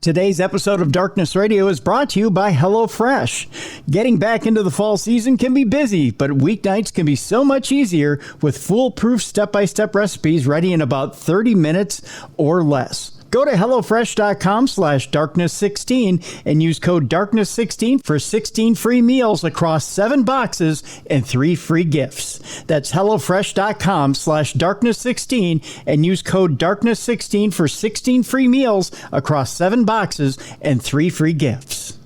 Today's episode of Darkness Radio is brought to you by HelloFresh. Getting back into the fall season can be busy, but weeknights can be so much easier with foolproof step-by-step recipes ready in about 30 minutes or less. Go to HelloFresh.com/darkness16 and use code darkness16 for 16 free meals across 7 boxes and 3 free gifts. That's HelloFresh.com/darkness16 and use code darkness16 for 16 free meals across 7 boxes and 3 free gifts.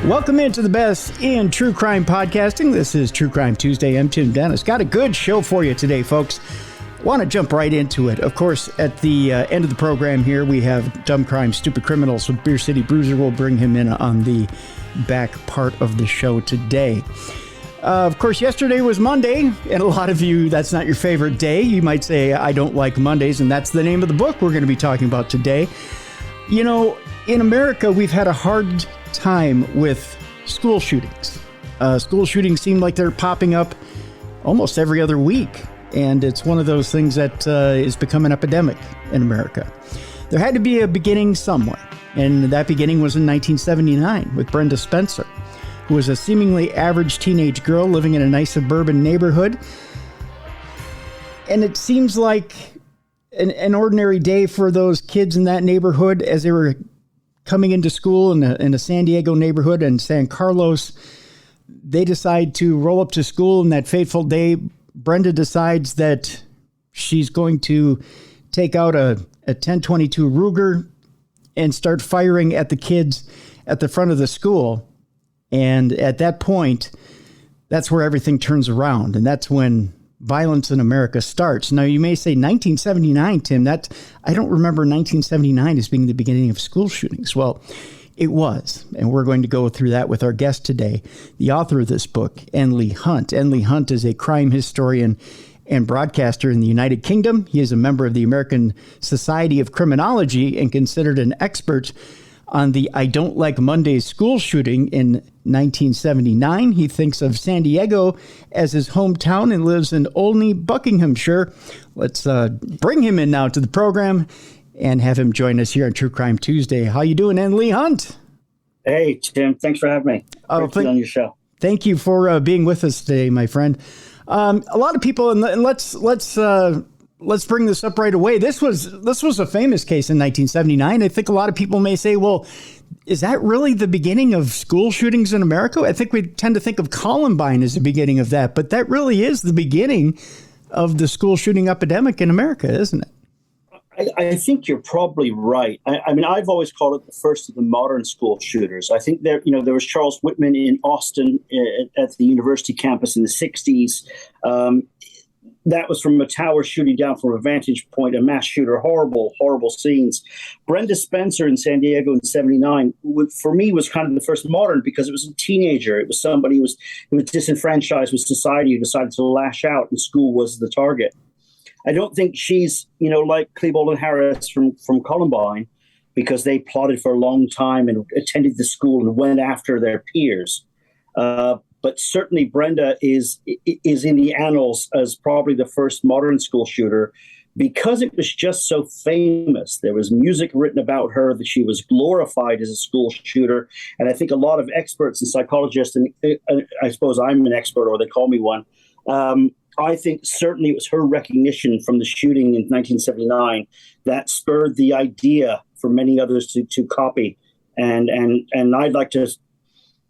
Welcome into the best in true crime podcasting. This is True Crime Tuesday. I'm Tim Dennis. Got a good show for you today, folks. Want to jump right into it. Of course, at the end of the program here, we have Dumb Crime, Stupid Criminals with Beer City Bruiser. We'll bring him in on the back part of the show today. Of course, yesterday was Monday, and a lot of you, that's not your favorite day. You might say, I don't like Mondays, and that's the name of the book we're going to be talking about today. You know, in America, we've had a hard time with school shootings. School shootings seem like they're popping up almost every other week, and it's one of those things that is become an epidemic in America. There had to be a beginning somewhere, and that beginning was in 1979 with Brenda Spencer, who was a seemingly average teenage girl living in a nice suburban neighborhood. And it seems like an ordinary day for those kids in that neighborhood as they were coming into school in a San Diego neighborhood in San Carlos. They decide to roll up to school, and that fateful day, Brenda decides that she's going to take out a 1022 Ruger and start firing at the kids at the front of the school. And at that point, that's where everything turns around, and that's when violence in America starts. Now, you may say 1979, Tim, I don't remember 1979 as being the beginning of school shootings. Well, it was, and we're going to go through that with our guest today, the author of this book, Leigh Hunt. Leigh Hunt is a crime historian and broadcaster in the United Kingdom. He is a member of the American Society of Criminology and considered an expert on the I Don't Like Mondays school shooting in 1979. He thinks of San Diego as his hometown and lives in Olney, Buckinghamshire. Let's bring him in now to the program and have him join us here on True Crime Tuesday. How you doing, Leigh Hunt? Hey, Tim. Thanks for having me. Great to be on your show. Thank you for being with us today, my friend. A lot of people, and let's bring this up right away. This was a famous case in 1979. I think a lot of people may say, well, is that really the beginning of school shootings in America? I think we tend to think of Columbine as the beginning of that, but that really is the beginning of the school shooting epidemic in America, isn't it? I think you're probably right. I mean, I've always called it the first of the modern school shooters. I think there was Charles Whitman in Austin at the university campus in the 60s. That was from a tower shooting down from a vantage point, a mass shooter, horrible, horrible scenes. Brenda Spencer in San Diego in 79, for me, was kind of the first modern because it was a teenager. It was somebody who was disenfranchised with society, who decided to lash out, and school was the target. I don't think she's, like Klebold and Harris from Columbine, because they plotted for a long time and attended the school and went after their peers. But certainly Brenda is in the annals as probably the first modern school shooter because it was just so famous. There was music written about her, that she was glorified as a school shooter. And I think a lot of experts and psychologists, and I suppose I'm an expert or they call me one, I think certainly it was her recognition from the shooting in 1979 that spurred the idea for many others to copy. And I'd like to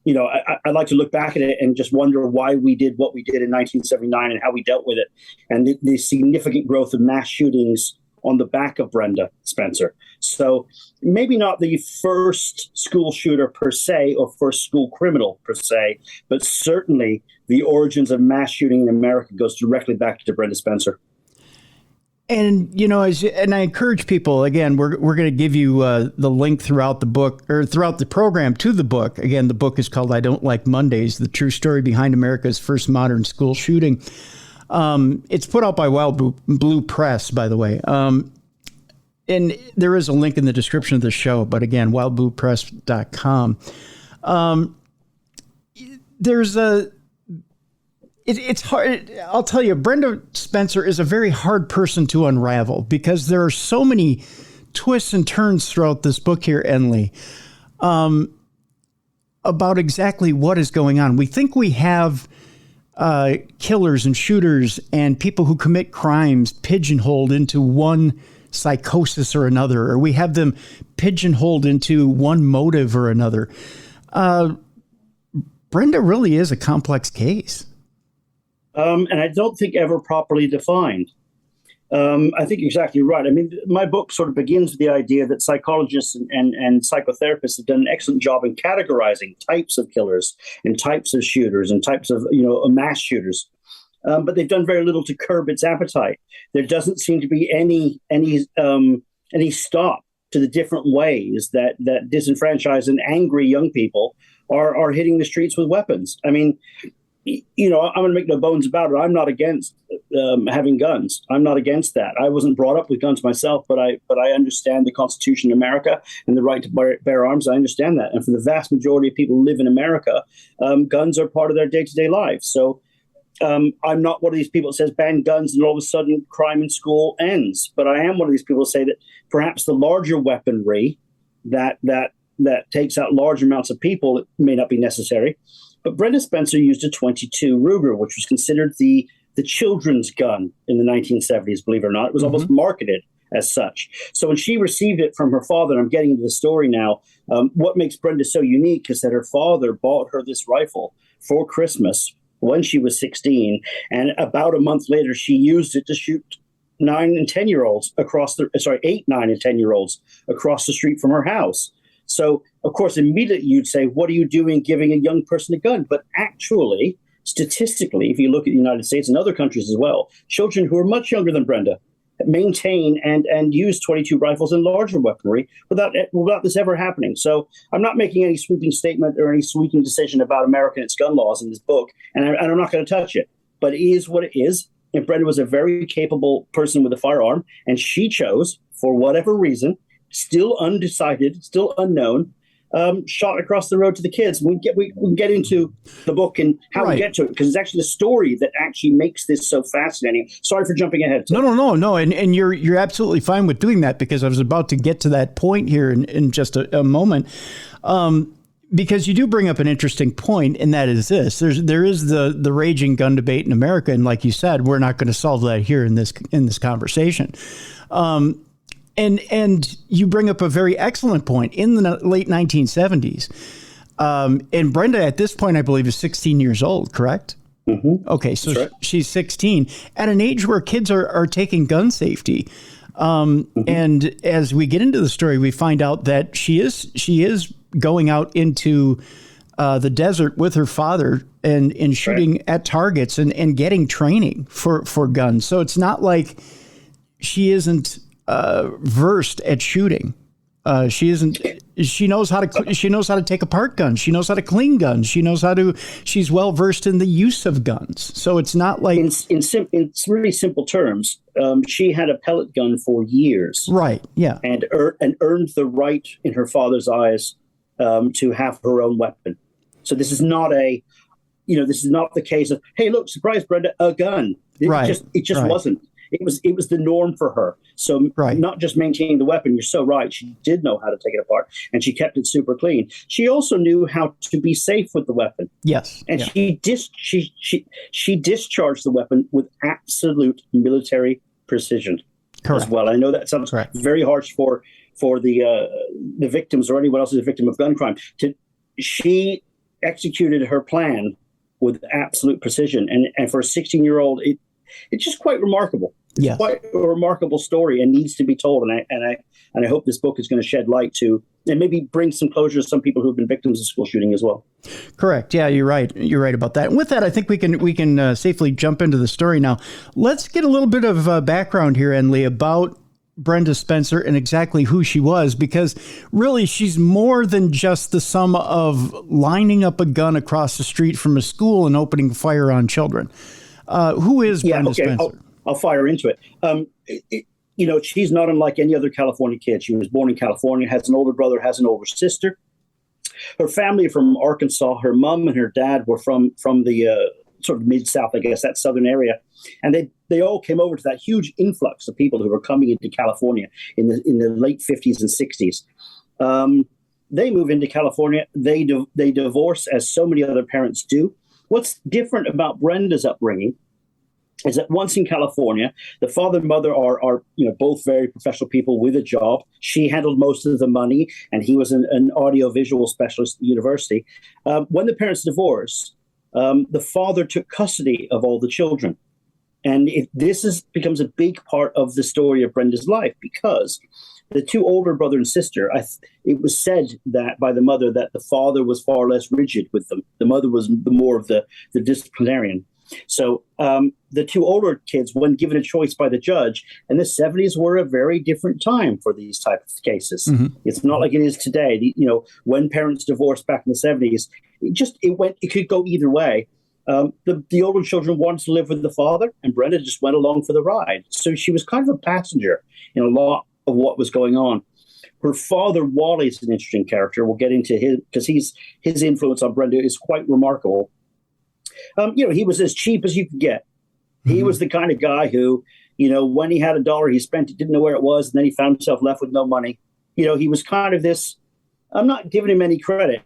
I'd like to look back at it and just wonder why we did what we did in 1979 and how we dealt with it, and the significant growth of mass shootings on the back of Brenda Spencer. So maybe not the first school shooter per se or first school criminal per se, but certainly the origins of mass shooting in America goes directly back to Brenda Spencer. And, and I encourage people, again, we're going to give you the link throughout the book or throughout the program to the book. Again, the book is called I Don't Like Mondays, the true story behind America's first modern school shooting. It's put out by Wild Blue Press, by the way. And there is a link in the description of the show, but again, wildbluepress.com. It's hard. I'll tell you, Brenda Spencer is a very hard person to unravel because there are so many twists and turns throughout this book here, Enley, about exactly what is going on. We think we have killers and shooters and people who commit crimes pigeonholed into one psychosis or another, or we have them pigeonholed into one motive or another. Brenda really is a complex case. And I don't think ever properly defined. I think you're exactly right. I mean, my book sort of begins with the idea that psychologists and psychotherapists have done an excellent job in categorizing types of killers and types of shooters and types of, mass shooters. But they've done very little to curb its appetite. There doesn't seem to be any stop to the different ways that disenfranchised and angry young people are hitting the streets with weapons. I mean, I'm going to make no bones about it. I'm not against having guns. I'm not against that. I wasn't brought up with guns myself, but I understand the Constitution of America and the right to bear arms. I understand that. And for the vast majority of people who live in America, guns are part of their day-to-day lives. So I'm not one of these people that says ban guns and all of a sudden crime in school ends. But I am one of these people who say that perhaps the larger weaponry that takes out large amounts of people, it may not be necessary. But Brenda Spencer used a .22 Ruger, which was considered the children's gun in the 1970s, believe it or not. It was almost marketed as such. So when she received it from her father, and I'm getting into the story now, what makes Brenda so unique is that her father bought her this rifle for Christmas when she was 16, and about a month later, she used it to shoot 8, 9, and 10-year-olds across the street from her house. So, of course, immediately you'd say, what are you doing giving a young person a gun? But actually, statistically, if you look at the United States and other countries as well, children who are much younger than Brenda maintain and use .22 rifles and larger weaponry without this ever happening. So I'm not making any sweeping statement or any sweeping decision about America and its gun laws in this book, and I'm not going to touch it. But it is what it is. And Brenda was a very capable person with a firearm, and she chose, for whatever reason, still undecided, still unknown, shot across the road to the kids. We can get into the book and how we get to it, because it's actually the story that actually makes this so fascinating. Sorry for jumping ahead. No. And you're absolutely fine with doing that, because I was about to get to that point here in just a moment. Because you do bring up an interesting point, and that is this: there is the raging gun debate in America, and like you said, we're not going to solve that here in this conversation. And you bring up a very excellent point. In the late 1970s, and Brenda at this point, I believe, is 16 years old, correct? Mm-hmm. Okay, so she's 16 at an age where kids are taking gun safety. And as we get into the story, we find out that she is going out into the desert with her father and shooting at targets and getting training for guns. So it's not like she isn't versed at shooting. She isn't. She knows how to take apart guns. She knows how to clean guns. She's well versed in the use of guns. So it's not like in really simple terms. She had a pellet gun for years. Right. Yeah. And earned the right in her father's eyes to have her own weapon. So this is not this is not the case of, hey, look, surprise, Brenda, a gun. It just wasn't. It was the norm for her. So not just maintaining the weapon, you're so right. She did know how to take it apart, and she kept it super clean. She also knew how to be safe with the weapon. Yes. And she discharged the weapon with absolute military precision. Correct. As well. I know that sounds very harsh for the victims or anyone else who's a victim of gun crime. She executed her plan with absolute precision. And for a 16-year-old, it's just quite remarkable. It's quite a remarkable story and needs to be told. And I hope this book is going to shed light to, and maybe bring some closure to some people who have been victims of school shooting as well. Correct. Yeah, you're right. You're right about that. And with that, I think we can safely jump into the story now. Let's get a little bit of background here, Enley, about Brenda Spencer and exactly who she was, because really she's more than just the sum of lining up a gun across the street from a school and opening fire on children. Who is Brenda okay. Spencer? I'll fire into it. She's not unlike any other California kid. She was born in California, has an older brother, has an older sister. Her family are from Arkansas. Her mom and her dad were from the sort of mid-South, I guess, that southern area. And they all came over to that huge influx of people who were coming into California in the late 50s and 60s. They move into California. They divorce, as so many other parents do. What's different about Brenda's upbringing is that once in California, the father and mother are both very professional people with a job. She handled most of the money, and he was an audiovisual specialist at the university. When the parents divorced, the father took custody of all the children. And this becomes a big part of the story of Brenda's life, because the two older brother and sister, it was said that by the mother that the father was far less rigid with them. The mother was more of the disciplinarian. So the two older kids, when given a choice by the judge, and the 70s were a very different time for these types of cases. Mm-hmm. It's not like it is today. When parents divorced back in the 70s, it could go either way. The older children wanted to live with the father, and Brenda just went along for the ride. So she was kind of a passenger in a lot of what was going on. Her father, Wally, is an interesting character. We'll get into his, because his influence on Brenda is quite remarkable. He was as cheap as you could get. He was the kind of guy who, when he had $1, he spent it, didn't know where it was, and then he found himself left with no money. He was kind of this, I'm not giving him any credit,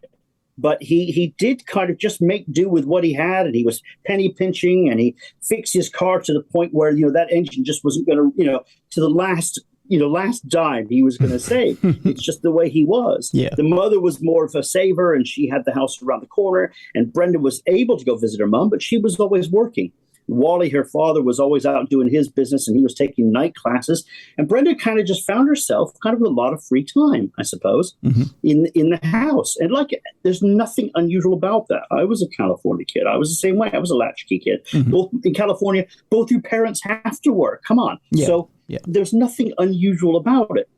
but he did kind of just make do with what he had, and he was penny pinching, and he fixed his car to the point where, that engine just wasn't going to, to the last dime he was going to save. It's just the way he was. Yeah. The mother was more of a saver, and she had the house around the corner, and Brenda was able to go visit her mom, but she was always working. Wally, her father, was always out doing his business, and he was taking night classes. And Brenda kind of just found herself kind of with a lot of free time, I suppose, in the house. And there's nothing unusual about that. I was a California kid. I was the same way. I was a latchkey kid. Both in California, both your parents have to work. Come on. Yeah. So there's nothing unusual about it.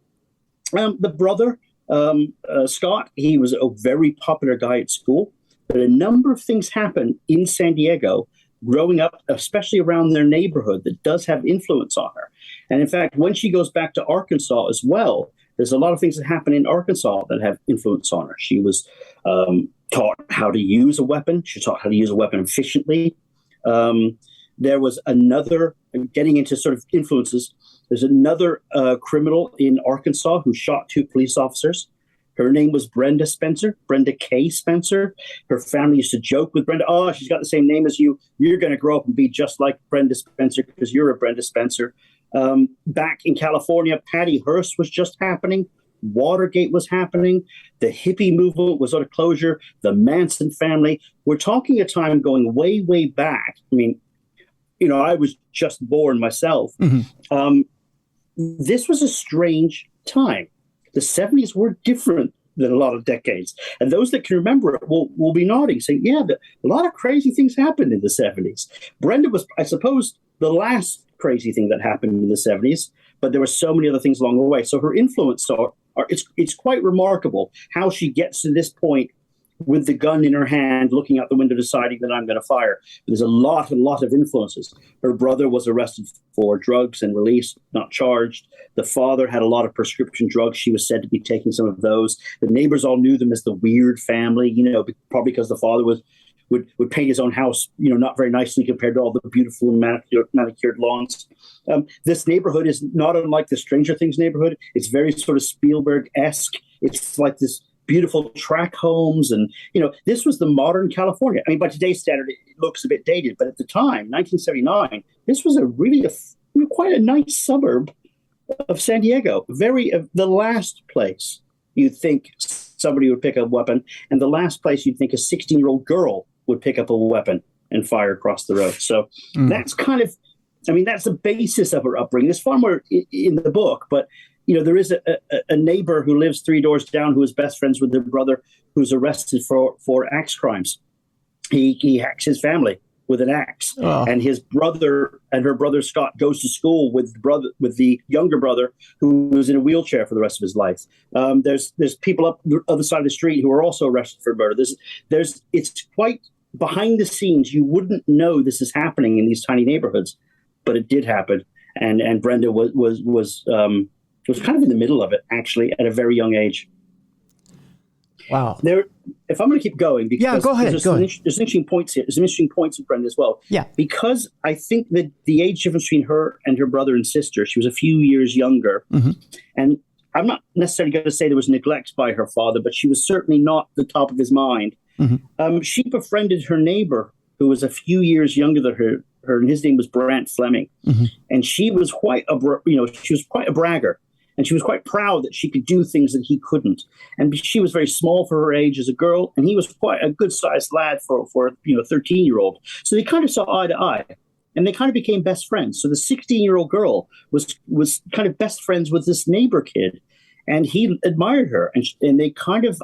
The brother, Scott, he was a very popular guy at school. But a number of things happened in San Diego growing up, especially around their neighborhood, that does have influence on her. And in fact, when she goes back to Arkansas as well, there's a lot of things that happen in Arkansas that have influence on her. She was taught how to use a weapon. She taught how to use a weapon efficiently. There was another, getting into sort of influences, there's another criminal in Arkansas who shot 2 police officers. Her name was Brenda Spencer, Brenda K. Spencer. Her family used to joke with Brenda, oh, she's got the same name as you. You're going to grow up and be just like Brenda Spencer because you're a Brenda Spencer. Back in California, Patty Hearst was just happening. Watergate was happening. The hippie movement was on a closure. The Manson family. We're talking a time going way, way back. I mean, I was just born myself. This was a strange time. The 70s were different than a lot of decades. And those that can remember it will be nodding, saying, yeah, a lot of crazy things happened in the 70s. Brenda was, I suppose, the last crazy thing that happened in the 70s, but there were so many other things along the way. So her influence, it's quite remarkable how she gets to this point with the gun in her hand, looking out the window, deciding that I'm going to fire. There's a lot of influences. Her brother was arrested for drugs and released, not charged. The father had a lot of prescription drugs. She was said to be taking some of those. The neighbors all knew them as the weird family, probably because the father would paint his own house, not very nicely compared to all the beautiful and manicured lawns. This neighborhood is not unlike the Stranger Things neighborhood. It's very sort of Spielberg-esque. It's like this beautiful track homes. And, this was the modern California. I mean, by today's standard, it looks a bit dated. But at the time, 1979, this was quite a nice suburb of San Diego. The last place you'd think somebody would pick up a weapon, and the last place you'd think a 16-year-old girl would pick up a weapon and fire across the road. So that's that's the basis of her upbringing. There's far more in the book, but there is a neighbor who lives 3 doors down who is best friends with her brother, who's arrested for axe crimes. He hacks his family with an axe, and his brother and her brother Scott goes to school with the younger brother who was in a wheelchair for the rest of his life. There's people up the other side of the street who are also arrested for murder. It's quite behind the scenes, you wouldn't know this is happening in these tiny neighborhoods, but it did happen. And Brenda was kind of in the middle of it, actually, at a very young age. Wow. If I'm going to keep going, because go ahead. There's interesting points here. There's some interesting points with Brenda as well. Yeah. Because I think that the age difference between her and her brother and sister, she was a few years younger. Mm-hmm. And I'm not necessarily going to say there was neglect by her father, but she was certainly not the top of his mind. Mm-hmm. She befriended her neighbor, who was a few years younger than her, and his name was Brant Fleming. Mm-hmm. And she was quite a bragger. And she was quite proud that she could do things that he couldn't. And she was very small for her age as a girl, and he was quite a good-sized lad for a 13-year-old. So they kind of saw eye to eye, and they kind of became best friends. So the 16-year-old girl was kind of best friends with this neighbor kid, and he admired her. And they kind of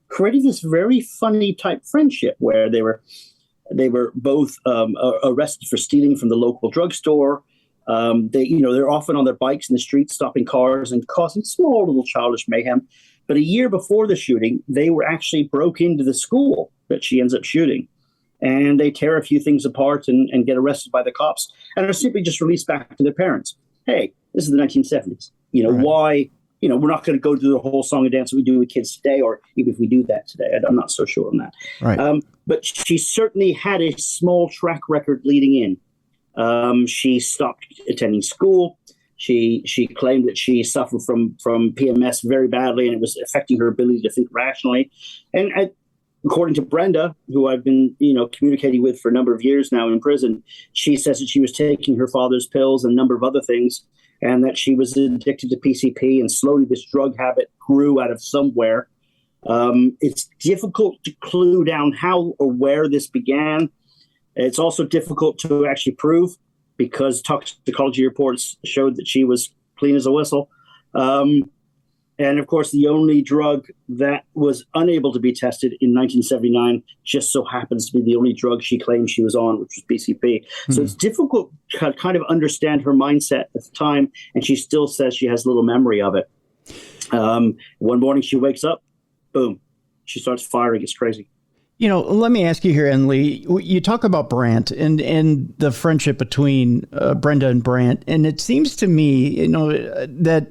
created this very funny type friendship where they were both arrested for stealing from the local drugstore. They're often on their bikes in the streets, stopping cars and causing small little childish mayhem. But a year before the shooting, they were actually broke into the school that she ends up shooting. And they tear a few things apart and get arrested by the cops and are simply just released back to their parents. Hey, this is the 1970s. Right. Why, we're not going to go do the whole song and dance that we do with kids today, or even if we do that today. I'm not so sure on that. Right. But she certainly had a small track record leading in. She stopped attending school. She claimed that she suffered from PMS very badly, and it was affecting her ability to think rationally. And according to Brenda, who I've been communicating with for a number of years now in prison, she says that she was taking her father's pills and a number of other things, and that she was addicted to PCP, and slowly this drug habit grew out of somewhere. It's difficult to clue down how or where this began. It's also difficult to actually prove because toxicology reports showed that she was clean as a whistle. And of course, the only drug that was unable to be tested in 1979 just so happens to be the only drug she claimed she was on, which was PCP. Mm-hmm. So it's difficult to kind of understand her mindset at the time, and she still says she has little memory of it. One morning she wakes up, boom, she starts firing. It's crazy. Let me ask you here, Leigh, you talk about Brant and the friendship between Brenda and Brant. And it seems to me, that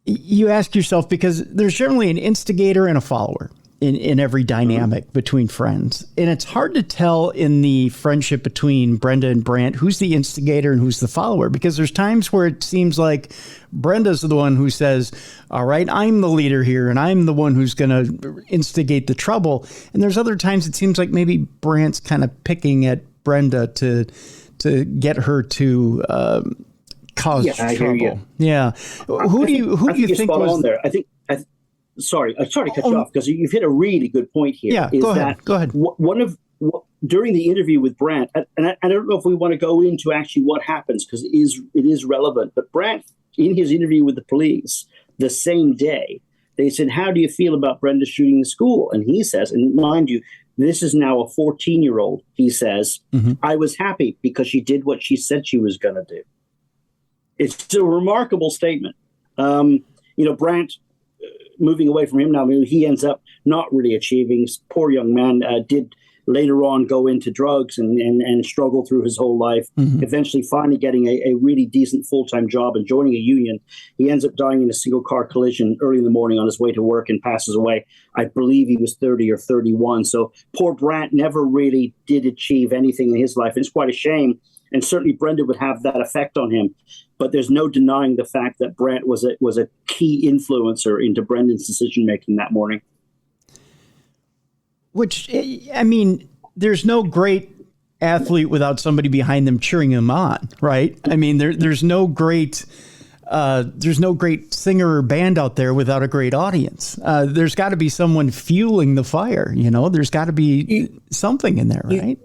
you ask yourself, because there's generally an instigator and a follower in every dynamic between friends. And it's hard to tell in the friendship between Brenda and Brant who's the instigator and who's the follower, because there's times where it seems like Brenda's the one who says, all right, I'm the leader here and I'm the one who's going to instigate the trouble. And there's other times it seems like maybe Brant's kind of picking at Brenda to get her to cause trouble. I hear you. Yeah. Who do you think was on there? Sorry to cut you off, because you've hit a really good point here. Yeah, go ahead. During the interview with Brant, and I don't know if we want to go into actually what happens, because it is relevant, but Brant, in his interview with the police the same day, they said, how do you feel about Brenda shooting the school? And he says, and mind you, this is now a 14-year-old, he says, mm-hmm. I was happy because she did what she said she was going to do. It's a remarkable statement. Brant, moving away from him now, he ends up not really achieving. This poor young man did later on go into drugs and struggle through his whole life, mm-hmm. eventually finally getting a really decent full-time job and joining a union. He ends up dying in a single-car collision early in the morning on his way to work and passes away. I believe he was 30 or 31. So poor Brant never really did achieve anything in his life. And it's quite a shame. And certainly Brenda would have that effect on him. But there's no denying the fact that Brant was a key influencer into Brendan's decision-making that morning. Which, I mean, there's no great athlete without somebody behind them cheering him on, right? I mean, there's no great singer or band out there without a great audience. There's got to be someone fueling the fire. There's got to be something in there, right?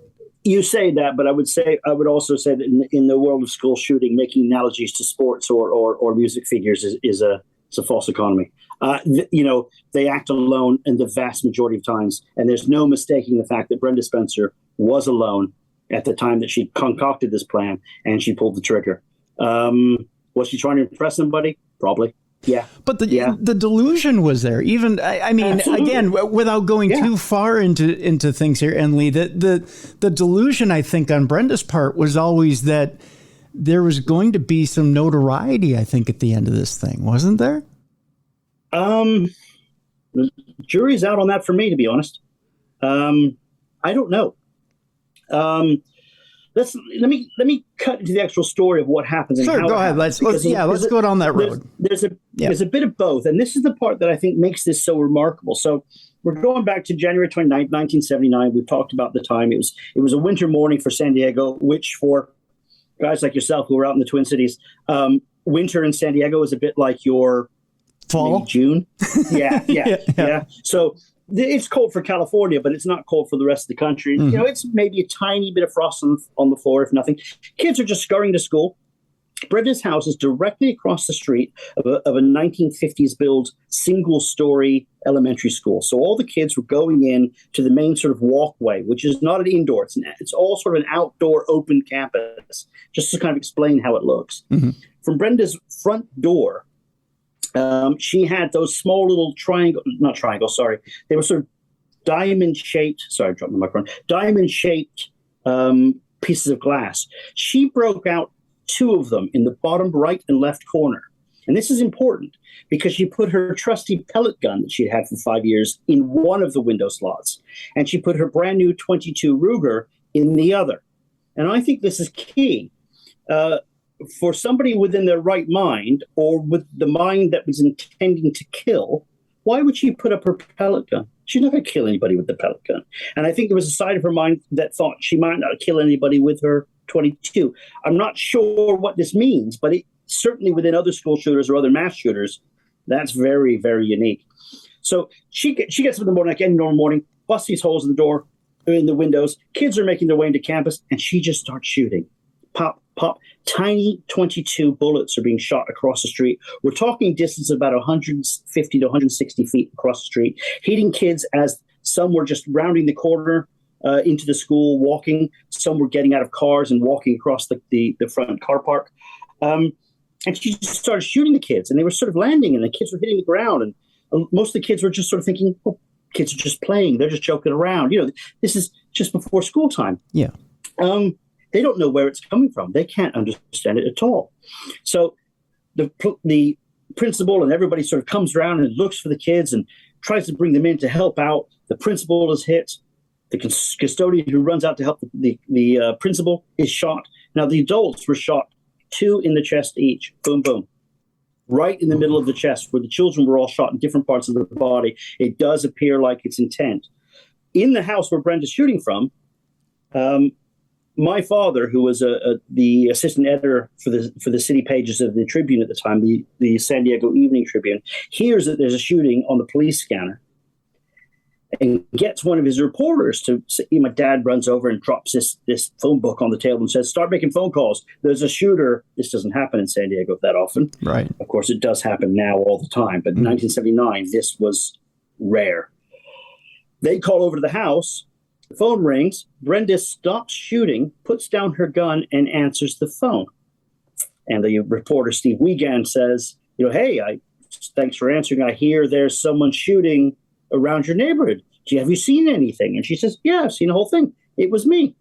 You say that, but I would also say that in the world of school shooting, making analogies to sports or music figures is a false economy. They act alone in the vast majority of times, and there's no mistaking the fact that Brenda Spencer was alone at the time that she concocted this plan and she pulled the trigger. Was she trying to impress somebody? Probably. Yeah. But the delusion was there. Even, I mean, absolutely. Again, without going too far into things here, and Leigh, the delusion, I think, on Brenda's part was always that there was going to be some notoriety, I think, at the end of this thing, wasn't there? The jury's out on that for me, to be honest. I don't know. Let me cut into the actual story of what happens. And sure, how go ahead. Let's go down that road. There's a bit of both, and this is the part that I think makes this so remarkable. So we're going back to January 29th, 1979. We've talked about the time. It was a winter morning for San Diego, which for guys like yourself who are out in the Twin Cities, winter in San Diego is a bit like your fall, maybe June. Yeah. So it's cold for California, but it's not cold for the rest of the country. Mm-hmm. You know, it's maybe a tiny bit of frost on the floor, if nothing. Kids are just scurrying to school. Brenda's house is directly across the street of a 1950s build single-story elementary school. So all the kids were going in to the main sort of walkway, which is not an indoor. It's all sort of an outdoor open campus, just to kind of explain how it looks. Mm-hmm. From Brenda's front door, she had those small little they were sort of diamond-shaped, I dropped my microphone, diamond-shaped pieces of glass. She broke out 2 of them in the bottom right and left corner. And this is important because she put her trusty pellet gun that she'd had for 5 years in one of the window slots. And she put her brand new .22 Ruger in the other. And I think this is key. For somebody within their right mind, or with the mind that was intending to kill, why would she put up her pellet gun? She's not going to kill anybody with the pellet gun. And I think there was a side of her mind that thought she might not kill anybody with her .22. I'm not sure what this means, but it certainly within other school shooters or other mass shooters, that's very, very unique. So she gets up in the morning, like any normal morning, busts these holes in the door, in the windows. Kids are making their way into campus, and she just starts shooting. Pop, pop. Tiny .22 bullets are being shot across the street. We're talking distance of about 150 to 160 feet across the street, hitting kids as some were just rounding the corner into the school, walking. Some were getting out of cars and walking across the front car park. And she just started shooting the kids, and they were sort of landing, and the kids were hitting the ground. And most of the kids were just sort of thinking, oh, kids are just playing. They're just joking around. You know, this is just before school time. Yeah. They don't know where it's coming from. They can't understand it at all. So the principal and everybody sort of comes around and looks for the kids and tries to bring them in to help out. The principal is hit. The custodian who runs out to help the principal is shot. Now, the adults were shot 2 in the chest each. Boom, boom. Right in the middle of the chest, where the children were all shot in different parts of the body. It does appear like it's intent. In the house where Brenda's shooting from, my father, who was the assistant editor for the city pages of the Tribune at the time, the San Diego Evening Tribune, hears that there's a shooting on the police scanner and gets one of his reporters to say, my dad runs over and drops this phone book on the table and says, start making phone calls. There's a shooter. This doesn't happen in San Diego that often. Right. Of course, it does happen now all the time. But in 1979, this was rare. They call over to the house. The phone rings. Brenda stops shooting, puts down her gun, and answers the phone. And the reporter, Steve Wiegand, says, hey, thanks for answering. I hear there's someone shooting around your neighborhood. Have you seen anything? And she says, yeah, I've seen the whole thing. It was me.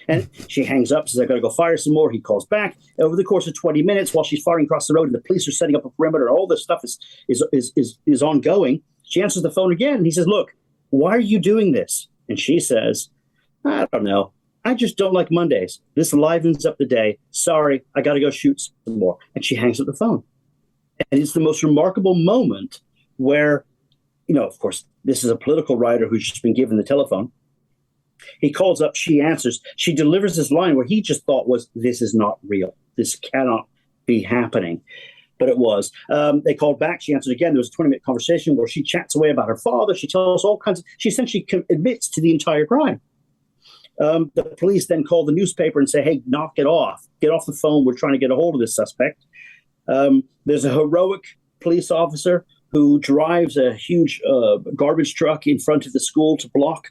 And she hangs up, says, I got to go fire some more. He calls back. Over the course of 20 minutes, while she's firing across the road and the police are setting up a perimeter, all this stuff is ongoing. She answers the phone again, and he says, look, why are you doing this? And she says, I don't know. I just don't like Mondays. This livens up the day. Sorry, I got to go shoot some more. And she hangs up the phone. And it's the most remarkable moment where, of course, this is a political writer who's just been given the telephone. He calls up, she answers. She delivers this line where he just thought was, this is not real. This cannot be happening. But it was. They called back. She answered again. There was a 20-minute conversation where she chats away about her father. She tells all kinds of, she essentially admits to the entire crime. The police then call the newspaper and say, hey, knock it off. Get off the phone. We're trying to get a hold of this suspect. There's a heroic police officer who drives a huge garbage truck in front of the school to block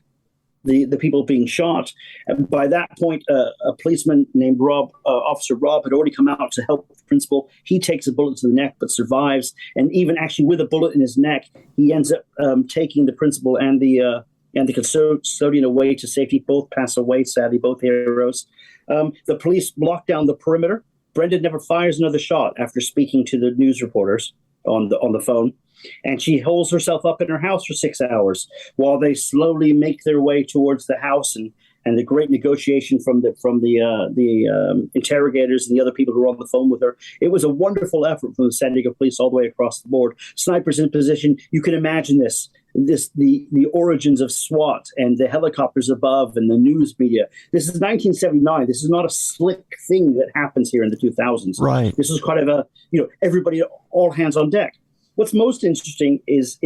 the people being shot. And by that point, a policeman named Officer Rob, had already come out to help the principal. He takes a bullet to the neck, but survives. And even actually with a bullet in his neck, he ends up taking the principal and the custodian away to safety. Both pass away, sadly, both heroes. The police lock down the perimeter. Brenda never fires another shot after speaking to the news reporters on the phone. And she holds herself up in her house for 6 hours while they slowly make their way towards the house, and the great negotiation from the interrogators and the other people who were on the phone with her. It was a wonderful effort from the San Diego police all the way across the board. Snipers in position. You can imagine the origins of SWAT and the helicopters above and the news media. This is 1979. This is not a slick thing that happens here in the 2000s. Right. This is kind of everybody, all hands on deck. What's most interesting is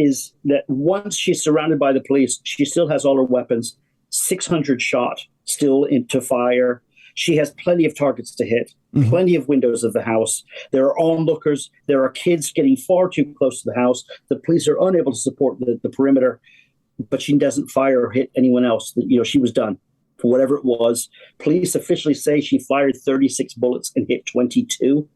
that once she's surrounded by the police, she still has all her weapons, 600 shot still into fire. She has plenty of targets to hit, plenty of windows of the house. There are onlookers. There are kids getting far too close to the house. The police are unable to support the perimeter, but she doesn't fire or hit anyone else. She was done for whatever it was. Police officially say she fired 36 bullets and hit 22.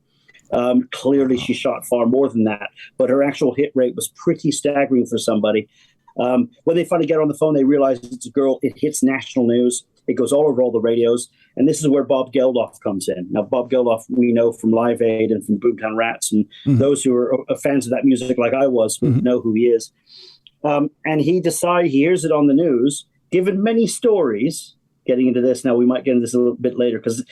Clearly, she shot far more than that, but her actual hit rate was pretty staggering for somebody. When they finally get on the phone, they realize it's a girl. It hits national news. It goes all over all the radios. And this is where Bob Geldof comes in. Now, Bob Geldof, we know from Live Aid and from Boomtown Rats, and those who are fans of that music like I was would know who he is. And he hears it on the news, given many stories. Getting into this now, we might get into this a little bit later, because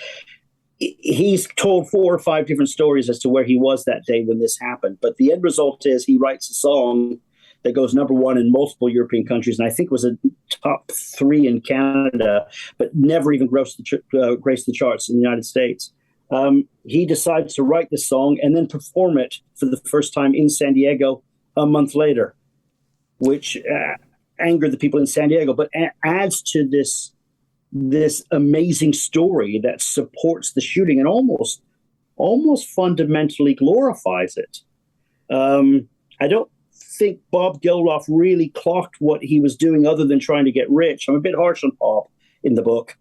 he's told 4 or 5 different stories as to where he was that day when this happened. But the end result is he writes a song that goes number 1 in multiple European countries, and I think was a top 3 in Canada, but never even graced the charts in the United States. He decides to write this song and then perform it for the first time in San Diego a month later, which angered the people in San Diego, but adds to this amazing story that supports the shooting and almost fundamentally glorifies it. I don't think Bob Geldof really clocked what he was doing other than trying to get rich. I'm a bit harsh on Bob in the book,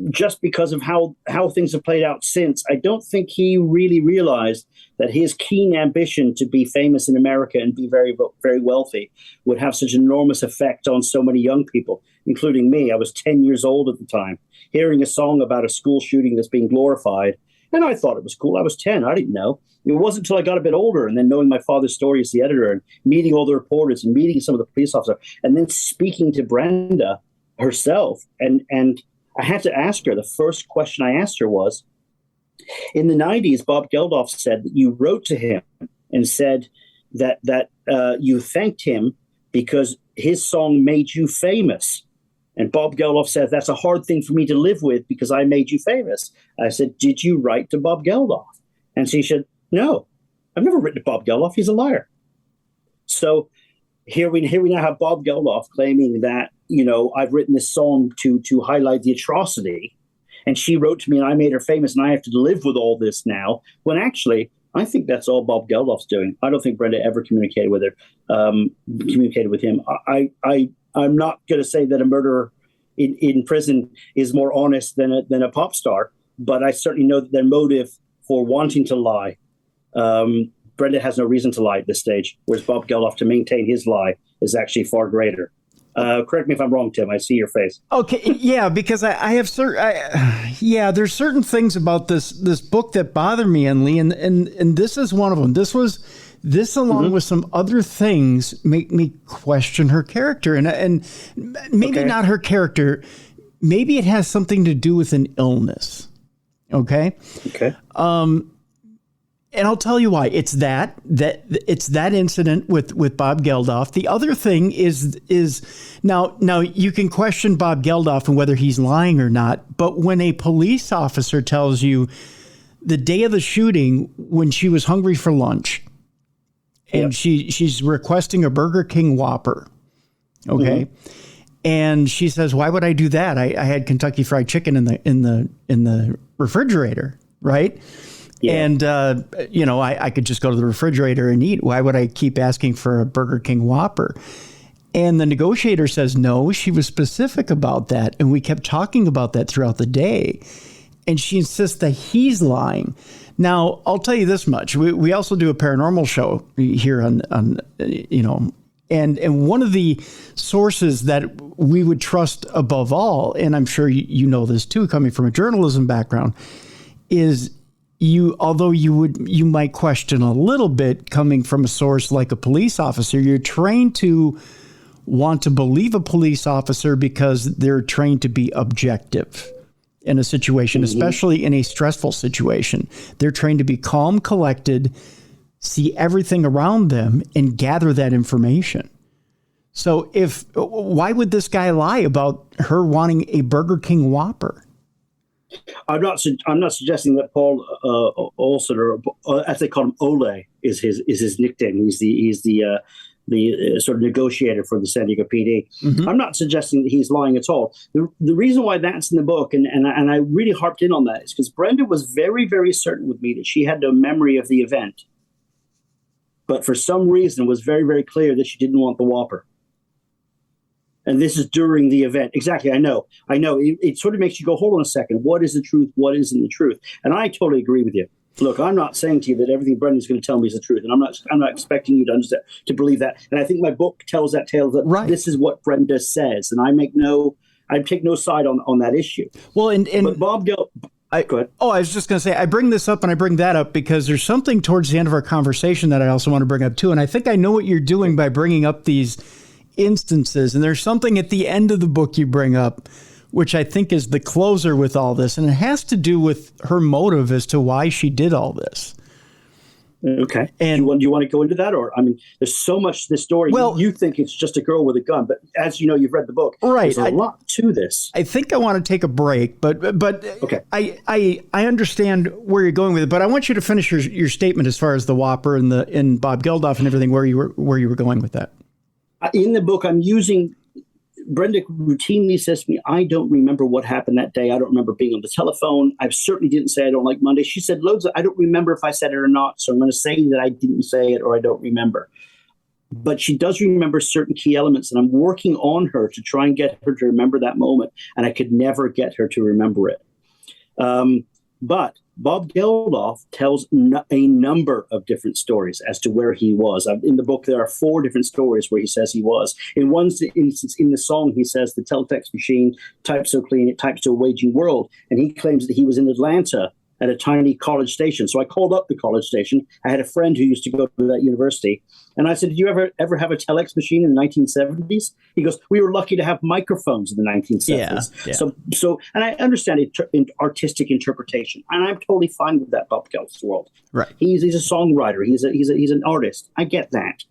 just because of how things have played out since. I don't think he really realized that his keen ambition to be famous in America and be very, very wealthy would have such an enormous effect on so many young people, including me. I was 10 years old at the time, hearing a song about a school shooting that's being glorified. And I thought it was cool. I was 10. I didn't know. It wasn't until I got a bit older, and then knowing my father's story as the editor and meeting all the reporters and meeting some of the police officers, and then speaking to Brenda herself. And I had to ask her, the first question I asked her was, in the 90s, Bob Geldof said that you wrote to him and said that you thanked him because his song made you famous. And Bob Geldof said, that's a hard thing for me to live with because I made you famous. I said, did you write to Bob Geldof? And she said, no, I've never written to Bob Geldof. He's a liar. So here we now have Bob Geldof claiming that, I've written this song to highlight the atrocity. And she wrote to me and I made her famous and I have to live with all this now. When actually, I think that's all Bob Geldof's doing. I don't think Brenda ever communicated with him. I'm not going to say that a murderer in prison is more honest than a pop star, but I certainly know that their motive for wanting to lie, Brenda has no reason to lie at this stage, whereas Bob Geldof, to maintain his lie, is actually far greater. Correct me if I'm wrong, Tim. I see your face. Okay, yeah, because I have there's certain things about this book that bother me, and Lee, and this is one of them. This along with some other things make me question her character, and maybe not her character. Maybe it has something to do with an illness. Okay. And I'll tell you why. It's that incident with Bob Geldof. The other thing is now you can question Bob Geldof and whether he's lying or not. But when a police officer tells you the day of the shooting, when she was hungry for lunch, and she's requesting a Burger King Whopper, okay, and she says, "Why would I do that? I had Kentucky Fried Chicken in the refrigerator, right?" Yeah. And, I could just go to the refrigerator and eat. Why would I keep asking for a Burger King Whopper? And the negotiator says, no, she was specific about that. And we kept talking about that throughout the day. And she insists that he's lying. Now, I'll tell you this much. We also do a paranormal show here on and one of the sources that we would trust above all, and I'm sure you know this too, coming from a journalism background, is although you might question a little bit coming from a source like a police officer, you're trained to want to believe a police officer because they're trained to be objective in a situation, especially in a stressful situation. They're trained to be calm, collected, see everything around them, and gather that information. So why would this guy lie about her wanting a Burger King Whopper? I'm not suggesting that Paul Olson, or as they call him, Ole, is his nickname. He's the sort of negotiator for the San Diego PD. Mm-hmm. I'm not suggesting that he's lying at all. The reason why that's in the book, and I really harped in on that, is because Brenda was very, very certain with me that she had no memory of the event, but for some reason was very, very clear that she didn't want the Whopper. And this is during the event. Exactly. I know. It sort of makes you go, hold on a second. What is the truth? What isn't the truth? And I totally agree with you. Look, I'm not saying to you that everything Brendan's going to tell me is the truth, and I'm not expecting you to understand, to believe that. And I think my book tells that tale that This is what Brenda says, and I take no side on that issue. Well, but Bob Gill. Go ahead. I was just going to say, I bring this up and I bring that up because there's something towards the end of our conversation that I also want to bring up too, and I think I know what you're doing by bringing up these instances, and there's something at the end of the book you bring up which I think is the closer with all this, and it has to do with her motive as to why she did all this. Okay. And do you want to go into that? Or, I mean, there's so much to this story. Well, you think it's just a girl with a gun, but as you know, you've read the book. Right. There's a lot to this. I think I want to take a break, but okay. I understand where you're going with it, but I want you to finish your statement as far as the Whopper and Bob Geldof and everything, where you were going with that. In the book, I'm using... Brenda routinely says to me, I don't remember what happened that day. I don't remember being on the telephone. I certainly didn't say I don't like Monday. She said loads of, I don't remember if I said it or not. So I'm going to say that I didn't say it or I don't remember. But she does remember certain key elements, and I'm working on her to try and get her to remember that moment. And I could never get her to remember it. But Bob Geldof tells a number of different stories as to where he was. In the book, there are 4 different stories where he says he was. In one instance, in the song, he says the teletext machine types so clean, it types to a waging world. And he claims that he was in Atlanta at a tiny college station. So I called up the college station. I had a friend who used to go to that university. And I said, did you ever have a telex machine in the 1970s? He goes, we were lucky to have microphones in the 1970s. Yeah. So, and I understand artistic interpretation, and I'm totally fine with that Bob Gelf's world. Right. He's a songwriter. He's an artist. I get that.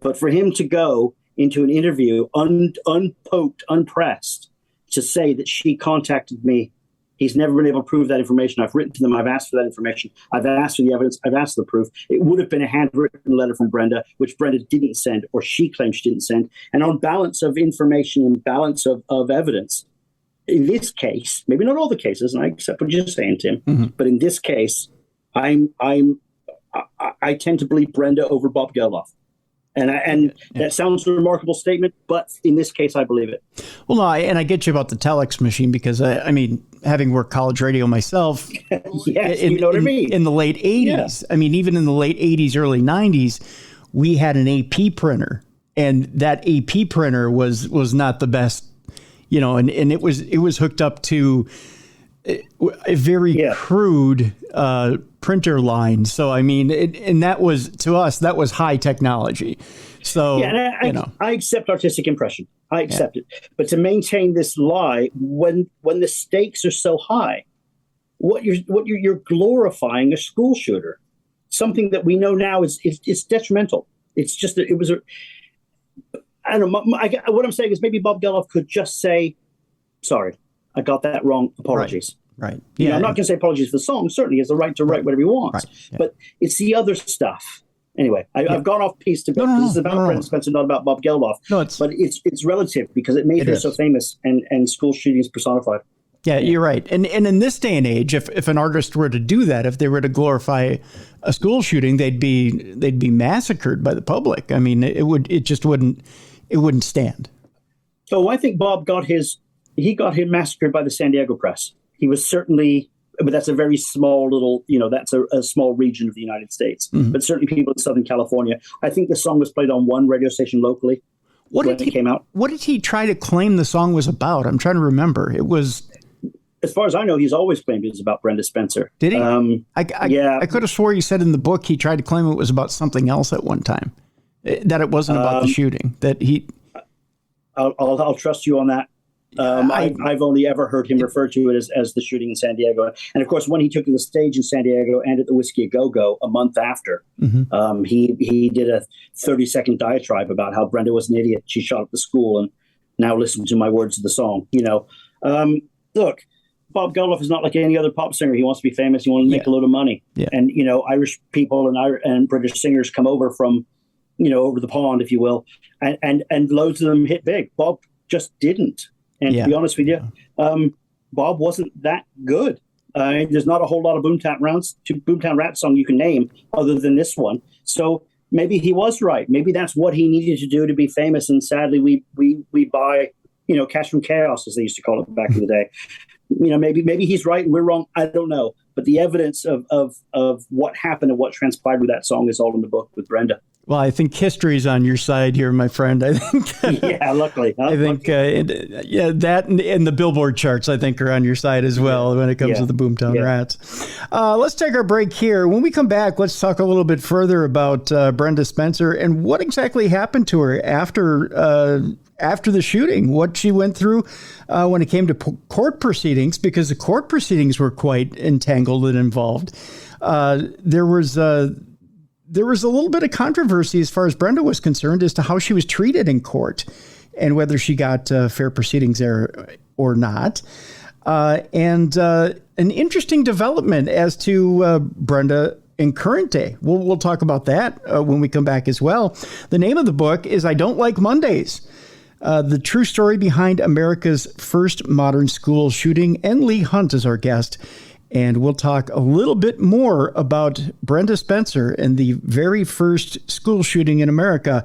But for him to go into an interview unpoked, unpressed, to say that she contacted me, he's never been able to prove that information. I've written to them. I've asked for that information. I've asked for the evidence. I've asked for the proof. It would have been a handwritten letter from Brenda, which Brenda didn't send, or she claims she didn't send. And on balance of information and balance of evidence, in this case, maybe not all the cases, and I accept what you're saying, Tim, but in this case, I tend to believe Brenda over Bob Geldof. And that sounds a remarkable statement, but in this case, I believe it. Well, no, I get you about the telex machine because, I mean, having worked college radio myself, yes, you know what I mean. In the late 80s, I mean, even in the late 80s, early 90s, we had an AP printer, and that AP printer was not the best, you know, and it was hooked up to a very crude printer line. So, I mean, and that was, to us, that was high technology. So, I accept artistic impression. I accept it. But to maintain this lie, when the stakes are so high, you're glorifying a school shooter, something that we know now is detrimental. It's just that it was I don't know. What I'm saying is maybe Bob Geldof could just say, sorry, I got that wrong. Apologies. Right. Yeah. I'm not going to say apologies for the song. Certainly he has the right to write whatever he wants. Right. Yeah. But it's the other stuff. Anyway, I've gone off piece to bit. This is about Brenda Spencer, not about Bob Geldof. No, but it's relative because it made her so famous and school shootings personified. Yeah, you're right. And in this day and age, if an artist were to do that, if they were to glorify a school shooting, they'd be massacred by the public. I mean, it just wouldn't it wouldn't stand. So I think Bob got him massacred by the San Diego press. He was certainly, but that's a very small little, that's a small region of the United States. Mm-hmm. But certainly people in Southern California. I think the song was played on one radio station locally when it came out. What did he try to claim the song was about? I'm trying to remember. It was... As far as I know, he's always claimed it was about Brenda Spencer. Did he? Yeah. I could have swore he said in the book he tried to claim it was about something else at one time, that it wasn't about the shooting. That he. I'll trust you on that. I've only ever heard him refer to it as the shooting in San Diego, and of course, when he took to the stage in San Diego and at the Whiskey A Go Go a month after, mm-hmm. He did a 30-second diatribe about how Brenda was an idiot. She shot up the school, and now listen to my words of the song. Look. Bob Geldof is not like any other pop singer. He wants to be famous. He wants to make a load of money. Yeah. And, Irish people and British singers come over from, over the pond, if you will, and loads of them hit big. Bob just didn't. And to be honest with you, Bob wasn't that good. There's not a whole lot of Boomtown Rats song you can name other than this one. So maybe he was right. Maybe that's what he needed to do to be famous. And sadly, we buy, cash from chaos, as they used to call it back in the day. Maybe he's right and we're wrong. I don't know. But the evidence of what happened and what transpired with that song is all in the book with Brenda. Well, I think history's on your side here, my friend. I think. Yeah, luckily. That and the Billboard charts, I think, are on your side as well when it comes to the Boomtown Rats. Let's take our break here. When we come back, let's talk a little bit further about Brenda Spencer and what exactly happened to her after the shooting, what she went through when it came to court proceedings, because the court proceedings were quite entangled and involved. There was a little bit of controversy as far as Brenda was concerned as to how she was treated in court and whether she got fair proceedings there or not. And an interesting development as to Brenda in current day. We'll talk about that when we come back as well. The name of the book is I Don't Like Mondays. The true story behind America's first modern school shooting, and Leigh Hunt is our guest. And we'll talk a little bit more about Brenda Spencer and the very first school shooting in America.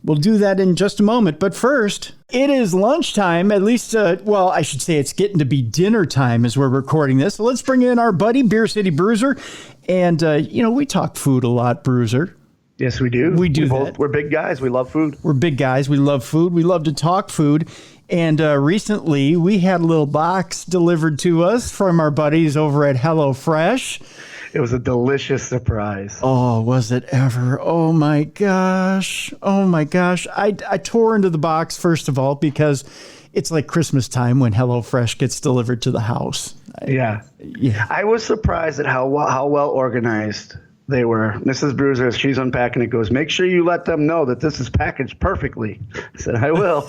We'll do that in just a moment. But first, it is lunchtime, at least, I should say it's getting to be dinner time as we're recording this. So let's bring in our buddy, Beer City Bruiser. And, we talk food a lot, Bruiser. Yes, we do. We're big guys. We love food. We're big guys. We love food. We love to talk food. And recently, we had a little box delivered to us from our buddies over at HelloFresh. It was a delicious surprise. Oh, was it ever? Oh, my gosh. I tore into the box, first of all, because it's like Christmas time when HelloFresh gets delivered to the house. Yeah. I was surprised at how well organized they were. Mrs. Bruiser, as she's unpacking it, goes, make sure you let them know that this is packaged perfectly. I said, I will.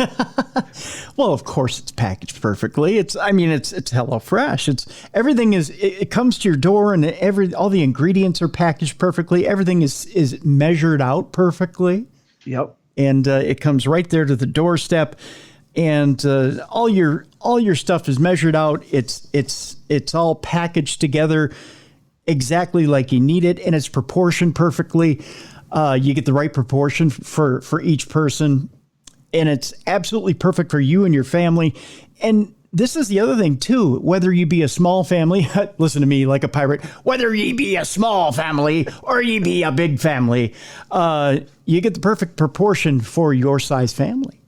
Well, of course it's packaged perfectly. It's HelloFresh. Everything it comes to your door and all the ingredients are packaged perfectly. Everything is measured out perfectly. Yep. And it comes right there to the doorstep. And all your stuff is measured out. It's all packaged together exactly like you need it, and it's proportioned perfectly. You get the right proportion for each person, and it's absolutely perfect for you and your family. And this is the other thing too, whether you be a small family, listen to me like a pirate, whether ye be a small family or ye be a big family, you get the perfect proportion for your size family.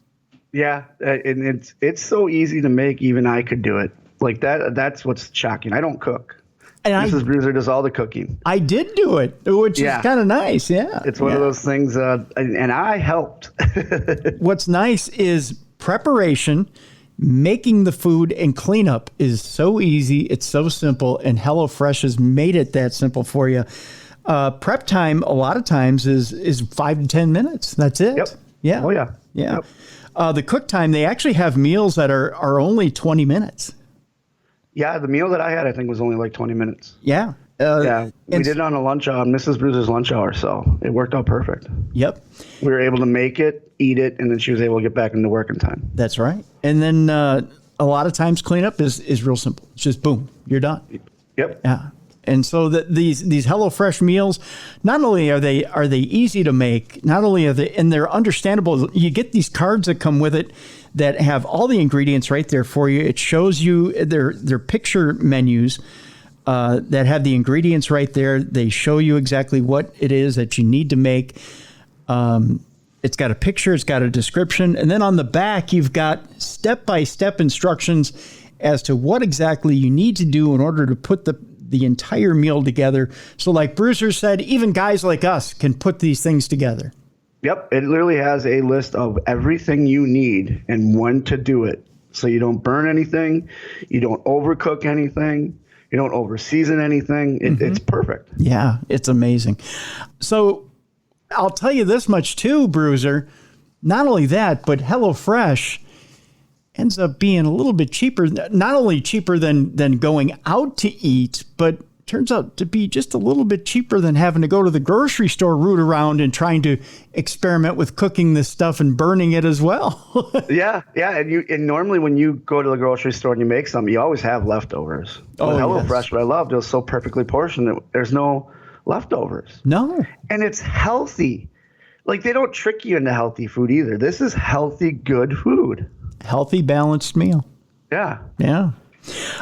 Yeah, and it's so easy to make, even I could do it. Like that's what's shocking. I don't cook. And Mrs. Bruiser does all the cooking. I did do it, which is kind of nice. Yeah. It's one of those things, and I helped. What's nice is preparation, making the food, and cleanup is so easy. It's so simple, and HelloFresh has made it that simple for you. Prep time, a lot of times, is 5 to 10 minutes. That's it. Yep. Yeah. Oh, yeah. Yeah. Yep. The cook time, they actually have meals that are only 20 minutes. Yeah, the meal that I had, I think, was only like 20 minutes. Yeah. We did it on Mrs. Bruiser's lunch hour, so it worked out perfect. Yep. We were able to make it, eat it, and then she was able to get back into work in time. That's right. And then a lot of times cleanup is real simple. It's just boom, you're done. Yep. Yeah. And so that these HelloFresh meals, not only are they easy to make, not only are they, and they're understandable. You get these cards that come with it that have all the ingredients right there for you. It shows you their picture menus that have the ingredients right there. They show you exactly what it is that you need to make. It's got a picture, it's got a description, and then on the back, you've got step-by-step instructions as to what exactly you need to do in order to put the entire meal together. So like Bruiser said, even guys like us can put these things together. Yep. It literally has a list of everything you need and when to do it. So you don't burn anything, you don't overcook anything, you don't overseason anything. It's perfect. Yeah, it's amazing. So I'll tell you this much too, Bruiser. Not only that, but HelloFresh ends up being a little bit cheaper, not only cheaper than going out to eat, but turns out to be just a little bit cheaper than having to go to the grocery store route around and trying to experiment with cooking this stuff and burning it as well. Yeah. And normally when you go to the grocery store and you make something, you always have leftovers. Oh, HelloFresh, what I loved, it was so perfectly portioned that there's no leftovers. No. And it's healthy. Like, they don't trick you into healthy food either. This is healthy, good food. Healthy, balanced meal. Yeah. Yeah.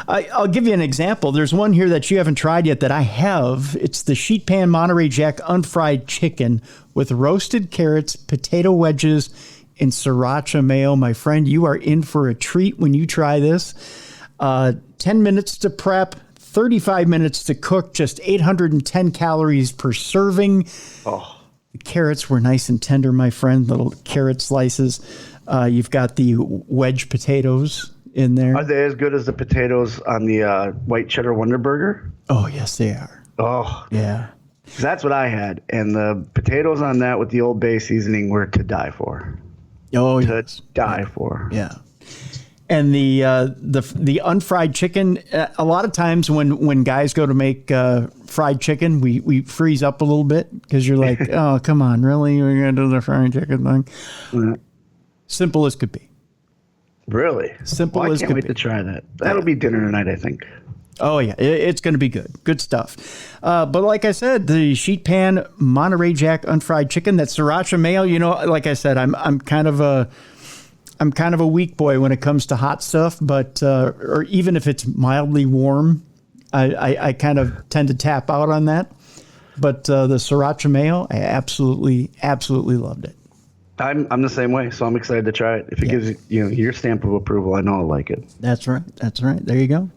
I'll give you an example. There's one here that you haven't tried yet that I have. It's the Sheet Pan Monterey Jack unfried chicken with roasted carrots, potato wedges, and sriracha mayo. My friend, you are in for a treat when you try this. 10 minutes to prep, 35 minutes to cook, just 810 calories per serving. Oh. The carrots were nice and tender, my friend, little carrot slices. You've got the wedge potatoes in there. Are they as good as the potatoes on the white cheddar Wonder Burger? Oh, yes, they are. Oh. Yeah. That's what I had. And the potatoes on that with the Old Bay seasoning were to die for. Oh, to yes. die for. Yeah. And the unfried chicken, a lot of times when guys go to make fried chicken, we freeze up a little bit because you're like, oh, come on, really? We're going to do the fried chicken thing? Yeah. Simple as could be. Really? Simple as could be. I can't wait to try that. That'll be dinner tonight, I think. Oh, yeah. It's going to be good. Good stuff. But like I said, the Sheet Pan Monterey Jack unfried chicken, that sriracha mayo, you know, like I said, I'm kind of a weak boy when it comes to hot stuff, but or even if it's mildly warm, I kind of tend to tap out on that. But the sriracha mayo, I absolutely loved it. I'm the same way, so I'm excited to try it. If it gives you your stamp of approval, I know I'll like it. That's right. There you go.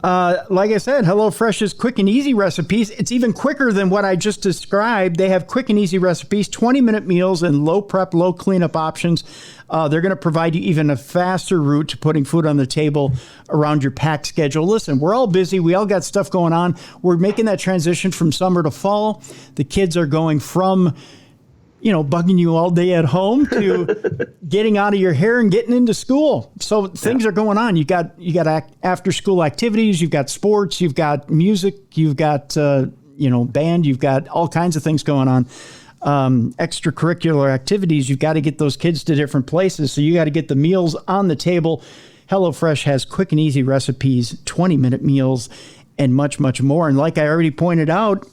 Like I said, HelloFresh's quick and easy recipes. It's even quicker than what I just described. They have quick and easy recipes, 20-minute meals, and low prep, low cleanup options. They're going to provide you even a faster route to putting food on the table around your packed schedule. Listen, we're all busy. We all got stuff going on. We're making that transition from summer to fall. The kids are going from bugging you all day at home to getting out of your hair and getting into school. So things are going on. You got after school activities, you've got sports, you've got music, you've got, band, you've got all kinds of things going on. Extracurricular activities. You've got to get those kids to different places. So you got to get the meals on the table. HelloFresh has quick and easy recipes, 20-minute meals, and much, much more. And like I already pointed out,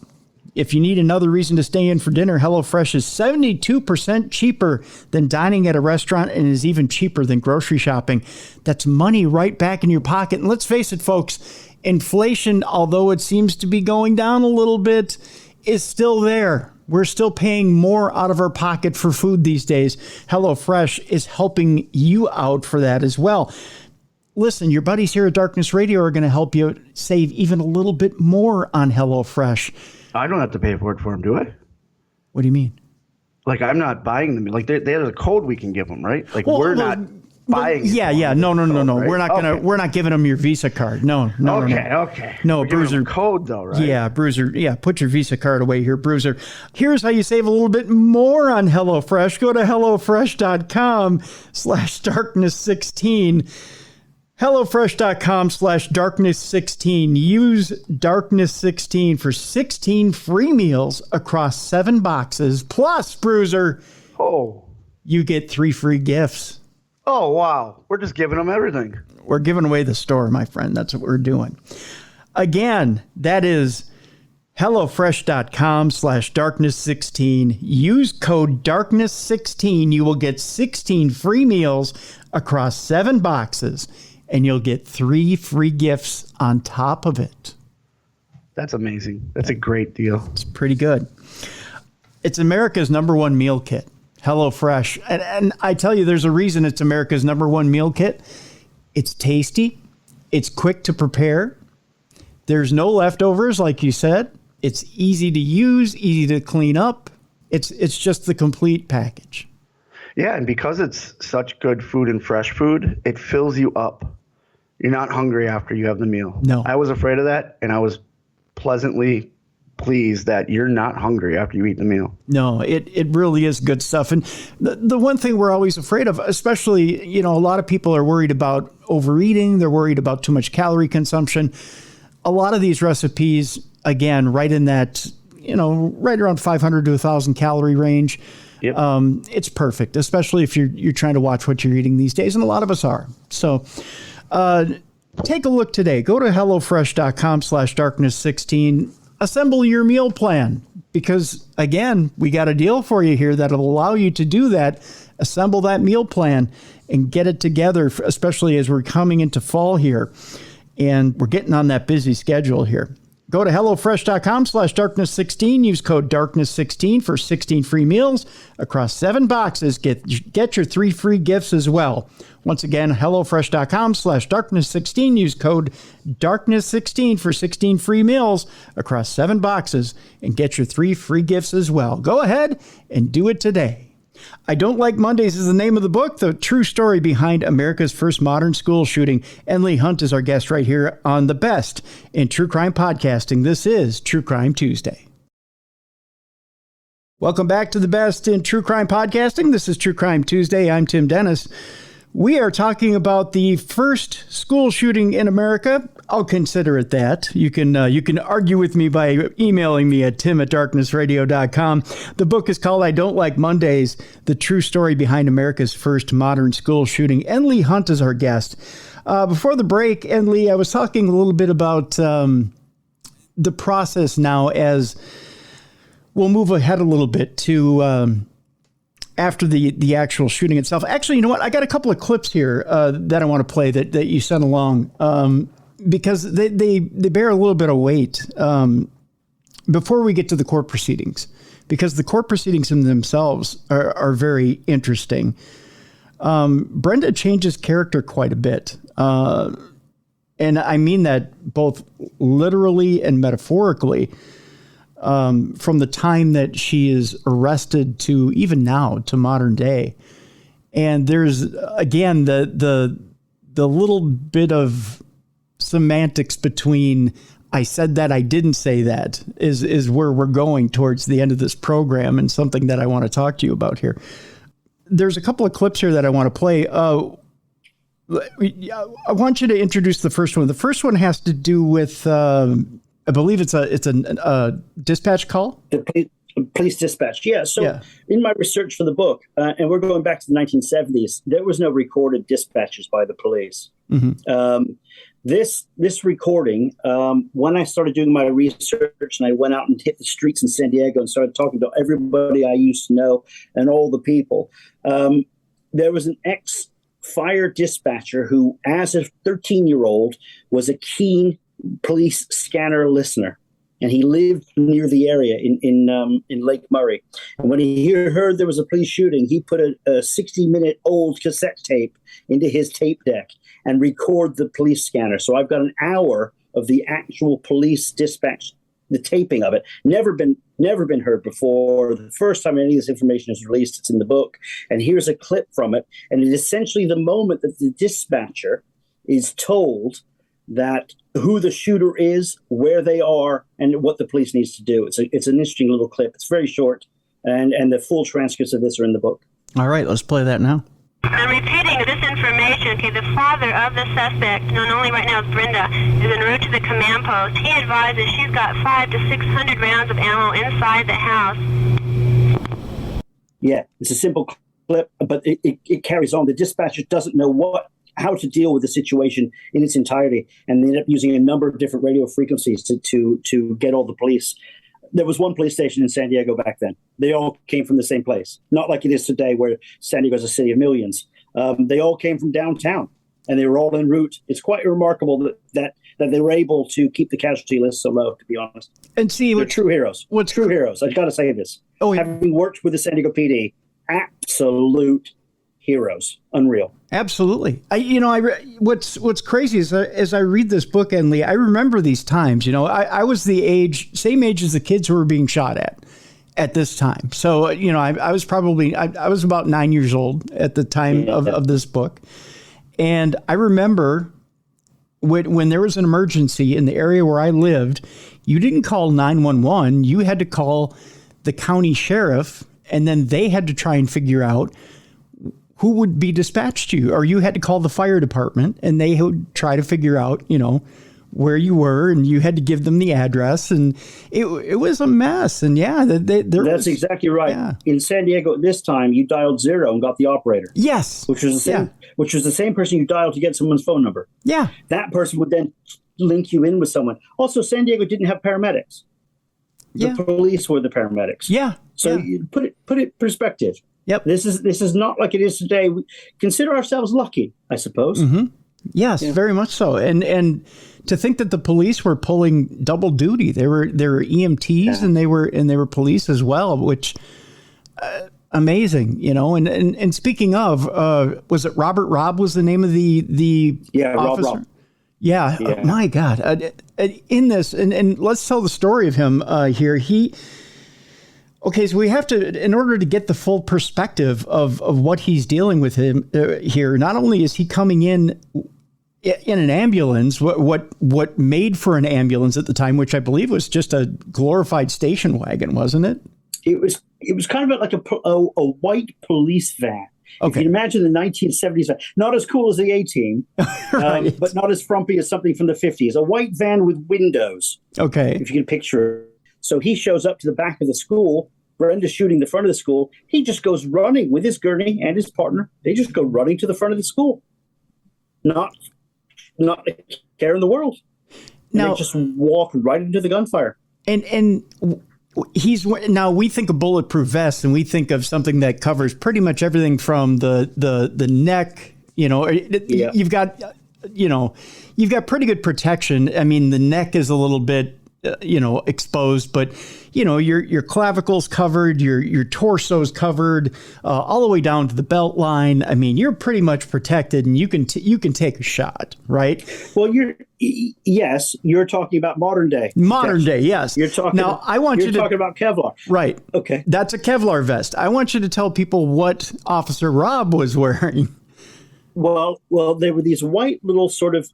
if you need another reason to stay in for dinner, HelloFresh is 72% cheaper than dining at a restaurant and is even cheaper than grocery shopping. That's money right back in your pocket. And let's face it, folks, inflation, although it seems to be going down a little bit, is still there. We're still paying more out of our pocket for food these days. HelloFresh is helping you out for that as well. Listen, your buddies here at Darkness Radio are going to help you save even a little bit more on HelloFresh. I don't have to pay for it for them, do I? What do you mean? Like, I'm not buying them. Like, there's a code we can give them, right? Like, we're not buying. Yeah. No. Right? We're not gonna. We're not giving them your Visa card. No. Okay. No, we're Bruiser. Code though, right? Yeah, Bruiser. Yeah, put your Visa card away here, Bruiser. Here's how you save a little bit more on HelloFresh. Go to HelloFresh.com/darkness16. HelloFresh.com/darkness16. Use darkness16 for 16 free meals across 7 boxes. Plus, Bruiser, you get 3 free gifts. Oh, wow. We're just giving them everything. We're giving away the store, my friend. That's what we're doing. Again, that is HelloFresh.com/darkness16. Use code darkness16. You will get 16 free meals across 7 boxes, and you'll get 3 free gifts on top of it. That's amazing. That's a great deal. It's pretty good. It's America's #1 meal kit, HelloFresh. And I tell you, there's a reason it's America's #1 meal kit. It's tasty. It's quick to prepare. There's no leftovers, like you said. It's easy to use, easy to clean up. It's just the complete package. Yeah, and because it's such good food and fresh food, it fills you up. You're not hungry after you have the meal. No. I was afraid of that, and I was pleasantly pleased that you're not hungry after you eat the meal. No, it really is good stuff. And the one thing we're always afraid of, especially, a lot of people are worried about overeating. They're worried about too much calorie consumption. A lot of these recipes, again, right in that, right around 500 to 1,000 calorie range. Yep. It's perfect, especially if you're trying to watch what you're eating these days. And a lot of us are. So take a look today. Go to HelloFresh.com/darkness16. Assemble your meal plan, because, again, we got a deal for you here that'll allow you to do that. Assemble that meal plan and get it together, especially as we're coming into fall here. And we're getting on that busy schedule here. Go to HelloFresh.com/darkness16. Use code darkness16 for 16 free meals across 7 boxes. Get your 3 free gifts as well. Once again, HelloFresh.com/darkness16. Use code darkness16 for 16 free meals across 7 boxes and get your 3 free gifts as well. Go ahead and do it today. I Don't Like Mondays is the name of the book, the true story behind America's first modern school shooting. And Leigh Hunt is our guest right here on the best in true crime podcasting. This is True Crime Tuesday. Welcome back to the best in true crime podcasting. This is True Crime Tuesday. I'm Tim Dennis. We are talking about the first school shooting in America. I'll consider it that. You can argue with me by emailing me at tim@darknessradio.com. The book is called I Don't Like Mondays, the true story behind America's first modern school shooting. And Leigh Hunt is our guest. Before the break, and Leigh, I was talking a little bit about the process now as we'll move ahead a little bit to after the actual shooting itself. Actually, you know what? I got a couple of clips here that I want to play that you sent along because they bear a little bit of weight before we get to the court proceedings, because the court proceedings in themselves are very interesting. Brenda changes character quite a bit. And I mean that both literally and metaphorically. From the time that she is arrested to even now, to modern day. And there's, again, the little bit of semantics between I said that, I didn't say that is where we're going towards the end of this program, and something that I want to talk to you about here. There's a couple of clips here that I want to play. I want you to introduce the first one. The first one has to do with... I believe it's a dispatch call. The police dispatch. Yeah. So in my research for the book, and we're going back to the 1970s, there was no recorded dispatches by the police. Mm-hmm. This recording, when I started doing my research and I went out and hit the streets in San Diego and started talking to everybody I used to know and all the people, there was an ex-fire dispatcher who, as a 13-year-old, was a keen police scanner listener, and he lived near the area in Lake Murray. And when he heard there was a police shooting, he put a 60-minute old cassette tape into his tape deck and recorded the police scanner. So I've got an hour of the actual police dispatch, the taping of it. Never been heard before. The first time any of this information is released, it's in the book. And here's a clip from it. And it is essentially the moment that the dispatcher is told that who the shooter is, where they are, and what the police needs to do. It's an interesting little clip. It's very short, and the full transcripts of this are in the book. All right, let's play that now. I'm repeating this information. Okay, the father of the suspect, known only right now as Brenda, is en route to the command post. He advises she's got 500 to 600 rounds of ammo inside the house. Yeah, it's a simple clip, but it carries on. The dispatcher doesn't know what how to deal with the situation in its entirety, and they ended up using a number of different radio frequencies to get all the police. There was one police station in San Diego back then. They all came from the same place, not like it is today, where San Diego is a city of millions. They all came from downtown, and they were all en route. It's quite remarkable that they were able to keep the casualty list so low, to be honest. And see, they're true heroes. What's true heroes? I've got to say this. Oh, yeah. Having worked with the San Diego PD, absolute heroes, unreal. Absolutely. What's crazy is that as I read this book, and Lee, I remember these times. I was the same age as the kids who were being shot at this time. So I was probably I was about 9 years old at the time of this book, and I remember when there was an emergency in the area where I lived, you didn't call 911. You had to call the county sheriff, and then they had to try and figure out who would be dispatched to you, or you had to call the fire department, and they would try to figure out, where you were, and you had to give them the address, and it was a mess. And that's exactly right. Yeah. In San Diego at this time, you dialed 0 and got the operator. Yes, which was the same person you dialed to get someone's phone number. Yeah, that person would then link you in with someone. Also, San Diego didn't have paramedics. The police were the paramedics. Yeah. So you put it in perspective. Yep. This is not like it is today. We consider ourselves lucky, I suppose. Mm-hmm. Yes, very much so. And to think that the police were pulling double duty. They were EMTs and they were police as well, which amazing, And speaking of, was it Robert Robb was the name of the officer? Rob. Yeah. Oh, my God. In this, and let's tell the story of him here. Okay, so we have to, in order to get the full perspective of what he's dealing with him here, not only is he coming in an ambulance, what made for an ambulance at the time, which I believe was just a glorified station wagon, wasn't it? It was kind of like a white police van. Okay. If you can imagine the 1970s van, not as cool as the A-Team, right. But not as frumpy as something from the 50s. A white van with windows. Okay. If you can picture it. So he shows up to the back of the school. Brenda's shooting the front of the school. He just goes running with his gurney and his partner. They just go running to the front of the school. Not a care in the world. Now, they just walk right into the gunfire. And now we think of bulletproof vests, and we think of something that covers pretty much everything from the neck. You've got pretty good protection. I mean, the neck is a little bit exposed, but your clavicle's covered, your torso's covered, all the way down to the belt line. I mean, you're pretty much protected, and you can take a shot, right? Well, you're talking about modern day. Modern day, yes. You're talking now. You're talking about Kevlar, right? Okay, that's a Kevlar vest. I want you to tell people what Officer Robb was wearing. Well, they were these white little sort of.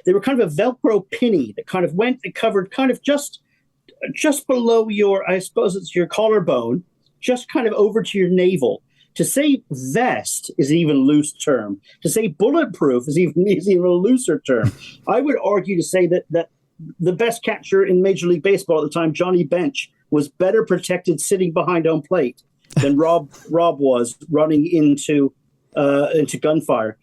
They were kind of a Velcro pinny that kind of covered kind of just below your, I suppose it's your collarbone, just kind of over to your navel. To say vest is an even loose term. To say bulletproof is even a looser term. I would argue to say that the best catcher in Major League Baseball at the time, Johnny Bench, was better protected sitting behind home plate than Rob was running into gunfire.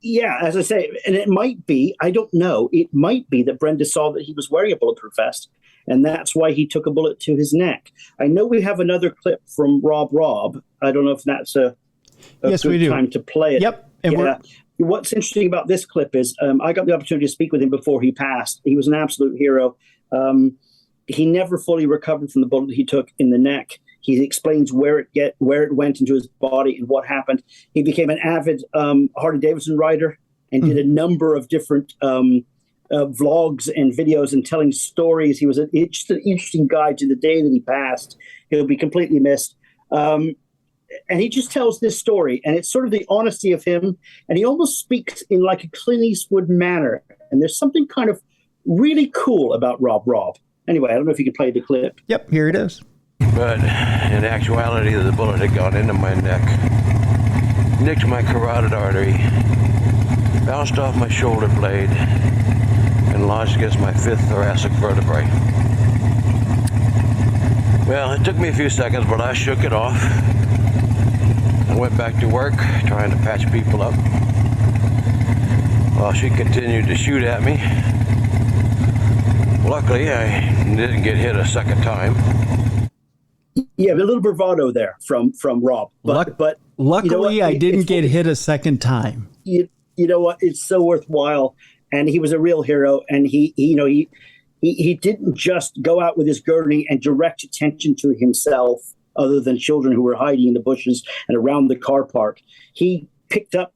Yeah, as I say, and it might be, I don't know, it might be that Brenda saw that he was wearing a bulletproof vest, and that's why he took a bullet to his neck. I know we have another clip from Rob. I don't know if that's a yes, good time to play it. Yep. And what's interesting about this clip is I got the opportunity to speak with him before he passed. He was an absolute hero. He never fully recovered from the bullet he took in the neck. He explains where it went into his body and what happened. He became an avid Harley-Davidson rider and did a number of different vlogs and videos and telling stories. He was just an interesting guy to the day that he passed. He'll be completely missed. And he just tells this story, and it's sort of the honesty of him. And he almost speaks in like a Clint Eastwood manner. And there's something kind of really cool about Rob. Anyway, I don't know if you could play the clip. Yep, here it is. But in actuality, the bullet had gone into my neck, nicked my carotid artery, bounced off my shoulder blade, and lodged against my 5th thoracic vertebrae. Well, it took me a few seconds, but I shook it off. I went back to work trying to patch people up. While she continued to shoot at me. Luckily, I didn't get hit a second time. Yeah, a little bravado there from Rob. But luckily, you know I didn't get hit a second time. You know what? It's so worthwhile, and he was a real hero. And he didn't just go out with his gurney and direct attention to himself, other than children who were hiding in the bushes and around the car park. He picked up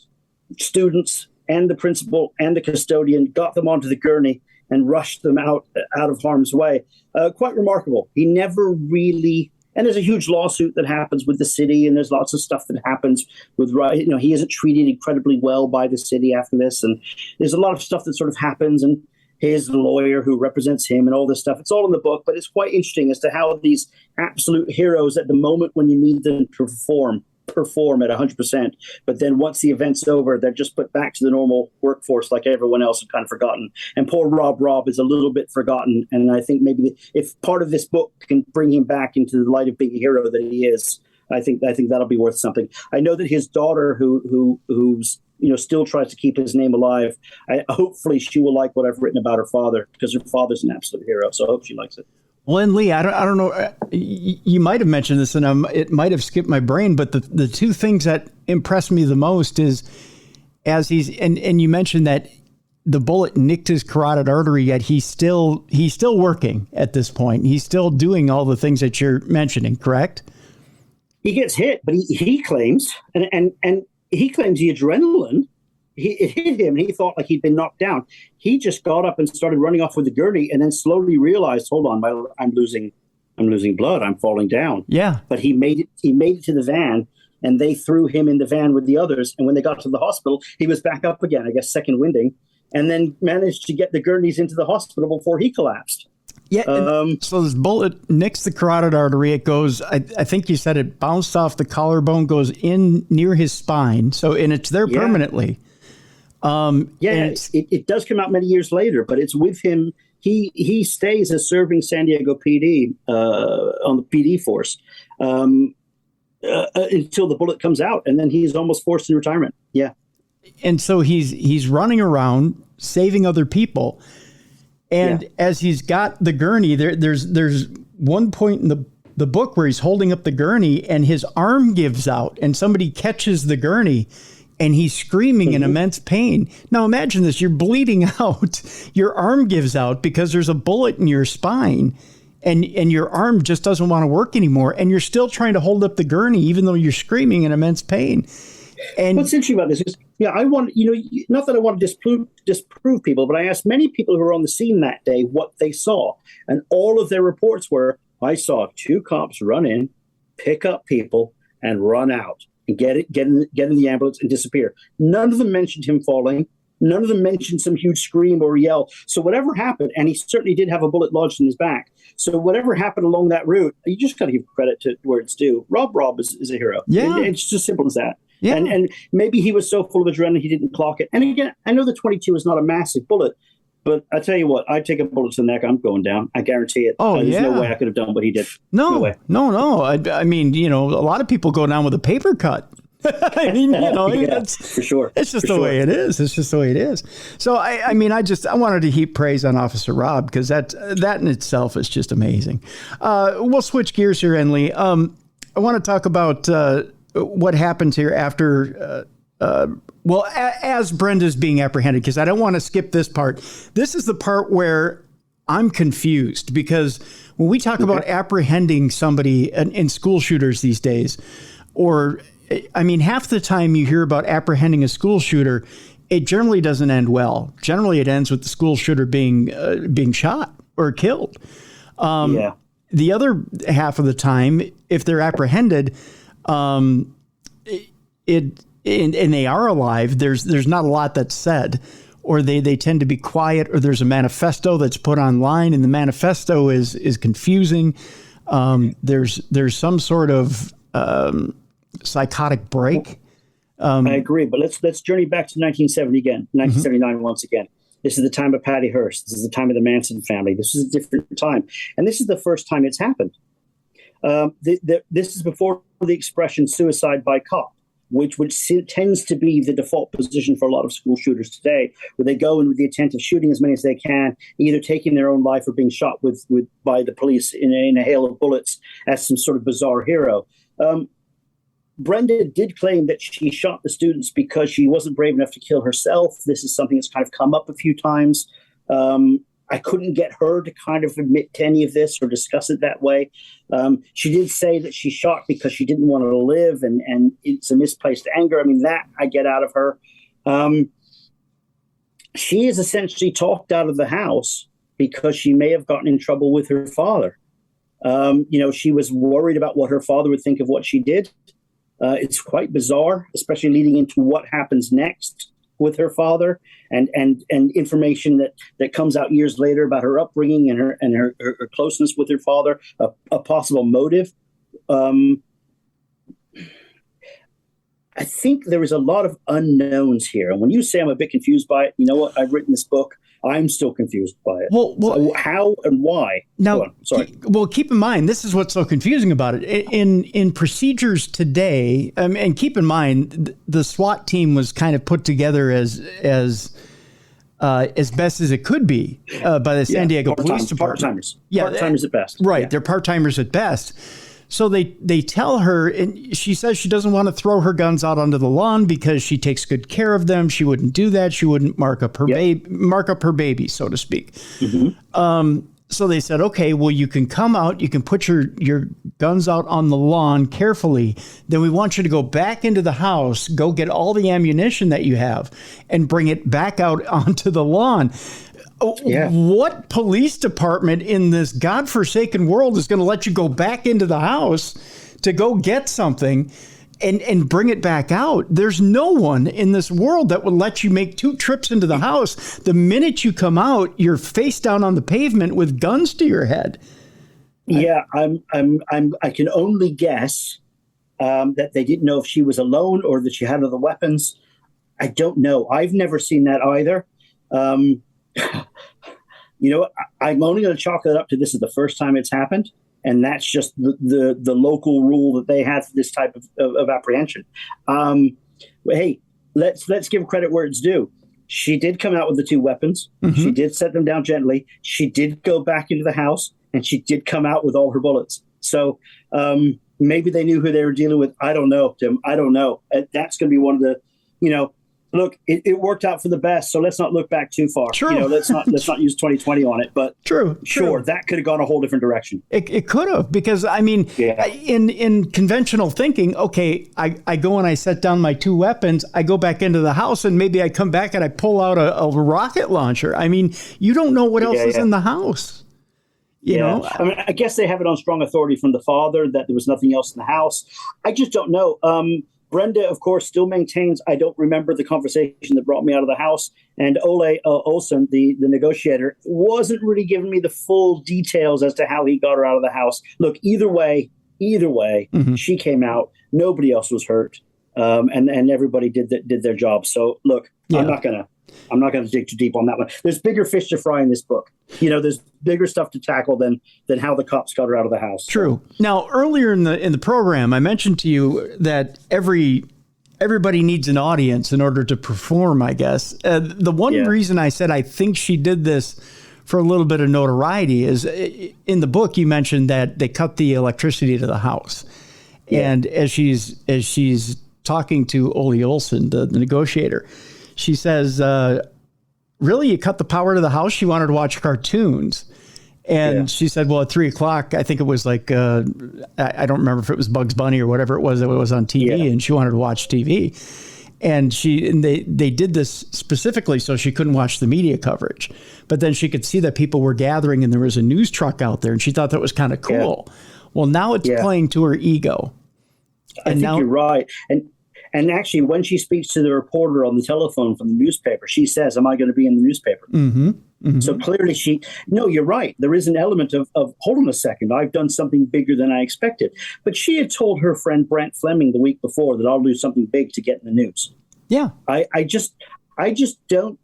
students and the principal and the custodian, got them onto the gurney, and rushed them out of harm's way. Quite remarkable. He never really. And there's a huge lawsuit that happens with the city, and there's lots of stuff that happens with, he isn't treated incredibly well by the city after this. And there's a lot of stuff that sort of happens, and his lawyer who represents him and all this stuff. It's all in the book, but it's quite interesting as to how these absolute heroes at the moment when you need them to perform at 100%. But then once the event's over, they're just put back to the normal workforce like everyone else and kind of forgotten. And poor Rob is a little bit forgotten. And I think maybe if part of this book can bring him back into the light of being a hero that he is, I think that'll be worth something. I know that his daughter, who's still tries to keep his name alive, hopefully she will like what I've written about her father, because her father's an absolute hero. So I hope she likes it. Well, and Leigh, I don't know. You might have mentioned this, and it might have skipped my brain. But the two things that impressed me the most is as he's and you mentioned that the bullet nicked his carotid artery, yet he's still working at this point. He's still doing all the things that you're mentioning. Correct? He gets hit, but he claims and he claims the adrenaline. It hit him, and he thought like he'd been knocked down. He just got up and started running off with the gurney, and then slowly realized, "Hold on, I'm losing blood. I'm falling down." Yeah. But he made it to the van, and they threw him in the van with the others. And when they got to the hospital, he was back up again, I guess, second winding, and then managed to get the gurneys into the hospital before he collapsed. Yeah. So this bullet nicks the carotid artery. It goes, I think you said it bounced off the collarbone, goes in near his spine. And it's there permanently. It does come out many years later, but it's with him. He stays as serving San Diego PD on the PD force until the bullet comes out, and then he's almost forced into retirement. Yeah, and so he's running around saving other people, and as he's got the gurney, there's one point in the book where he's holding up the gurney, and his arm gives out, and somebody catches the gurney. And he's screaming in immense pain. Now imagine this, you're bleeding out, your arm gives out because there's a bullet in your spine, and your arm just doesn't want to work anymore, and you're still trying to hold up the gurney even though you're screaming in immense pain. And what's interesting about this is, I want, not that I want to disprove people, but I asked many people who were on the scene that day what they saw. And all of their reports were, I saw two cops run in, pick up people, and run out. And get in the ambulance and disappear. None of them mentioned him falling. None of them mentioned some huge scream or yell. So whatever happened, and he certainly did have a bullet lodged in his back. So whatever happened along that route, you just got to give credit to where it's due. Rob is a hero. Yeah. It's just simple as that. Yeah. And maybe he was so full of adrenaline he didn't clock it. And again, I know the 22 is not a massive bullet, but I tell you what, I'd take a bullet to the neck. I'm going down. I guarantee it. There's no way I could have done what he did. No way. No. I mean, a lot of people go down with a paper cut. I mean, that's for sure. It's just the way it is. It's just the way it is. So I wanted to heap praise on Officer Rob, because that in itself is just amazing. We'll switch gears here, Leigh. I want to talk about what happens here after. As Brenda's being apprehended, because I don't want to skip this part. This is the part where I'm confused, because when we talk about apprehending somebody in school shooters these days, half the time you hear about apprehending a school shooter, it generally doesn't end well. Generally, it ends with the school shooter being shot or killed. The other half of the time, if they're apprehended, and they are alive, there's not a lot that's said, or they tend to be quiet, or there's a manifesto that's put online, and the manifesto is confusing. There's some sort of psychotic break. I agree, but let's journey back to 1979 once again. This is the time of Patty Hearst. This is the time of the Manson family. This is a different time, and this is the first time it's happened. This is before the expression "suicide by cop." which tends to be the default position for a lot of school shooters today, where they go in with the intent of shooting as many as they can, either taking their own life or being shot by the police in a hail of bullets as some sort of bizarre hero. Brenda did claim that she shot the students because she wasn't brave enough to kill herself. This is something that's kind of come up a few times. I couldn't get her to kind of admit to any of this or discuss it that way. She did say that she shot because she didn't want to live, and it's a misplaced anger. I mean, that I get out of her. She is essentially talked out of the house because she may have gotten in trouble with her father. She was worried about what her father would think of what she did. It's quite bizarre, especially leading into what happens next with her father and information that comes out years later about her upbringing and her closeness with her father, a possible motive. I think there is a lot of unknowns here. And when you say I'm a bit confused by it, you know what? I've written this book. I'm still confused by it. Well, so how and why? Now, keep in mind, this is what's so confusing about it. In procedures today, and keep in mind, the SWAT team was kind of put together as best as it could be by the San Diego Police Department. Part-timers. Part-timers at best. Right. Yeah. They're part-timers at best. So they tell her, and she says she doesn't want to throw her guns out onto the lawn because she takes good care of them. She wouldn't do that. She wouldn't mark up her baby, so to speak. Mm-hmm. So they said, okay, well, you can come out, you can put your guns out on the lawn carefully. Then we want you to go back into the house, go get all the ammunition that you have, and bring it back out onto the lawn. Yeah. What police department in this godforsaken world is going to let you go back into the house to go get something and bring it back out? There's no one in this world that would let you make 2 trips into the house. The minute you come out, you're face down on the pavement with guns to your head. Yeah, I can only guess that they didn't know if she was alone or that she had other weapons. I don't know. I've never seen that either. I'm only going to chalk it up to this is the first time it's happened, and that's just the local rule that they had for this type of apprehension. Hey, let's give credit where it's due. She did come out with the 2 weapons. Mm-hmm. She did set them down gently. She did go back into the house, and she did come out with all her bullets. So maybe they knew who they were dealing with. I don't know, Tim. I don't know. That's going to be one of the, look, it worked out for the best, so let's not look back too far. True. Let's not use 2020 on it. But true. That could have gone a whole different direction. It could have, because in conventional thinking, okay, I go and I set down my 2 weapons, I go back into the house, and maybe I come back and I pull out a rocket launcher. I mean, you don't know what else is in the house. You know, I mean, I guess they have it on strong authority from the father that there was nothing else in the house. I just don't know. Brenda, of course, still maintains, I don't remember the conversation that brought me out of the house. And Ole Olsen, the negotiator, wasn't really giving me the full details as to how he got her out of the house. Look, either way, mm-hmm. She came out. Nobody else was hurt. And everybody did their job. So, look, I'm not going to dig too deep on that one. There's bigger fish to fry in this book. There's bigger stuff to tackle than how the cops got her out of the house. True. Now, earlier in the program, I mentioned to you that everybody needs an audience in order to perform, I guess. The one reason I said I think she did this for a little bit of notoriety is in the book you mentioned that they cut the electricity to the house. Yeah. And as she's talking to Ole Olsen, the negotiator, she says, really, you cut the power to the house? She wanted to watch cartoons. And she said, well, at 3:00, I think it was like, I don't remember if it was Bugs Bunny or whatever it was that was on TV, and she wanted to watch TV. And they did this specifically so she couldn't watch the media coverage. But then she could see that people were gathering and there was a news truck out there, and she thought that was kind of cool. Yeah. Well, now it's playing to her ego. I think you're right. And actually, when she speaks to the reporter on the telephone from the newspaper, she says, am I going to be in the newspaper? Mm-hmm. Mm-hmm. So clearly no, you're right. There is an element of, hold on a second, I've done something bigger than I expected. But she had told her friend Brent Fleming the week before that I'll do something big to get in the news. Yeah. I just don't,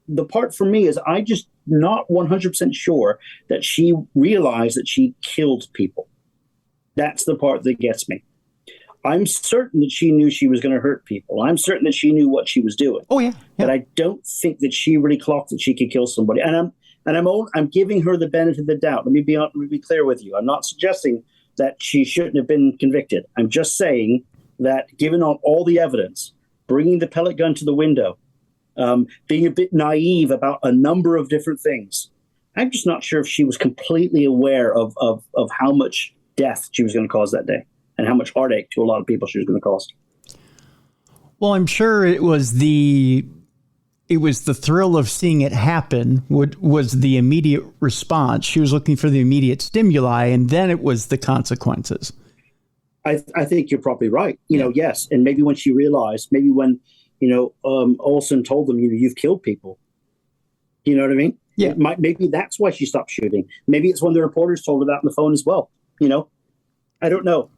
the part for me is I just not 100% sure that she realized that she killed people. That's the part that gets me. I'm certain that she knew she was going to hurt people. I'm certain that she knew what she was doing. Oh yeah. But I don't think that she really clocked that she could kill somebody. And I'm giving her the benefit of the doubt. Let me be clear with you. I'm not suggesting that she shouldn't have been convicted. I'm just saying that given all the evidence, bringing the pellet gun to the window, being a bit naive about a number of different things, I'm just not sure if she was completely aware of how much death she was going to cause that day and how much heartache to a lot of people she was going to cause. Well, I'm sure it was the thrill of seeing it happen was the immediate response. She was looking for the immediate stimuli, and then it was the consequences. I think you're probably right. Yes. And maybe when she realized, maybe when, Olsen told them, you've killed people. You know what I mean? Yeah. Maybe that's why she stopped shooting. Maybe it's when the reporters told her that on the phone as well. I don't know.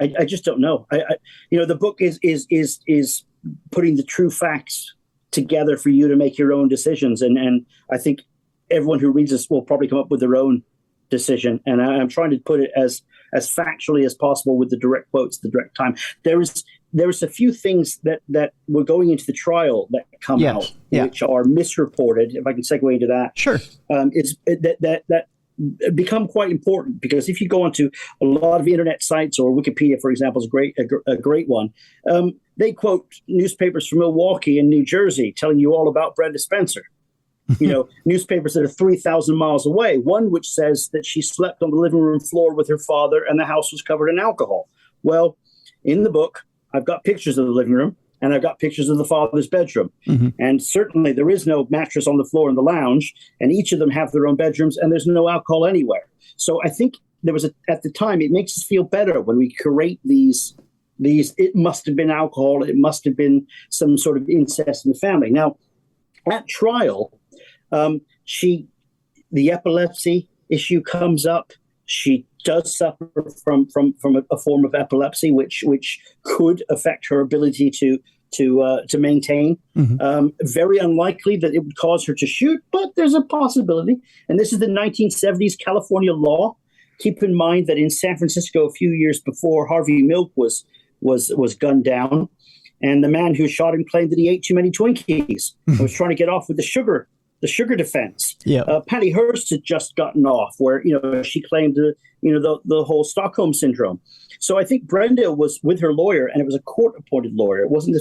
I just don't know. The book is putting the true facts together for you to make your own decisions. And I think everyone who reads this will probably come up with their own decision. And I'm trying to put it as factually as possible with the direct quotes, the direct time. There was a few things that were going into the trial that come out, which are misreported. If I can segue into that. Sure. Is that become quite important, because if you go onto a lot of internet sites, or Wikipedia, for example, is a great one. They quote newspapers from Milwaukee and New Jersey telling you all about Brenda Spencer. Newspapers that are 3,000 miles away. One which says that she slept on the living room floor with her father and the house was covered in alcohol. Well, in the book, I've got pictures of the living room and I've got pictures of the father's bedroom. Mm-hmm. And certainly there is no mattress on the floor in the lounge, and each of them have their own bedrooms, and there's no alcohol anywhere. So I think there was at the time, it makes us feel better when we curate these, it must have been alcohol, it must have been some sort of incest in the family. Now, at trial, the epilepsy issue comes up. She does suffer from a form of epilepsy, which could affect her ability to maintain. Mm-hmm. Very unlikely that it would cause her to shoot, but there's a possibility. And this is the 1970s California law. Keep in mind that in San Francisco, a few years before, Harvey Milk was gunned down, and the man who shot him claimed that he ate too many Twinkies and was trying to get off with the sugar defense. Yeah. Patty Hearst had just gotten off, where she claimed the whole Stockholm syndrome. So I think Brenda was with her lawyer, and it was a court-appointed lawyer. It wasn't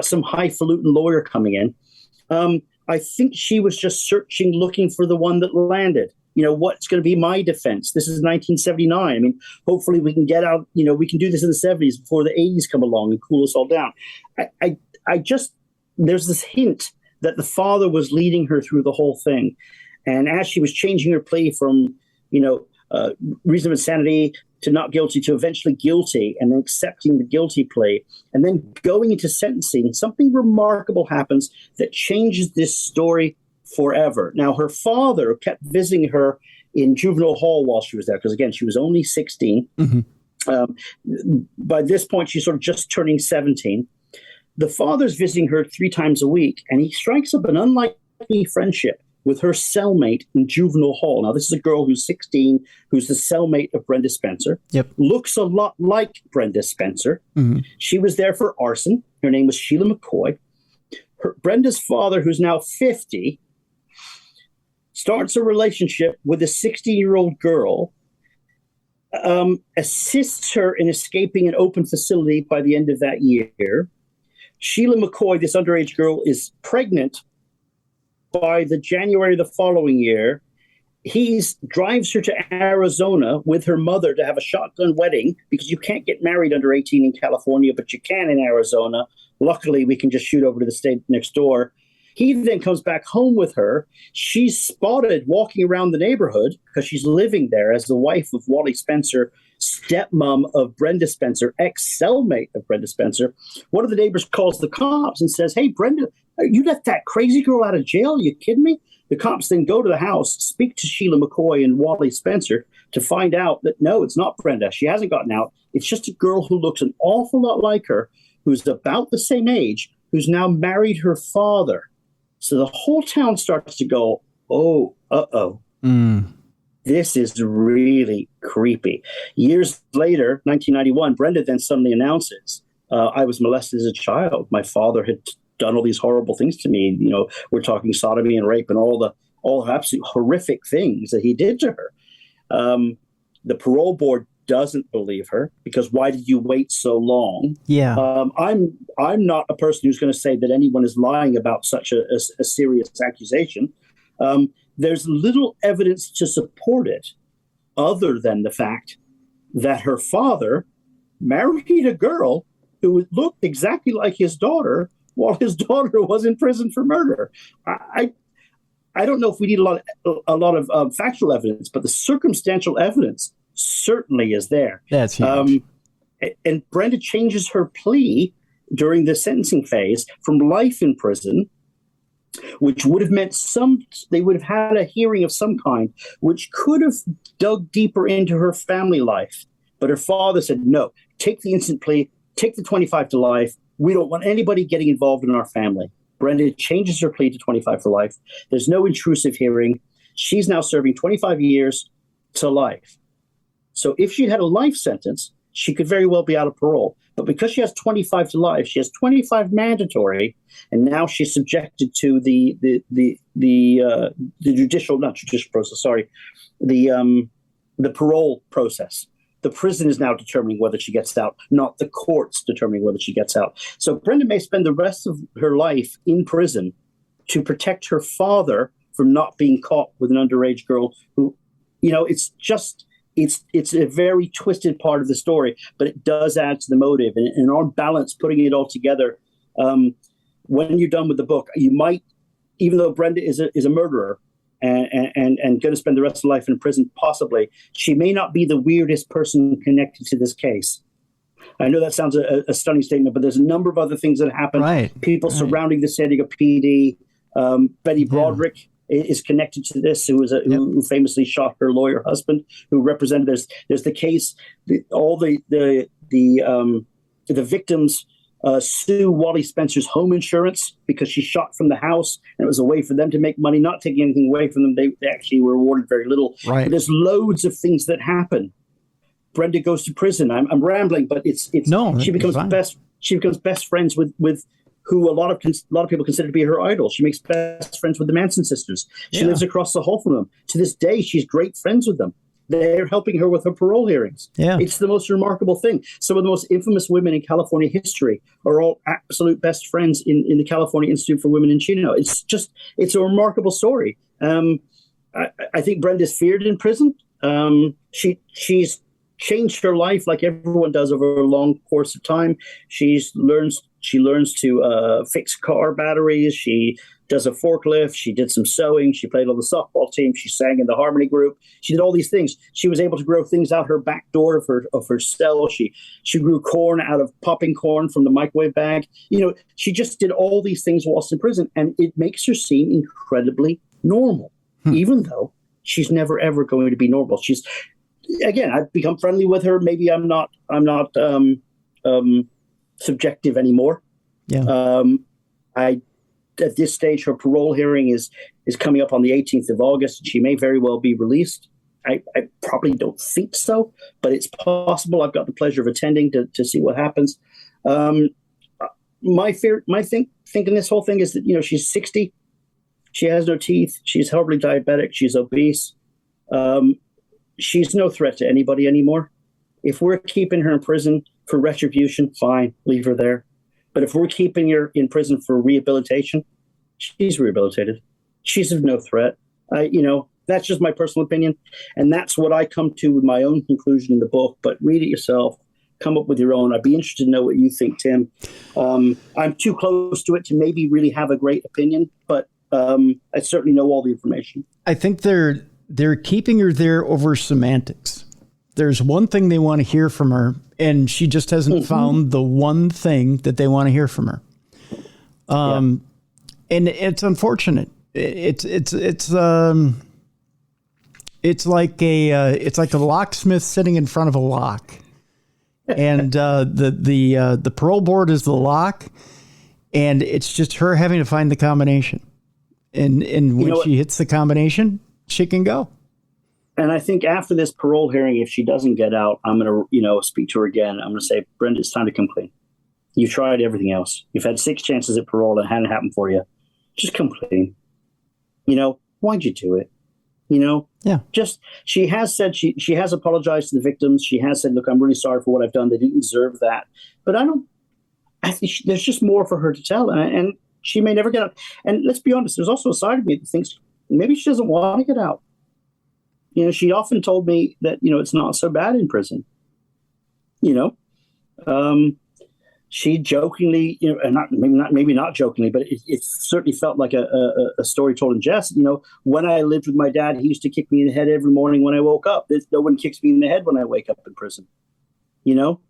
some highfalutin lawyer coming in. I think she was just searching, looking for the one that landed. What's going to be my defense? This is 1979. I mean, hopefully we can get out. We can do this in the 70s before the 80s come along and cool us all down. There's this hint that the father was leading her through the whole thing. And as she was changing her plea from, reason of insanity to not guilty to eventually guilty, and then accepting the guilty plea, and then going into sentencing, something remarkable happens that changes this story forever. Now, her father kept visiting her in juvenile hall while she was there, because, again, she was only 16. Mm-hmm. By this point, she's sort of just turning 17. The father's visiting her 3 times a week, and he strikes up an unlikely friendship with her cellmate in juvenile hall. Now, this is a girl who's 16, who's the cellmate of Brenda Spencer. Yep. Looks a lot like Brenda Spencer. Mm-hmm. She was there for arson. Her name was Sheila McCoy. Brenda's father, who's now 50, starts a relationship with a 16-year-old girl, assists her in escaping an open facility by the end of that year. Sheila McCoy, this underage girl, is pregnant by the January the following year. He drives her to Arizona with her mother to have a shotgun wedding, because you can't get married under 18 in California, but you can in Arizona. Luckily, we can just shoot over to the state next door. He then comes back home with her. She's spotted walking around the neighborhood because she's living there as the wife of Wally Spencer, stepmom of Brenda Spencer, ex-cellmate of Brenda Spencer. One of the neighbors calls the cops and says, "Hey, Brenda, you let that crazy girl out of jail? Are you kidding me?" The cops then go to the house, speak to Sheila McCoy and Wally Spencer to find out that, no, it's not Brenda. She hasn't gotten out. It's just a girl who looks an awful lot like her, who's about the same age, who's now married her father. So the whole town starts to go, oh, uh-oh. Mm. this is really creepy. Years later, 1991, Brenda then suddenly announces, I was molested as a child. My father had done all these horrible things to me. You know, we're talking sodomy and rape and all the absolute horrific things that he did to her. The parole board doesn't believe her because why did you wait so long? Yeah. I'm not a person who's going to say that anyone is lying about such a serious accusation. There's little evidence to support it other than the fact that her father married a girl who looked exactly like his daughter while his daughter was in prison for murder. I don't know if we need a lot of factual evidence, but the circumstantial evidence certainly is there. That's huge. And Brenda changes her plea during the sentencing phase from life in prison, which would have meant they would have had a hearing of some kind, which could have dug deeper into her family life. But her father said, no, take the instant plea, take the 25 to life. We don't want anybody getting involved in our family. Brenda changes her plea to 25 for life. There's no intrusive hearing. She's now serving 25 years to life. So if she had a life sentence, she could very well be out of parole. But because she has 25 to life, she has 25 mandatory, and now she's subjected to the parole process. The prison is now determining whether she gets out, not the courts determining whether she gets out. So Brenda may spend the rest of her life in prison to protect her father from not being caught with an underage girl who, you know, it's a very twisted part of the story, but it does add to the motive. And on balance, putting it all together, when you're done with the book, you might, even though Brenda is a murderer and going to spend the rest of her life in prison, possibly, she may not be the weirdest person connected to this case. I know that sounds a stunning statement, but there's a number of other things that happen. Right. People surrounding the San Diego PD, Betty Broderick. Is connected to this, who famously shot her lawyer husband, who represented. There's the case. All the victims sue Wally Spencer's home insurance because she shot from the house, and it was a way for them to make money, not taking anything away from them. They actually were awarded very little. Right. But there's loads of things that happen. Brenda goes to prison. I'm rambling, but she becomes best friends with who a lot of people consider to be her idol. She makes best friends with the Manson sisters. She lives across the hall from them. To this day, she's great friends with them. They're helping her with her parole hearings. Yeah. It's the most remarkable thing. Some of the most infamous women in California history are all absolute best friends in the California Institute for Women in Chino. It's a remarkable story. I think Brenda's feared in prison. She's changed her life like everyone does over a long course of time. She learns to fix car batteries. She does a forklift. She did some sewing. She played on the softball team. She sang in the harmony group. She did all these things. She was able to grow things out her back door of her cell. She grew corn out of popping corn from the microwave bag. You know, she just did all these things whilst in prison, and it makes her seem incredibly normal, even though she's never ever going to be normal. Again, I've become friendly with her. Maybe I'm not subjective anymore. Yeah. At this stage, her parole hearing is coming up on the 18th of August. And she may very well be released. I probably don't think so, but it's possible. I've got the pleasure of attending to see what happens. My thinking this whole thing is that, you know, she's 60. She has no teeth. She's horribly diabetic. She's obese. She's no threat to anybody anymore. If we're keeping her in prison for retribution, fine, leave her there. But if we're keeping her in prison for rehabilitation, she's rehabilitated. She's of no threat. That's just my personal opinion. And that's what I come to with my own conclusion in the book. But read it yourself. Come up with your own. I'd be interested to know what you think, Tim. I'm too close to it to maybe really have a great opinion, but I certainly know all the information. I think they're keeping her there over semantics. There's one thing they want to hear from her, and she just hasn't found the one thing that they want to hear from her. And it's unfortunate. It's like a locksmith sitting in front of a lock, and the parole board is the lock, and it's just her having to find the combination. And when she hits the combination, she can go. And I think after this parole hearing, if she doesn't get out, I'm going to, speak to her again. I'm going to say, Brenda, it's time to come clean. You've tried everything else. You've had 6 chances at parole and it hadn't happened for you. Just come clean. Why'd you do it? Yeah. Just, she has said, she has apologized to the victims. She has said, look, I'm really sorry for what I've done. They didn't deserve that. But I think there's just more for her to tell. And she may never get out. And let's be honest, there's also a side of me that thinks maybe she doesn't want to get out. She often told me that, it's not so bad in prison. She jokingly, maybe not jokingly, but it certainly felt like a story told in jest. When I lived with my dad, he used to kick me in the head every morning when I woke up. No one kicks me in the head when I wake up in prison.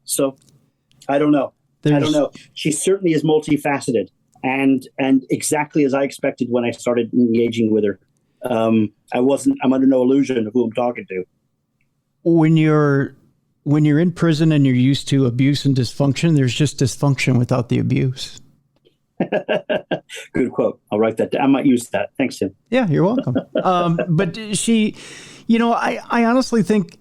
So I don't know. I don't know. She certainly is multifaceted and exactly as I expected when I started engaging with her. I'm under no illusion of who I'm talking to. When you're in prison and you're used to abuse and dysfunction, there's just dysfunction without the abuse. Good quote. I'll write that down. I might use that. Thanks, Tim. Yeah, you're welcome. But she, I honestly think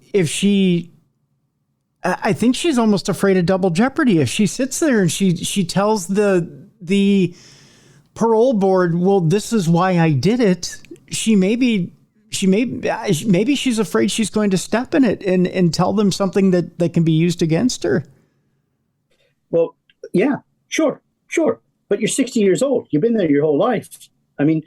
I think she's almost afraid of double jeopardy. If she sits there and she tells the parole board, well, this is why I did it. Maybe she's afraid she's going to step in it and tell them something that can be used against her. Well, yeah, sure. But you're 60 years old. You've been there your whole life. I mean,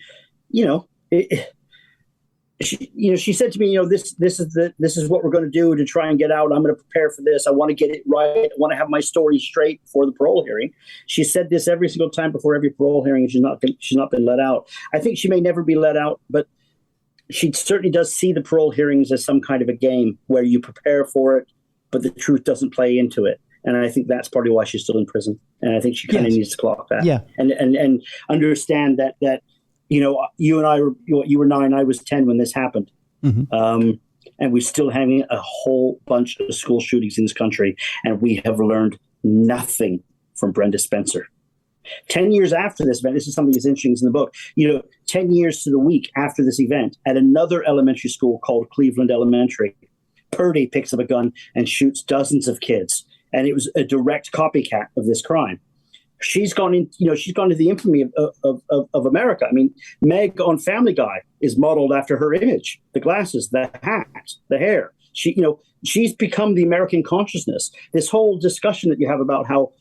she said to me, this is what we're going to do to try and get out. I'm going to prepare for this. I want to get it right. I want to have my story straight before the parole hearing. She said this every single time before every parole hearing, and she's not been let out. I think she may never be let out, but she certainly does see the parole hearings as some kind of a game where you prepare for it, but the truth doesn't play into it. And I think that's probably why she's still in prison. And I think she kind of needs to clock that. Yeah. And understand that you and I were, you were 9, I was 10 when this happened. Mm-hmm. And we're still having a whole bunch of school shootings in this country. And we have learned nothing from Brenda Spencer. 10 years after this event, this is something that's interesting in the book, 10 years to the week after this event, at another elementary school called Cleveland Elementary, Purdy picks up a gun and shoots dozens of kids. And it was a direct copycat of this crime. She's gone into the infamy of America. I mean, Meg on Family Guy is modeled after her image, the glasses, the hat, the hair. She's become the American consciousness. This whole discussion that you have about how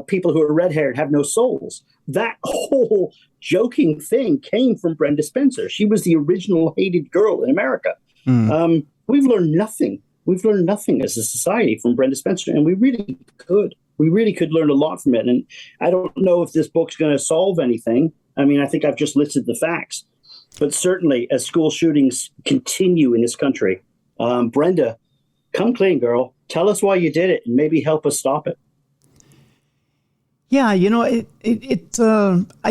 people who are red-haired have no souls, that whole joking thing came from Brenda Spencer. She was the original hated girl in America. Mm. We've learned nothing. We've learned nothing as a society from Brenda Spencer, and we really could. We really could learn a lot from it. And I don't know if this book's going to solve anything. I mean, I think I've just listed the facts. But certainly, as school shootings continue in this country, Brenda, come clean, girl. Tell us why you did it, and maybe help us stop it. Yeah, I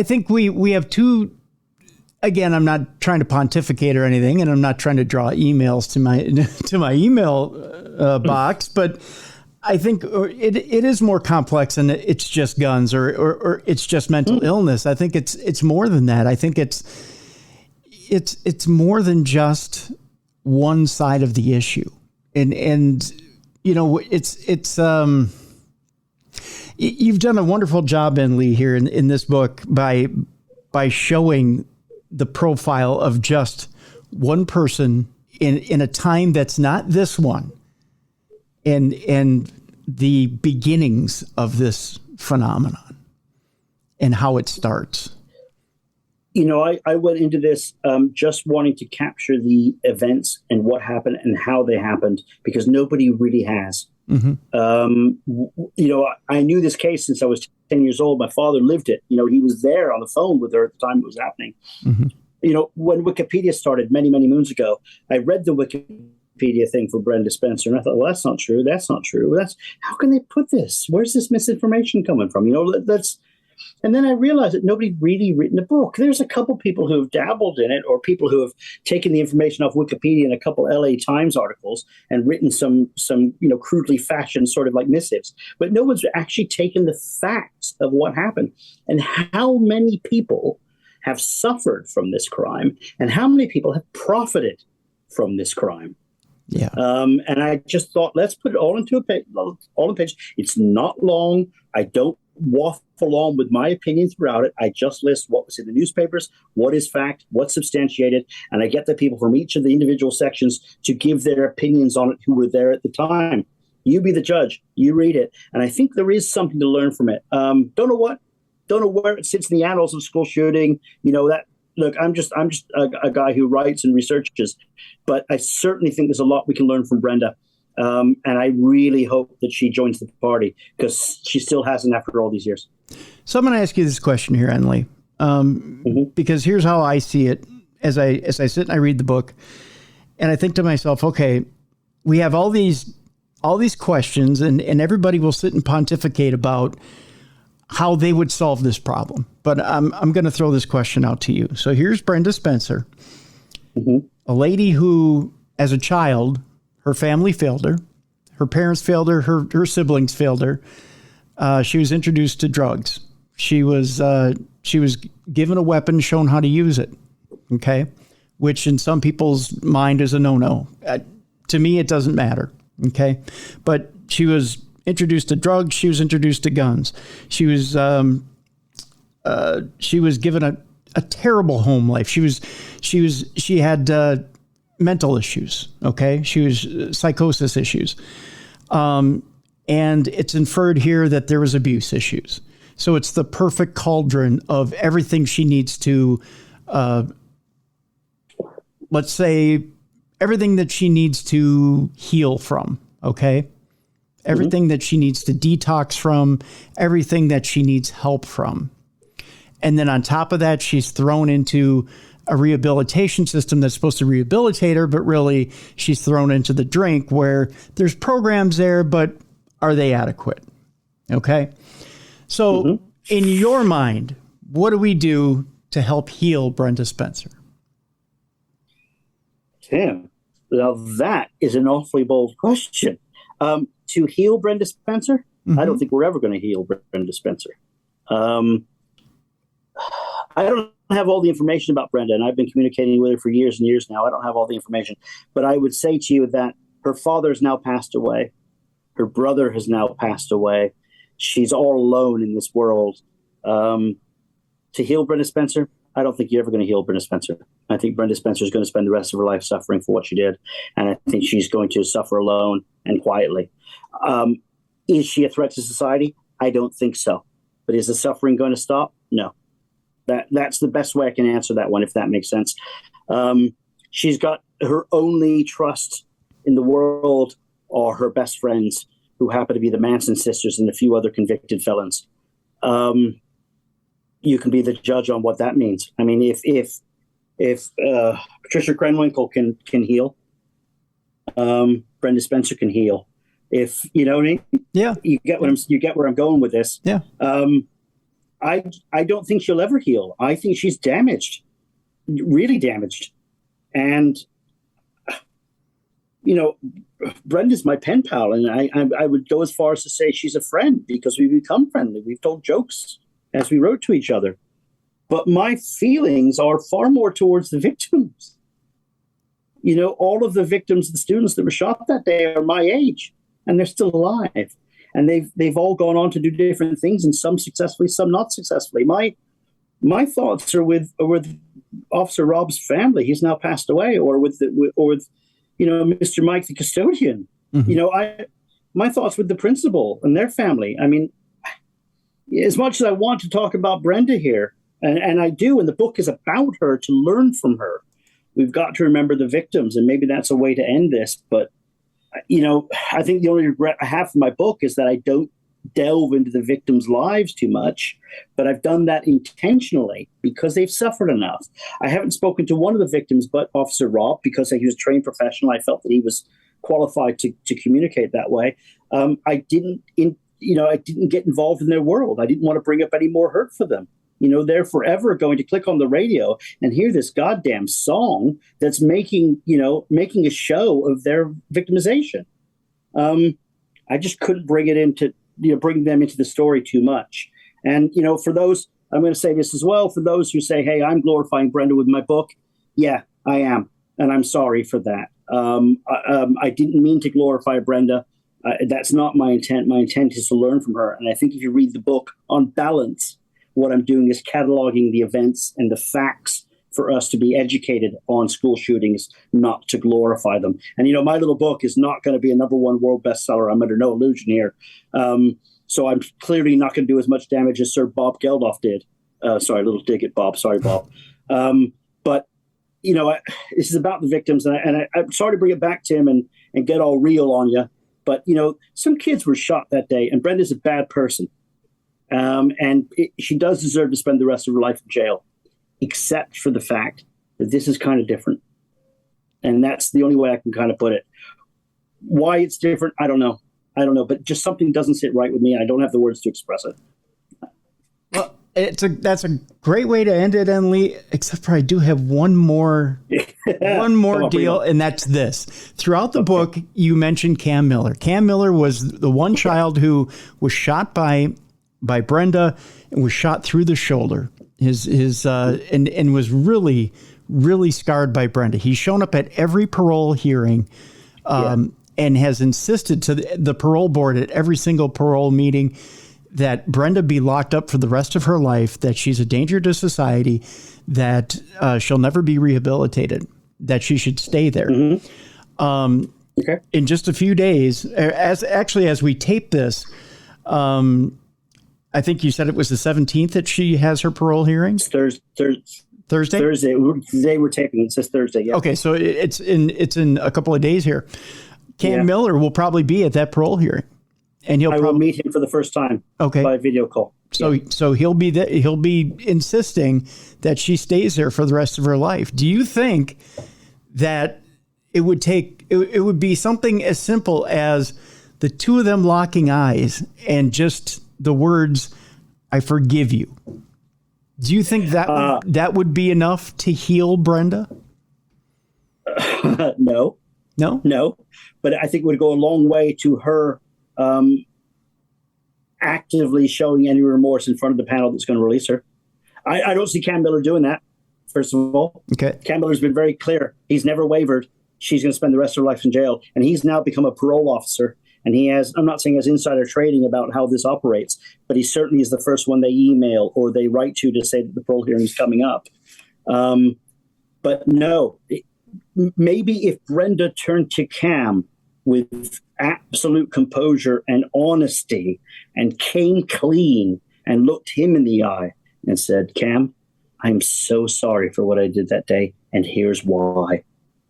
think we have two. Again, I'm not trying to pontificate or anything, and I'm not trying to draw emails to my email box, but I think it is more complex than it's just guns or it's just mental illness. I think it's more than that. I think it's more than just one side of the issue, and you've done a wonderful job, Leigh, here in this book by showing the profile of just one person in a time that's not this one, and the beginnings of this phenomenon and how it starts. I went into this just wanting to capture the events and what happened and how they happened, because nobody really has. Mm-hmm. I knew this case since I was 10 years old. My father lived it. He was there on the phone with her at the time it was happening. Mm-hmm. When Wikipedia started many, many moons ago, I read the Wikipedia thing for Brenda Spencer, and I thought, well, that's not true. That's not true. How can they put this? Where's this misinformation coming from? And then I realized that nobody really written a book. There's a couple people who have dabbled in it, or people who have taken the information off Wikipedia in a couple LA Times articles and written some crudely fashioned sort of like missives. But no one's actually taken the facts of what happened and how many people have suffered from this crime and how many people have profited from this crime. Yeah. And I just thought, let's put it all into all in page. It's not long. I don't waffle on with my opinion throughout it. I just list what was in the newspapers, what is fact, what's substantiated, and I get the people from each of the individual sections to give their opinions on it who were there at the time. You be the judge. You read it, and I think there is something to learn from it. Don't know where it sits in the annals of school shooting. That. Look, I'm just a guy who writes and researches, but I certainly think there's a lot we can learn from Brenda. And I really hope that she joins the party, because she still hasn't after all these years. So I'm going to ask you this question here, Leigh, because here's how I see it as I sit and I read the book, and I think to myself, okay, we have all these questions, and everybody will sit and pontificate about how they would solve this problem. But I'm going to throw this question out to you. So here's Brenda Spencer, a lady who, as a child, her family failed her. Her parents failed her. Her siblings failed her. She was introduced to drugs. She was given a weapon, shown how to use it. Okay, which in some people's mind is a no-no. To me, it doesn't matter. Okay, but she was introduced to drugs. She was introduced to guns. She was given a terrible home life. She had mental issues. Okay. She was psychosis issues. And it's inferred here that there was abuse issues. So it's the perfect cauldron of everything she needs to, let's say everything that she needs to heal from. Okay. Everything that she needs to detox from, everything that she needs help from. And then on top of that, she's thrown into a rehabilitation system that's supposed to rehabilitate her, but really she's thrown into the drink, where there's programs there, but are they adequate? Okay. So in your mind, what do we do to help heal Brenda Spencer? Tim, now that is an awfully bold question. To heal Brenda Spencer, I don't think we're ever going to heal Brenda Spencer. I don't have all the information about Brenda, and I've been communicating with her for years and years now. I don't have all the information, but I would say to you that her father has now passed away. Her brother has now passed away. She's all alone in this world. To heal Brenda Spencer, I don't think you're ever going to heal Brenda Spencer. I think Brenda Spencer is going to spend the rest of her life suffering for what she did, and I think she's going to suffer alone and quietly. Is she a threat to society? I don't think so. But is the suffering going to stop? No. That's the best way I can answer that one, if that makes sense. She's got her only trust in the world are her best friends, who happen to be the Manson sisters and a few other convicted felons. You can be the judge on what that means. I mean, if Patricia Krenwinkel can heal, Brenda Spencer can heal. If you know what I mean, yeah, you get where I'm going with this. Yeah, I don't think she'll ever heal. I think she's damaged, really damaged, and Brenda's my pen pal, and I would go as far as to say she's a friend, because we've become friendly. We've told jokes as we wrote to each other. But my feelings are far more towards the victims. All of the victims, the students that were shot that day, are my age, and they're still alive. And they've all gone on to do different things, and some successfully, some not successfully. My thoughts are with Officer Rob's family. He's now passed away, or with Mr. Mike, the custodian. My thoughts with the principal and their family. I mean, as much as I want to talk about Brenda here, and I do, and the book is about her, to learn from her, we've got to remember the victims, and maybe that's a way to end this. But, I think the only regret I have for my book is that I don't delve into the victims' lives too much, but I've done that intentionally because they've suffered enough. I haven't spoken to one of the victims but Officer Rob, because he was a trained professional. I felt that he was qualified to communicate that way. I didn't get involved in their world. I didn't want to bring up any more hurt for them. They're forever going to click on the radio and hear this goddamn song that's making a show of their victimization. I just couldn't bring them into the story too much. And, for those, I'm going to say this as well, for those who say, hey, I'm glorifying Brenda with my book. Yeah, I am. And I'm sorry for that. I didn't mean to glorify Brenda. That's not my intent. My intent is to learn from her. And I think if you read the book, on balance, what I'm doing is cataloging the events and the facts for us to be educated on school shootings, not to glorify them. And, my little book is not going to be a #1 world bestseller. I'm under no illusion here. So I'm clearly not going to do as much damage as Sir Bob Geldof did. Sorry, a little dig at Bob. Sorry, Bob. But, this is about the victims. And I'm sorry to bring it back, Tim, and get all real on you. But, some kids were shot that day, and Brenda's a bad person. She does deserve to spend the rest of her life in jail, except for the fact that this is kind of different. And that's the only way I can kind of put it. Why it's different, I don't know. But just something doesn't sit right with me, and I don't have the words to express it. Well, that's a great way to end it, Lee, except for I do have one more deal, and that's this. Throughout the book, you mentioned Cam Miller. Cam Miller was the one child who was shot by Brenda and was shot through the shoulder. And was really, really scarred by Brenda. He's shown up at every parole hearing and has insisted to the parole board at every single parole meeting that Brenda be locked up for the rest of her life, that she's a danger to society, that she'll never be rehabilitated, that she should stay there. Okay. In just a few days, as we tape this, I think you said it was the 17th that she has her parole hearing. It's Thursday. Thursday. Today we're taping. It says Thursday. Yeah. Okay, so it's in a couple of days here. Cam Miller will probably be at that parole hearing, and I will meet him for the first time. Okay. By video call. So he'll be he'll be insisting that she stays there for the rest of her life. Do you think that it would be something as simple as the two of them locking eyes and just the words, "I forgive you"? Do you think that that would be enough to heal Brenda? No. But I think it would go a long way to her actively showing any remorse in front of the panel that's going to release her. I don't see Cam Miller doing that, first of all. Okay. Cam Miller's been very clear. He's never wavered. She's going to spend the rest of her life in jail. And he's now become a parole officer. And he has, I'm not saying he has insider trading about how this operates, but he certainly is the first one they email or they write to say that the parole hearing is coming up. But no, maybe if Brenda turned to Cam with absolute composure and honesty and came clean and looked him in the eye and said, "Cam, I'm so sorry for what I did that day, and here's why."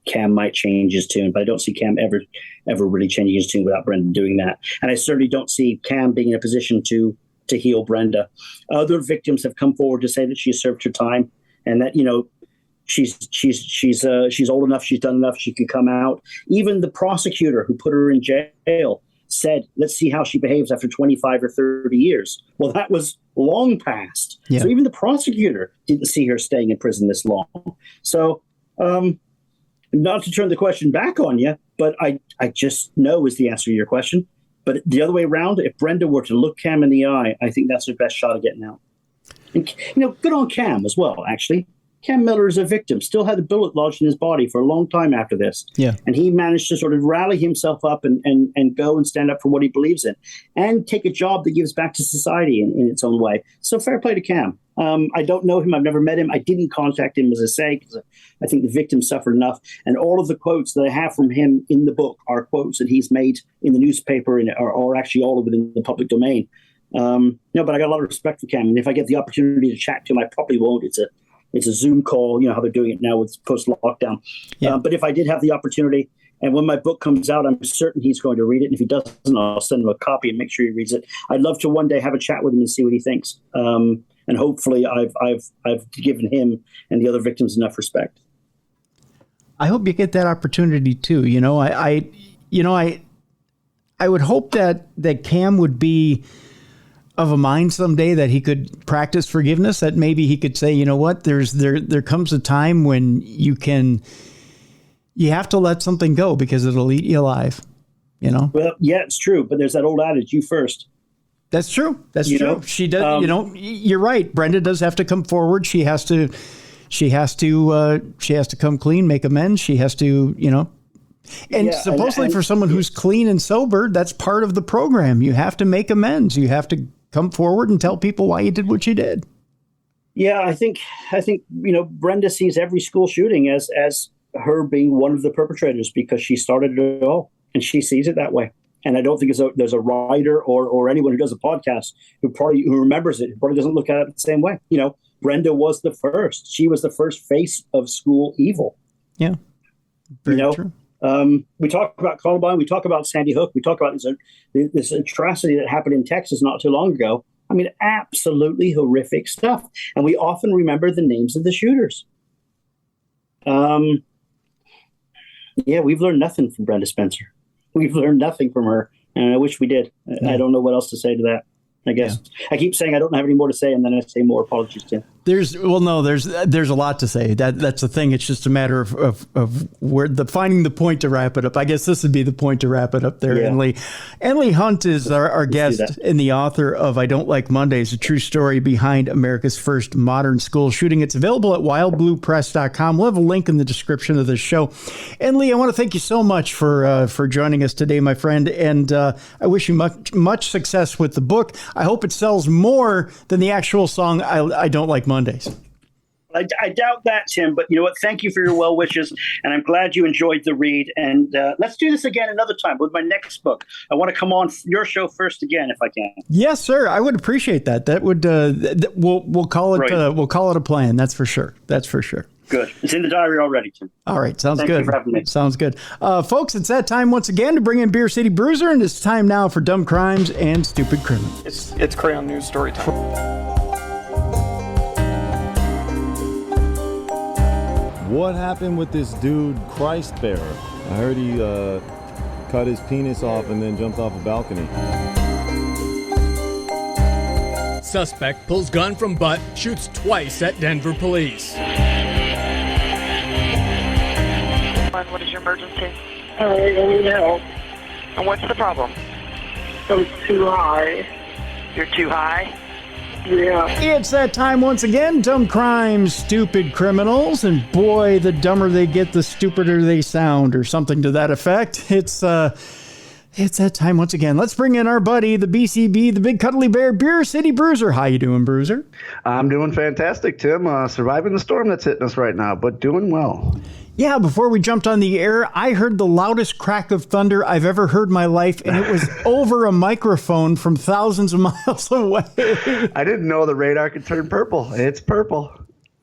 Cam might change his tune, but I don't see Cam ever really changing his tune without Brenda doing that. And I certainly don't see Cam being in a position to heal Brenda. Other victims have come forward to say that she served her time and that, she's old enough, she's done enough, she can come out. Even the prosecutor who put her in jail said, "Let's see how she behaves after 25 or 30 years." Well, that was long past. Yeah. So even the prosecutor didn't see her staying in prison this long. So, not to turn the question back on you, but I just know is the answer to your question. But the other way around, if Brenda were to look Cam in the eye, I think that's her best shot of getting out. And, good on Cam as well, actually. Cam Miller is a victim, still had a bullet lodged in his body for a long time after this. Yeah. And he managed to sort of rally himself up and go and stand up for what he believes in and take a job that gives back to society in its own way. So fair play to Cam. I don't know him. I've never met him. I didn't contact him, as I say, because I think the victim suffered enough. And all of the quotes that I have from him in the book are quotes that he's made in the newspaper or actually all within the public domain. But I got a lot of respect for Cam. And if I get the opportunity to chat to him, I probably won't. It's a Zoom call, how they're doing it now with post-lockdown. Yeah. But if I did have the opportunity, and when my book comes out, I'm certain he's going to read it. And if he doesn't, I'll send him a copy and make sure he reads it. I'd love to one day have a chat with him and see what he thinks. And hopefully I've given him and the other victims enough respect. I hope you get that opportunity too. I would hope that Cam would be of a mind someday that he could practice forgiveness, that maybe he could say, you know what, there comes a time when you have to let something go because it'll eat you alive, Well, yeah, it's true. But there's that old adage, you first. That's true. That's true. She does, you're right. Brenda does have to come forward. She has to come clean, make amends. She has to, And supposedly for someone who's clean and sober, that's part of the program. You have to make amends. You have to come forward and tell people why you did what you did. Yeah, I think Brenda sees every school shooting as her being one of the perpetrators because she started it all, and she sees it that way. And I don't think there's a writer or anyone who does a podcast who remembers it, who probably doesn't look at it the same way. Brenda was the first. She was the first face of school evil. Yeah, very true. We talk about Columbine. We talk about Sandy Hook. We talk about this atrocity that happened in Texas not too long ago. I mean, absolutely horrific stuff. And we often remember the names of the shooters. Yeah, we've learned nothing from Brenda Spencer. We've learned nothing from her. And I wish we did. Yeah. I don't know what else to say to that. I guess I keep saying I don't have any more to say, and then I say more. Apologies, Tim. There's a lot to say. That's the thing. It's just a matter of where finding the point to wrap it up. I guess this would be the point to wrap it up there. Yeah. And Leigh Hunt is our guest and the author of I Don't Like Mondays, a true story behind America's first modern school shooting. It's available at wildbluepress.com. We'll have a link in the description of this show. And Leigh, I want to thank you so much for joining us today, my friend. And I wish you much success with the book. I hope it sells more than the actual song I Don't Like Mondays. I doubt that, Tim, but you know what? Thank you for your well wishes, and I'm glad you enjoyed the read. And let's do this again another time with my next book. I want to come on your show first again if I can. Yes, sir. I would appreciate that. That would we'll call it a plan. That's for sure. That's for sure. Good. It's in the diary already, Tim. All right. Sounds good. Thank you for having me. Sounds good. Folks, it's that time once again to bring in Beer City Bruiser, and it's time now for Dumb Crimes and Stupid Criminals. It's Crayon News story time. What happened with this dude, Christ Bearer? I heard he cut his penis off and then jumped off a balcony. Suspect pulls gun from butt, shoots twice at Denver police. What is your emergency? I need help. And what's the problem? I'm too high. You're too high? Yeah. It's that time once again, Dumb Crimes, Stupid Criminals, and boy, the dumber they get, the stupider they sound, or something to that effect. It's that time once again. Let's bring in our buddy, the BCB, the Big Cuddly Bear, Beer City Bruiser. How you doing, Bruiser? I'm doing fantastic, Tim. Surviving the storm that's hitting us right now, but doing well. Yeah, before we jumped on the air, I heard the loudest crack of thunder I've ever heard in my life, and it was over a microphone from thousands of miles away. I didn't know the radar could turn purple. It's purple.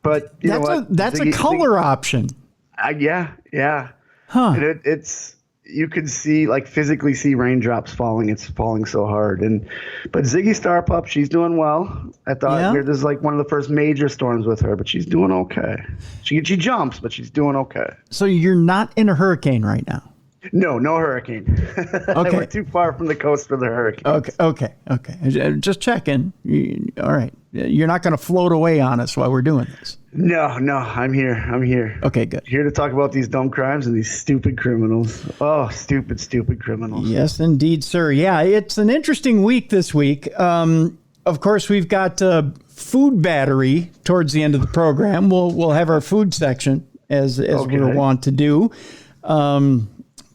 But you know what? That's a color option. Yeah. Huh. And it's you could see, like, physically see raindrops falling. It's falling so hard. But Ziggy Starpup, she's doing well. I thought this is like one of the first major storms with her, but she's doing okay. She jumps, but she's doing okay. So you're not in a hurricane right now? No hurricane. Okay. We're too far from the coast for the hurricane. Okay. Just checking. All right. You're not going to float away on us while we're doing this. No, I'm here. Okay, good. Here to talk about these dumb crimes and these stupid criminals. Oh, stupid criminals. Yes, indeed, sir. Yeah, it's an interesting week this week. Of course, we've got food battery towards the end of the program. We'll have our food section as we're wont to do.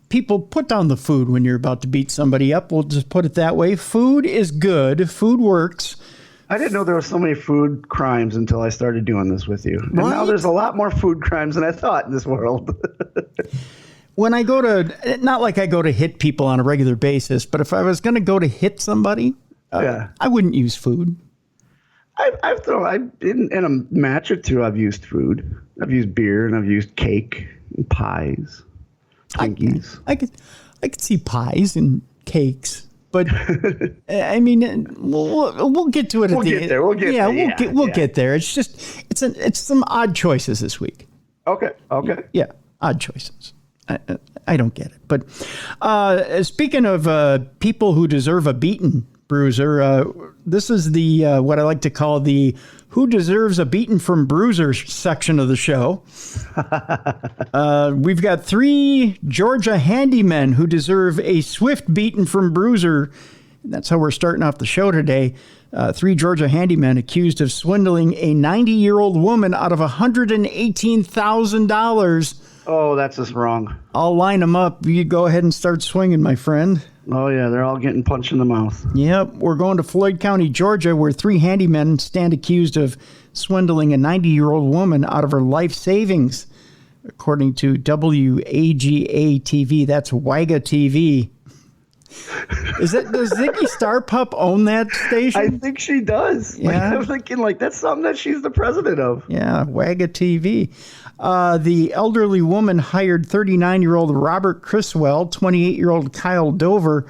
People, put down the food when you're about to beat somebody up. We'll just put it that way. Food is good. Food works. I didn't know there were so many food crimes until I started doing this with you. And now there's a lot more food crimes than I thought in this world. When I go to, not like I go to hit people on a regular basis, but if I was going to go to hit somebody, I wouldn't use food. In a match or two, I've used food. I've used beer and I've used cake and pies, Twinkies. I could see pies and cakes. But I mean, we'll get to it at the end. We'll get there. We'll get there. It's just it's some odd choices this week. Okay. Yeah, odd choices. I don't get it. But speaking of people who deserve a beating, Bruiser, this is the what I like to call the Who Deserves a Beating from Bruiser section of the show. We've got 3 Georgia handymen who deserve a swift beating from Bruiser. That's how we're starting off the show today. 3 Georgia handymen accused of swindling a 90-year-old woman out of $118,000 Oh, that's just wrong. I'll line them up. You go ahead and start swinging, my friend. Oh, yeah, they're all getting punched in the mouth. Yep, we're going to Floyd County, Georgia, where 3 handymen stand accused of swindling a 90-year-old woman out of her life savings, according to WAGA TV. That's WAGA TV. Does Ziggy Starpup own that station? I think she does. Yeah. I'm thinking, that's something that she's the president of. Yeah, WAGA TV. The elderly woman hired 39-year-old Robert Criswell, 28-year-old Kyle Dover,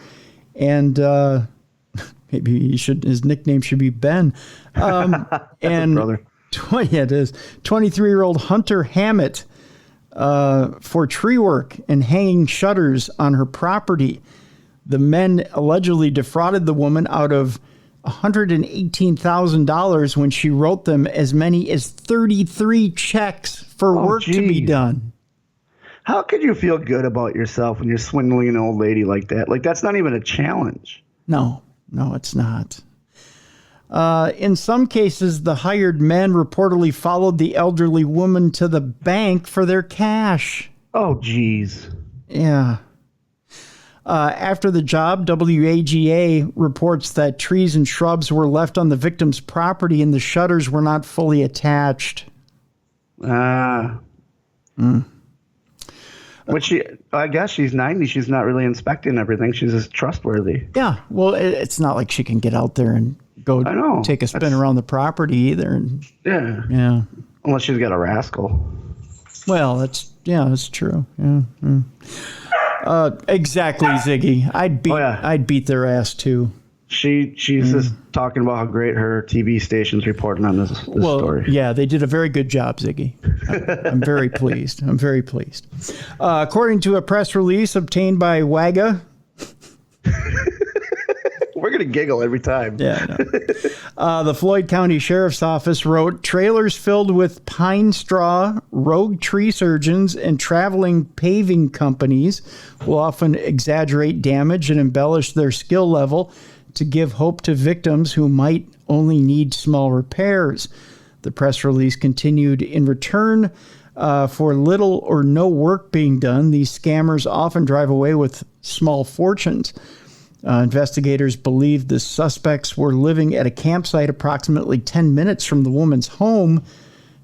and maybe his nickname should be Ben. And brother. It is 23-year-old Hunter Hammett for tree work and hanging shutters on her property. The men allegedly defrauded the woman out of $118,000 when she wrote them as many as 33 checks for work to be done. How could you feel good about yourself when you're swindling an old lady like that? That's not even a challenge. No, it's not. In some cases, the hired men reportedly followed the elderly woman to the bank for their cash. Oh, geez. Yeah. After the job, WAGA reports that trees and shrubs were left on the victim's property and the shutters were not fully attached. But I guess she's 90. She's not really inspecting everything. She's just trustworthy. Yeah. Well, it's not like she can get out there and go take a spin around the property either. Yeah. Yeah. Unless she's got a rascal. Well, that's true. Yeah. Exactly, Ziggy. I'd beat their ass too. She's just talking about how great her TV station's reporting on this story. Yeah, they did a very good job, Ziggy. I'm very pleased. According to a press release obtained by WAGA. We're going to giggle every time. Yeah, I know. The Floyd County Sheriff's Office wrote, trailers filled with pine straw, rogue tree surgeons, and traveling paving companies will often exaggerate damage and embellish their skill level to give hope to victims who might only need small repairs. The press release continued, in return for little or no work being done, these scammers often drive away with small fortunes. Investigators believe the suspects were living at a campsite approximately 10 minutes from the woman's home.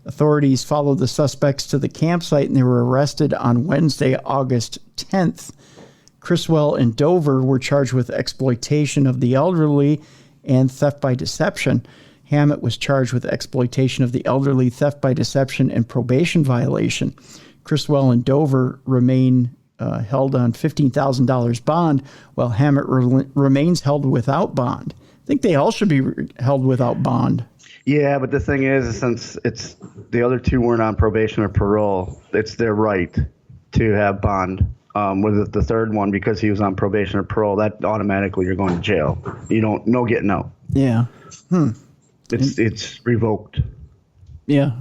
Authorities followed the suspects to the campsite and they were arrested on Wednesday, August 10th. Criswell and Dover were charged with exploitation of the elderly and theft by deception. Hammett was charged with exploitation of the elderly, theft by deception, and probation violation. Criswell and Dover remain held on $15,000 bond, while Hammett remains held without bond. I think they all should be held without bond. Yeah, but the thing is, since it's the other two weren't on probation or parole, it's their right to have bond. With the third one, because he was on probation or parole, that automatically you're going to jail. No getting out. Yeah. It's revoked. Yeah.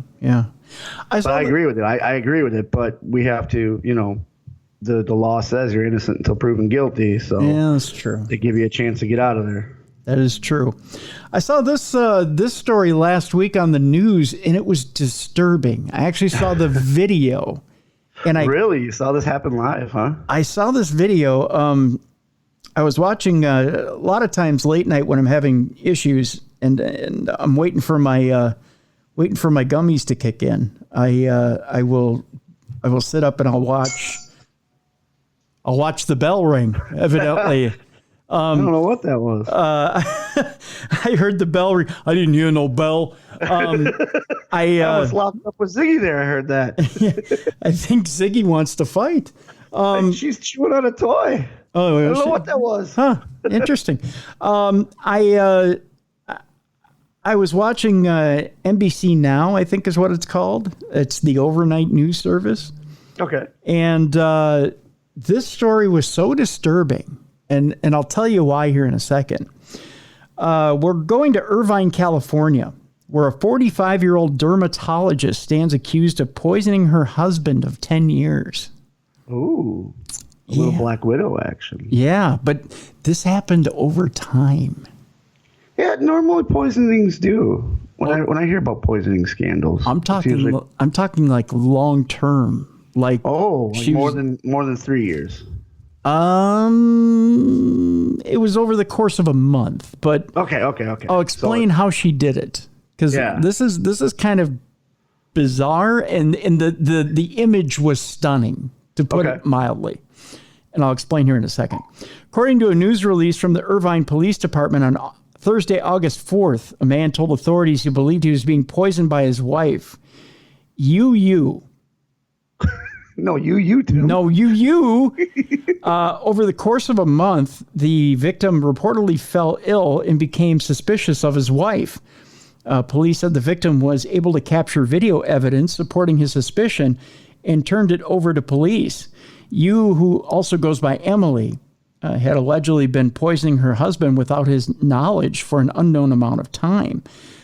I agree with it. I agree with it, but we have to, the law says you're innocent until proven guilty. So yeah, that's true. They give you a chance to get out of there. That is true. I saw this story last week on the news, and it was disturbing. I actually saw the video. And really? You saw this happen live, huh? I saw this video. I was watching a lot of times late night when I'm having issues, and I'm waiting for my gummies to kick in. I will sit up and I'll watch the bell ring. Evidently, I don't know what that was. I heard the bell ring. I didn't hear no bell. I was locked up with Ziggy there. I heard that. I think Ziggy wants to fight. She's chewing on a toy. Oh, I don't know what that was. Huh? Interesting. I was watching NBC Now, I think is what it's called. It's the overnight news service. Okay. And this story was so disturbing, and I'll tell you why here in a second. We're going to Irvine, California, where a 45-year-old dermatologist stands accused of poisoning her husband of 10 years. Ooh, a little Black Widow action. Yeah, but this happened over time. Yeah, normally poisonings do. When I hear about poisoning scandals, I'm talking like long term. Like more than 3 years. It was over the course of a month, but okay. I'll explain how she did it, because this is kind of bizarre, and the image was stunning, to put it mildly. And I'll explain here in a second. According to a news release from the Irvine Police Department on Thursday, August 4th, a man told authorities he believed he was being poisoned by his wife. No, you too. No, over the course of a month, the victim reportedly fell ill and became suspicious of his wife. Police said the victim was able to capture video evidence supporting his suspicion and turned it over to police. Who also goes by Emily, had allegedly been poisoning her husband without his knowledge for an unknown amount of time.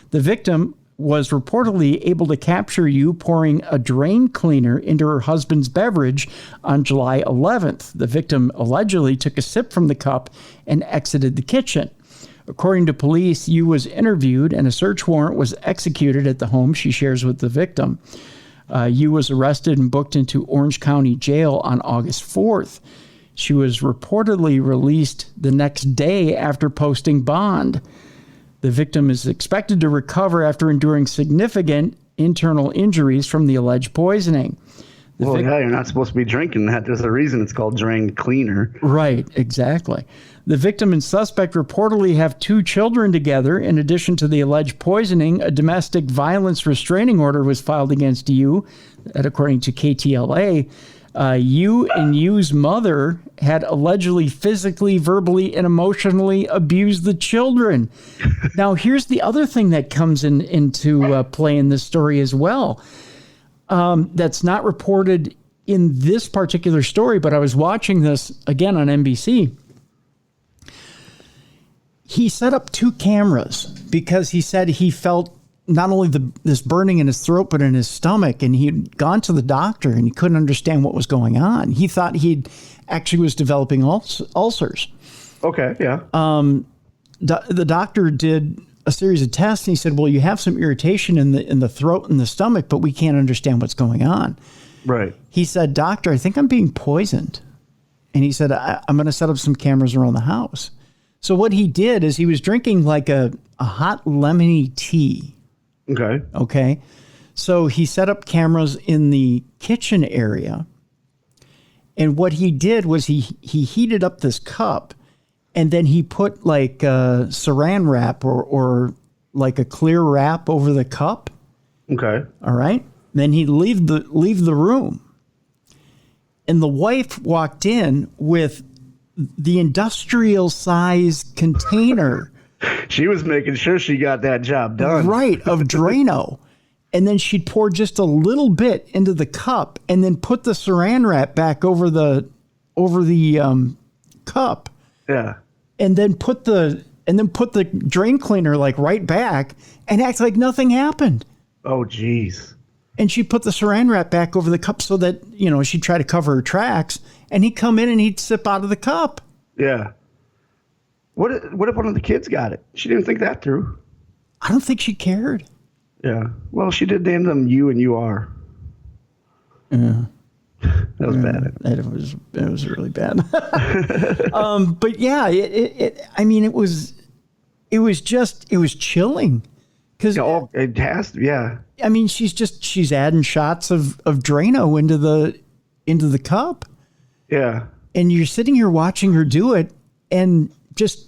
The victim was reportedly able to capture pouring a drain cleaner into her husband's beverage on July 11th. The victim allegedly took a sip from the cup and exited the kitchen. According to police, was interviewed and a search warrant was executed at the home she shares with the victim. Was arrested and booked into Orange County Jail on August 4th. She was reportedly released the next day after posting bond. The victim is expected to recover after enduring significant internal injuries from the alleged poisoning. You're not supposed to be drinking that. There's a reason it's called drain cleaner. Right, exactly. The victim and suspect reportedly have 2 children together. In addition to the alleged poisoning, a domestic violence restraining order was filed against that according to KTLA. Yu's mother had allegedly physically, verbally, and emotionally abused the children. Now, here's the other thing that comes into play in this story as well. That's not reported in this particular story, but I was watching this again on NBC. He set up 2 cameras because he said he felt not only this burning in his throat, but in his stomach. And he'd gone to the doctor and he couldn't understand what was going on. He thought he actually was developing ulcers. Okay, yeah. The doctor did a series of tests and he said, well, you have some irritation in the throat and the stomach, but we can't understand what's going on. Right. He said, doctor, I think I'm being poisoned. And he said, I'm going to set up some cameras around the house. So what he did is he was drinking like a hot lemony tea. Okay. So he set up cameras in the kitchen area. And what he did was he heated up this cup and then he put like saran wrap or like a clear wrap over the cup. Okay. All right. Then he'd leave the room. And the wife walked in with the industrial size container. She was making sure she got that job done. Right, of Drano. And then she'd pour just a little bit into the cup and then put the saran wrap back over the cup. Yeah. And then put the drain cleaner like right back and act like nothing happened. Oh, geez. And she put the saran wrap back over the cup so that, she'd try to cover her tracks. And he'd come in and he'd sip out of the cup. Yeah. What if one of the kids got it? She didn't think that through. I don't think she cared. Yeah. Well, she did name them You and You Are. Yeah. That was bad. It was really bad. But yeah, it was chilling. Because it has to, yeah. I mean, she's adding shots of Drano into the cup. Yeah. And you're sitting here watching her do it and just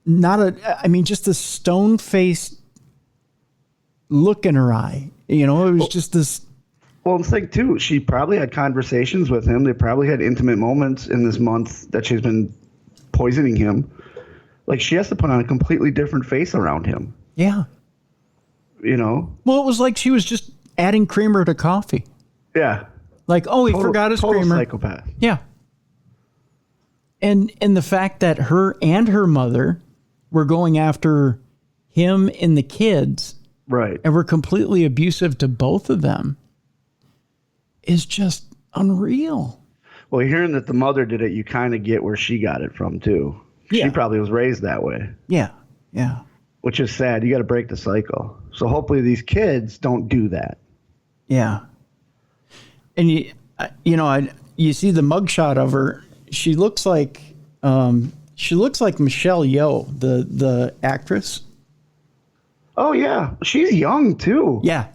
just the stone-faced look in her eye. It was just this. Well, the thing too, she probably had conversations with him. They probably had intimate moments in this month that she's been poisoning him. Like, she has to put on a completely different face around him. Yeah. Well, it was like she was just adding creamer to coffee. Yeah. Like, he forgot his creamer. Psychopath. Yeah. And the fact that her and her mother were going after him and the kids. Right. And were completely abusive to both of them is just unreal. Well, hearing that the mother did it, you kind of get where she got it from, too. Yeah. She probably was raised that way. Yeah. Yeah. Which is sad. You got to break the cycle. So hopefully these kids don't do that. Yeah. And you see the mugshot of her. She looks like Michelle Yeoh, the actress. Oh yeah, she's young too. Yeah.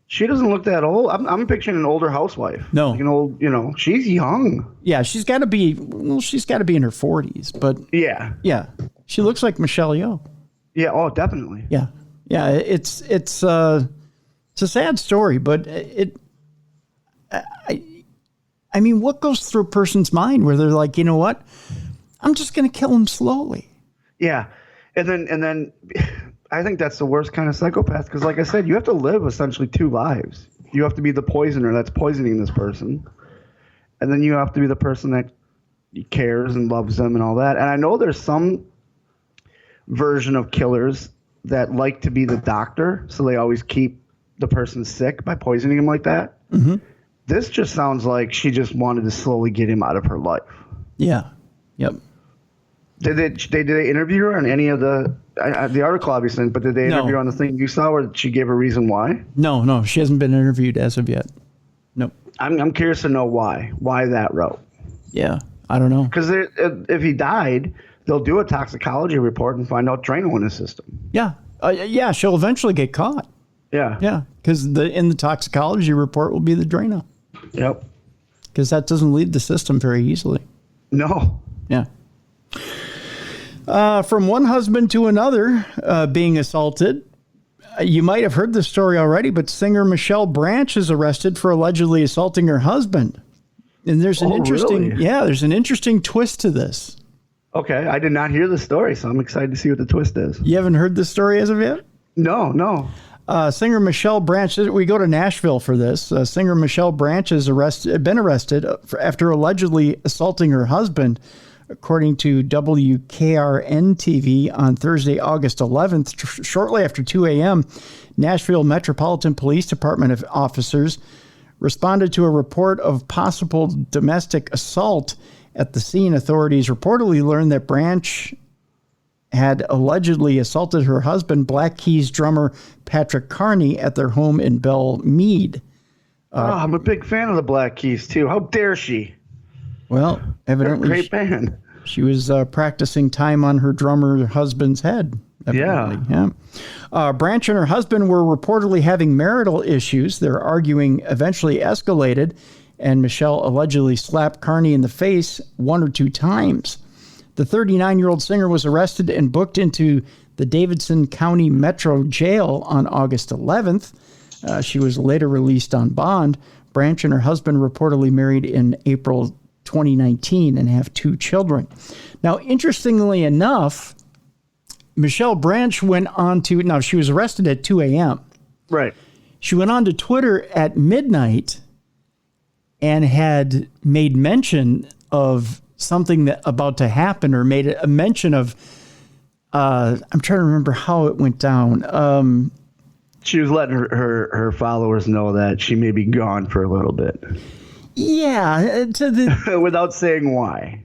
She doesn't look that old. I'm picturing an older housewife. No, like an old. She's young. Yeah, she's got to be. Well, she's got to be in her 40s. But yeah, she looks like Michelle Yeoh. Yeah. Oh, definitely. Yeah. It's a sad story, but I mean, what goes through a person's mind where they're like, you know what? I'm just going to kill him slowly. Yeah. And then I think that's the worst kind of psychopath because, like I said, you have to live essentially two lives. You have to be the poisoner that's poisoning this person. And then you have to be the person that cares and loves them and all that. And I know there's some version of killers that like to be the doctor, so they always keep the person sick by poisoning him like that. Mm-hmm. This just sounds like she just wanted to slowly get him out of her life. Yeah. Yep. Did they interview her on any of the article obviously, but did they interview her on the thing you saw where she gave a reason why? No, she hasn't been interviewed as of yet. Nope. I'm curious to know why that route. Yeah, I don't know. Because if he died, they'll do a toxicology report and find out Drano in his system. Yeah, she'll eventually get caught. Yeah, because in the toxicology report will be the Drano. Yep. Because that doesn't leave the system very easily. No. Yeah. From one husband to another being assaulted. You might have heard this story already, but singer Michelle Branch is arrested for allegedly assaulting her husband. And there's an there's an interesting twist to this. Okay, I did not hear the story, so I'm excited to see what the twist is. You haven't heard this story as of yet? No. Singer Michelle Branch, we go to Nashville for this. Singer Michelle Branch has been arrested after allegedly assaulting her husband, according to WKRN TV on Thursday, August 11th. Shortly after 2 a.m., Nashville Metropolitan Police Department officers responded to a report of possible domestic assault at the scene. Authorities reportedly learned that Branch had allegedly assaulted her husband, Black Keys drummer Patrick Carney, at their home in Belle Meade. I'm a big fan of the Black Keys, too. How dare she? Well, evidently, great band. She was practicing time on her drummer husband's head. Evidently. Yeah. Branch and her husband were reportedly having marital issues. Their arguing eventually escalated, and Michelle allegedly slapped Carney in the face 1 or 2 times. The 39-year-old singer was arrested and booked into the Davidson County Metro Jail on August 11th. She was later released on bond. Branch and her husband reportedly married in April 2019 and have 2 children. Now, interestingly enough, Michelle Branch went on to, now she was arrested at 2 a.m. Right. She went on to Twitter at midnight and had made mention of something that about to happen, or made a mention of, I'm trying to remember how it went down. She was letting her followers know that she may be gone for a little bit. Yeah. Without saying why.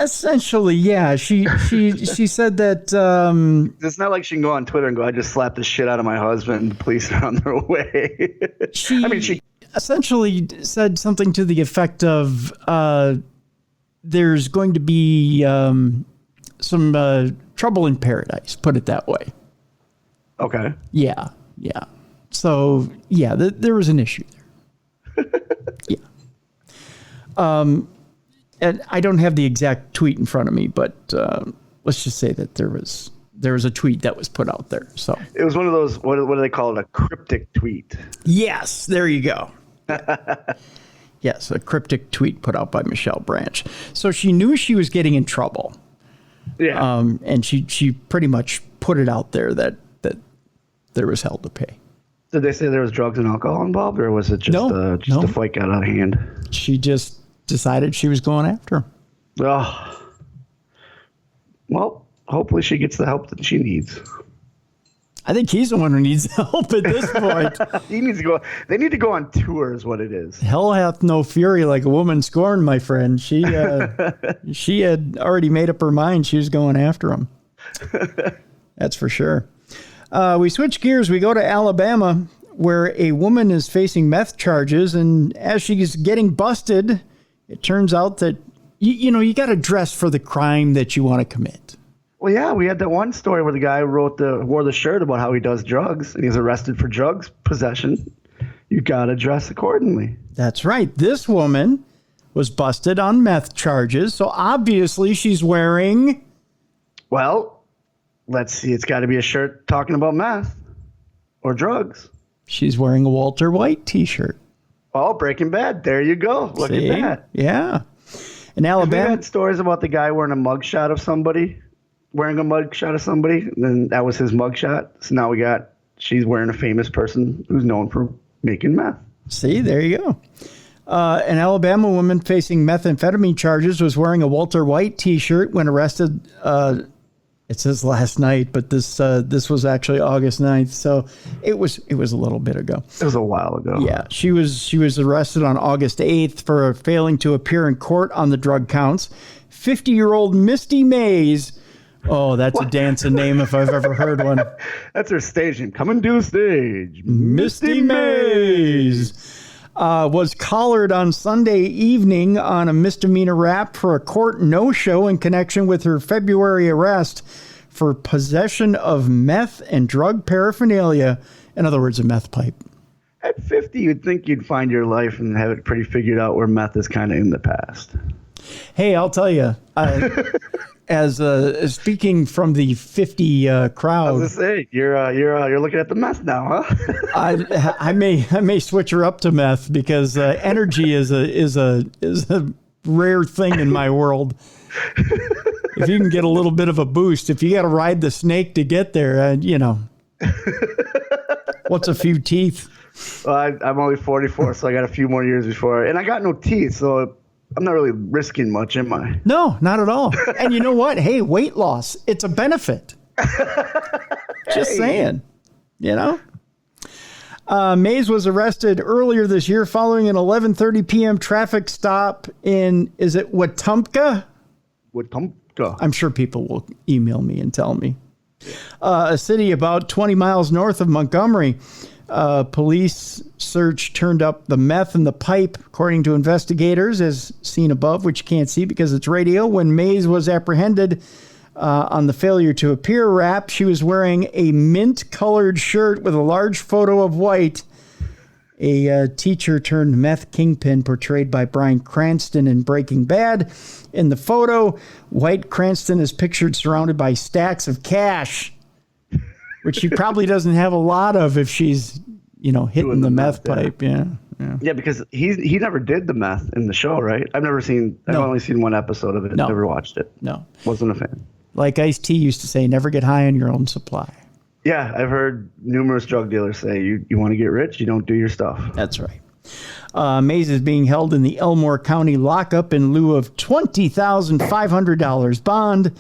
Essentially, yeah. She said that... it's not like she can go on Twitter and go, I just slapped the shit out of my husband and the police are on their way. She essentially said something to the effect of... there's going to be some trouble in paradise, put it that way. Okay. Yeah. So, yeah, there was an issue there. Yeah. And I don't have the exact tweet in front of me, but let's just say that there was a tweet that was put out there. So it was one of those, what do they call it? A cryptic tweet. Yes, there you go. Yes, a cryptic tweet put out by Michelle Branch. So she knew she was getting in trouble. Yeah. And she pretty much put it out there that there was hell to pay. Did they say there was drugs and alcohol involved, or was it just a fight got out of hand? She just decided she was going after him. Oh. Well, hopefully she gets the help that she needs. I think he's the one who needs help at this point. He needs to go. They need to go on tour is what it is. Hell hath no fury like a woman scorned, my friend. She had already made up her mind she was going after him. That's for sure. We switch gears. We go to Alabama, where a woman is facing meth charges, and as she's getting busted, it turns out that, you got to dress for the crime that you want to commit. Well, yeah, we had that one story where the guy wore the shirt about how he does drugs, and he's arrested for drugs possession. You got to dress accordingly. That's right. This woman was busted on meth charges, so obviously she's wearing... Well, let's see. It's got to be a shirt talking about meth or drugs. She's wearing a Walter White T-shirt. Oh, Breaking Bad. There you go. Look at that. Yeah. In Alabama... We had stories about the guy wearing a mugshot of somebody, and then that was his mugshot. So now she's wearing a famous person who's known for making meth. See, there you go. An Alabama woman facing methamphetamine charges was wearing a Walter White T-shirt when arrested. It says last night, but this was actually August 9th, so it was a little bit ago. It was a while ago. Yeah, she was arrested on August 8th for failing to appear in court on the drug counts. 50-year-old Misty Mays. Oh, that's a dancing name if I've ever heard one. That's her stage name. Coming to the stage. Misty Mays. Was collared on Sunday evening on a misdemeanor rap for a court no-show in connection with her February arrest for possession of meth and drug paraphernalia. In other words, a meth pipe. At 50, you'd think you'd find your life and have it pretty figured out where meth is kind of in the past. Hey, I'll tell you, as speaking from the 50 crowd, I was gonna say you're looking at the meth now, huh? I may switch her up to meth because energy is a rare thing in my world. If you can get a little bit of a boost, if you got to ride the snake to get there, what's a few teeth? Well, I'm only 44, so I got a few more years before, and I got no teeth, so I'm not really risking much, am I? No, not at all. And you know what? Hey, weight loss, it's a benefit. Just saying, Mays was arrested earlier this year following an 11:30 p.m. traffic stop in, is it Wetumpka? Wetumpka. I'm sure people will email me and tell me. A city about 20 miles north of Montgomery. Police search turned up the meth in the pipe, according to investigators, as seen above, which you can't see because it's radio. When Mays was apprehended on the failure to appear rap, she was wearing a mint-colored shirt with a large photo of White, a teacher turned meth kingpin portrayed by Bryan Cranston in Breaking Bad. In the photo, White Cranston is pictured surrounded by stacks of cash, which she probably doesn't have a lot of if she's, hitting the meth pipe. Yeah. Because he never did the meth in the show, right? I've only seen one episode of it. No. Never watched it. No. Wasn't a fan. Like Ice-T used to say, never get high on your own supply. Yeah, I've heard numerous drug dealers say, you want to get rich, you don't do your stuff. That's right. Mays is being held in the Elmore County lockup in lieu of $20,500 bond.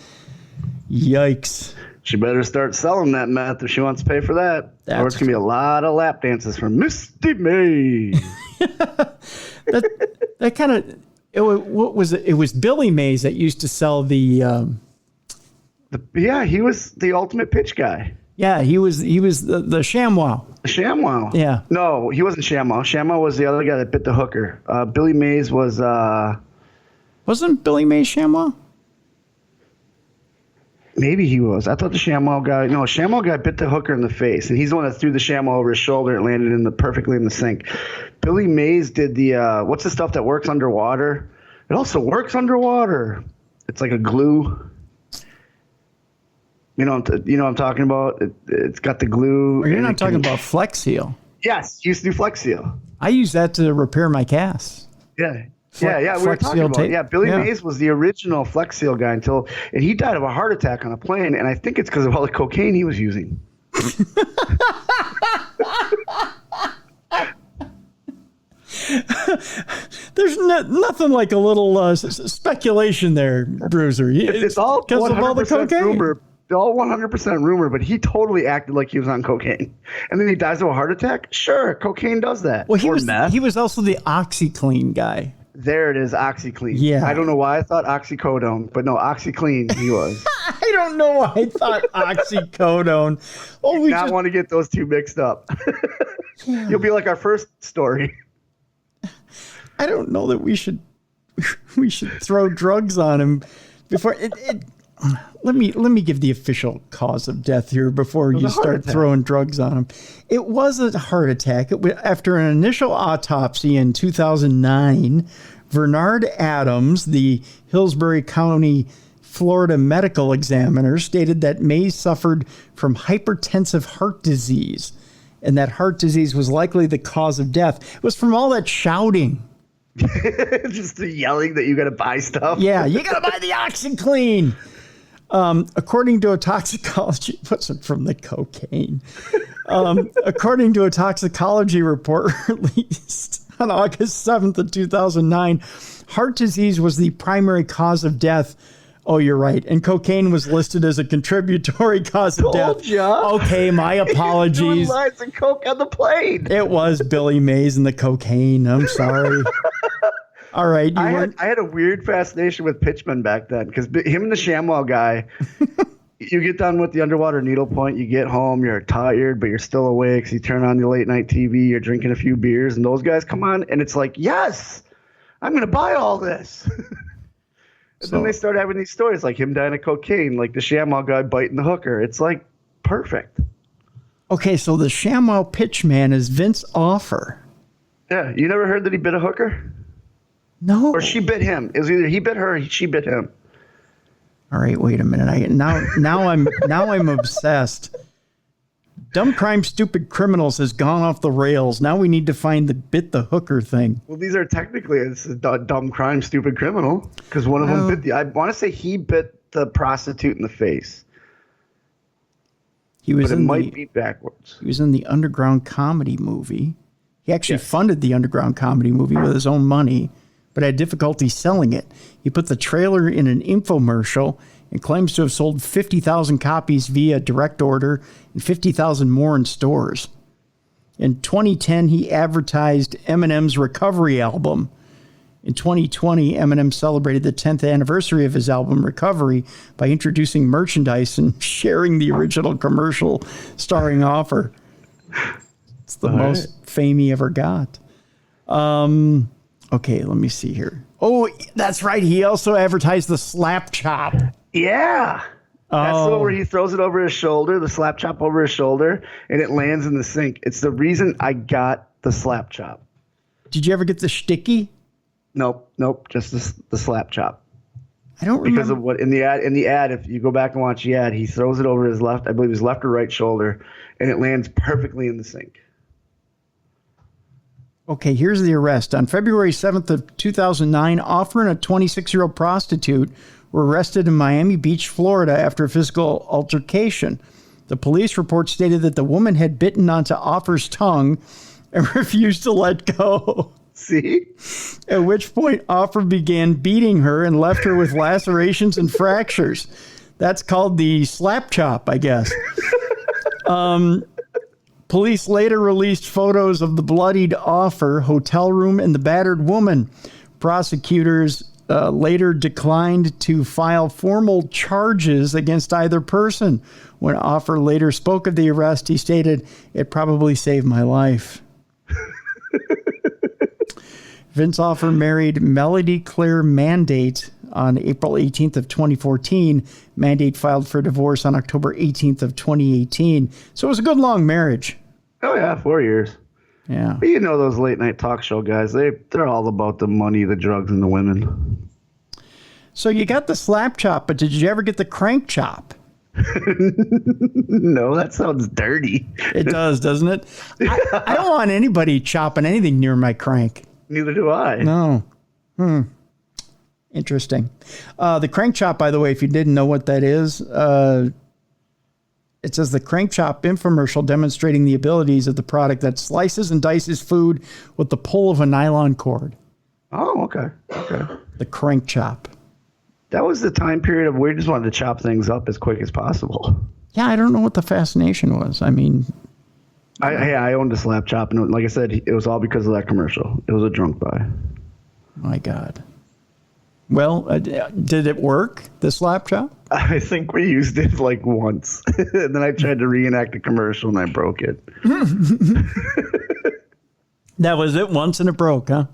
Yikes. She better start selling that meth if she wants to pay for that. Or it's going to be a lot of lap dances from Misty Mays. that kind of, what was it? It was Billy Mays that used to sell he was the ultimate pitch guy. Yeah, he was the ShamWow. ShamWow. Yeah. No, he wasn't ShamWow. ShamWow was the other guy that bit the hooker. Billy Mays was... Wasn't Billy Mays ShamWow? Maybe he was. I thought the ShamWow guy... No, ShamWow guy bit the hooker in the face, and he's the one that threw the ShamWow over his shoulder and landed perfectly in the sink. Billy Mays did the... what's the stuff that works underwater? It also works underwater. It's like a glue... You know what I'm talking about? It's got the glue. Or you're not talking about Flex Seal. Yes, you used to do Flex Seal. I use that to repair my casts. Yeah. We were talking about it. Yeah, Billy Mays was the original Flex Seal guy and he died of a heart attack on a plane, and I think it's because of all the cocaine he was using. There's nothing like a little speculation there, Bruiser. It's all because of all the cocaine. Rumor. All 100% rumor, but he totally acted like he was on cocaine. And then he dies of a heart attack? Sure, cocaine does that. Well, he was also the OxyClean guy. There it is, OxyClean. Yeah. I don't know why I thought oxycodone, but no, OxyClean he was. I don't know why I thought oxycodone. Want to get those two mixed up. Yeah. You'll be like our first story. I don't know that we should throw drugs on him before let me give the official cause of death here before you start throwing drugs on him. It was a heart attack. After an initial autopsy in 2009, Bernard Adams, the Hillsborough County, Florida medical examiner, stated that Mays suffered from hypertensive heart disease, and that heart disease was likely the cause of death. It was from all that shouting. Just the yelling that you got to buy stuff. Yeah, you got to buy the OxyClean. According to a toxicology, what's it from the cocaine? According to a toxicology report released on August 7th of 2009, heart disease was the primary cause of death. Oh, you're right. And cocaine was listed as a contributory cause of death. Ya. Okay, my apologies. Doing lines of coke on the plane. It was Billy Mays and the cocaine. I'm sorry. All right. I had a weird fascination with pitchmen back then because him and the ShamWow guy, you get done with the underwater needlepoint, you get home, you're tired, but you're still awake. So you turn on the late night TV, you're drinking a few beers, and those guys come on, and it's like, yes, I'm going to buy all this. And then they start having these stories like him dying of cocaine, like the ShamWow guy biting the hooker. It's like perfect. Okay, so the ShamWow pitchman is Vince Offer. Yeah, you never heard that he bit a hooker? No. Or she bit him. It was either he bit her or she bit him. All right, wait a minute. Now I'm obsessed. Dumb Crime Stupid Criminals has gone off the rails. Now we need to find the bit the hooker thing. Well, these are technically it's a dumb crime, stupid criminal because one of them bit I want to say he bit the prostitute in the face. But it might be backwards. He was in the Underground Comedy movie. He actually funded the Underground Comedy movie with his own money, but had difficulty selling it. He put the trailer in an infomercial and claims to have sold 50,000 copies via direct order and 50,000 more in stores. In 2010, he advertised Eminem's Recovery album. In 2020, Eminem celebrated the 10th anniversary of his album Recovery by introducing merchandise and sharing the original commercial starring Offer. It's the most fame he ever got. Okay, let me see here. Oh, that's right. He also advertised the slap chop. Yeah. That's the one where he throws it over his shoulder, the slap chop over his shoulder, and it lands in the sink. It's the reason I got the slap chop. Did you ever get the shticky? Nope. Just the slap chop. I don't remember. Because of what in the ad, if you go back and watch the ad, he throws it over his left, I believe his left or right shoulder, and it lands perfectly in the sink. Okay, here's the arrest. On February 7th of 2009, Offer and a 26-year-old prostitute were arrested in Miami Beach, Florida after a physical altercation. The police report stated that the woman had bitten onto Offer's tongue and refused to let go. See? At which point, Offer began beating her and left her with lacerations and fractures. That's called the slap chop, I guess. Police later released photos of the bloodied Offer, hotel room, and the battered woman. Prosecutors later declined to file formal charges against either person. When Offer later spoke of the arrest, he stated, "It probably saved my life." Vince Offer married Melody Claire Mandate on April 18th of 2014. Mandate filed for divorce on October 18th of 2018. So it was a good long marriage. Oh yeah, 4 years. Yeah. But you know those late night talk show guys, they're all about the money, the drugs, and the women. So you got the slap chop, but did you ever get the crank chop? No, that sounds dirty. It does, doesn't it? I don't want anybody chopping anything near my crank. Neither do I. No. Interesting. The crank chop, by the way, if you didn't know what that is, it says the crank chop infomercial demonstrating the abilities of the product that slices and dices food with the pull of a nylon cord. Oh, okay. The crank chop. That was the time period of where we just wanted to chop things up as quick as possible. Yeah, I don't know what the fascination was. I mean, I owned a slap chop, and like I said, it was all because of that commercial. It was a drunk buy. My God. Well, did it work, the slap chop? I think we used it like once. And then I tried to reenact a commercial, and I broke it. That was it once and it broke, huh?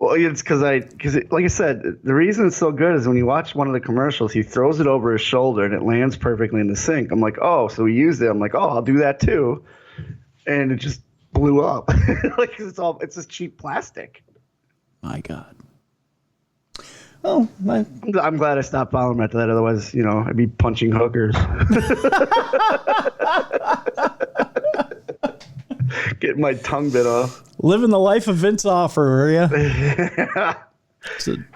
Well, it's because like I said, the reason it's so good is when you watch one of the commercials, he throws it over his shoulder and it lands perfectly in the sink. I'm like, oh, so he used it. I'm like, oh, I'll do that too. And it just blew up. Like it's just cheap plastic. My God. Oh, I'm glad I stopped following him after that. Otherwise, I'd be punching hookers. Getting my tongue bit off. Living the life of Vince Offer, are you?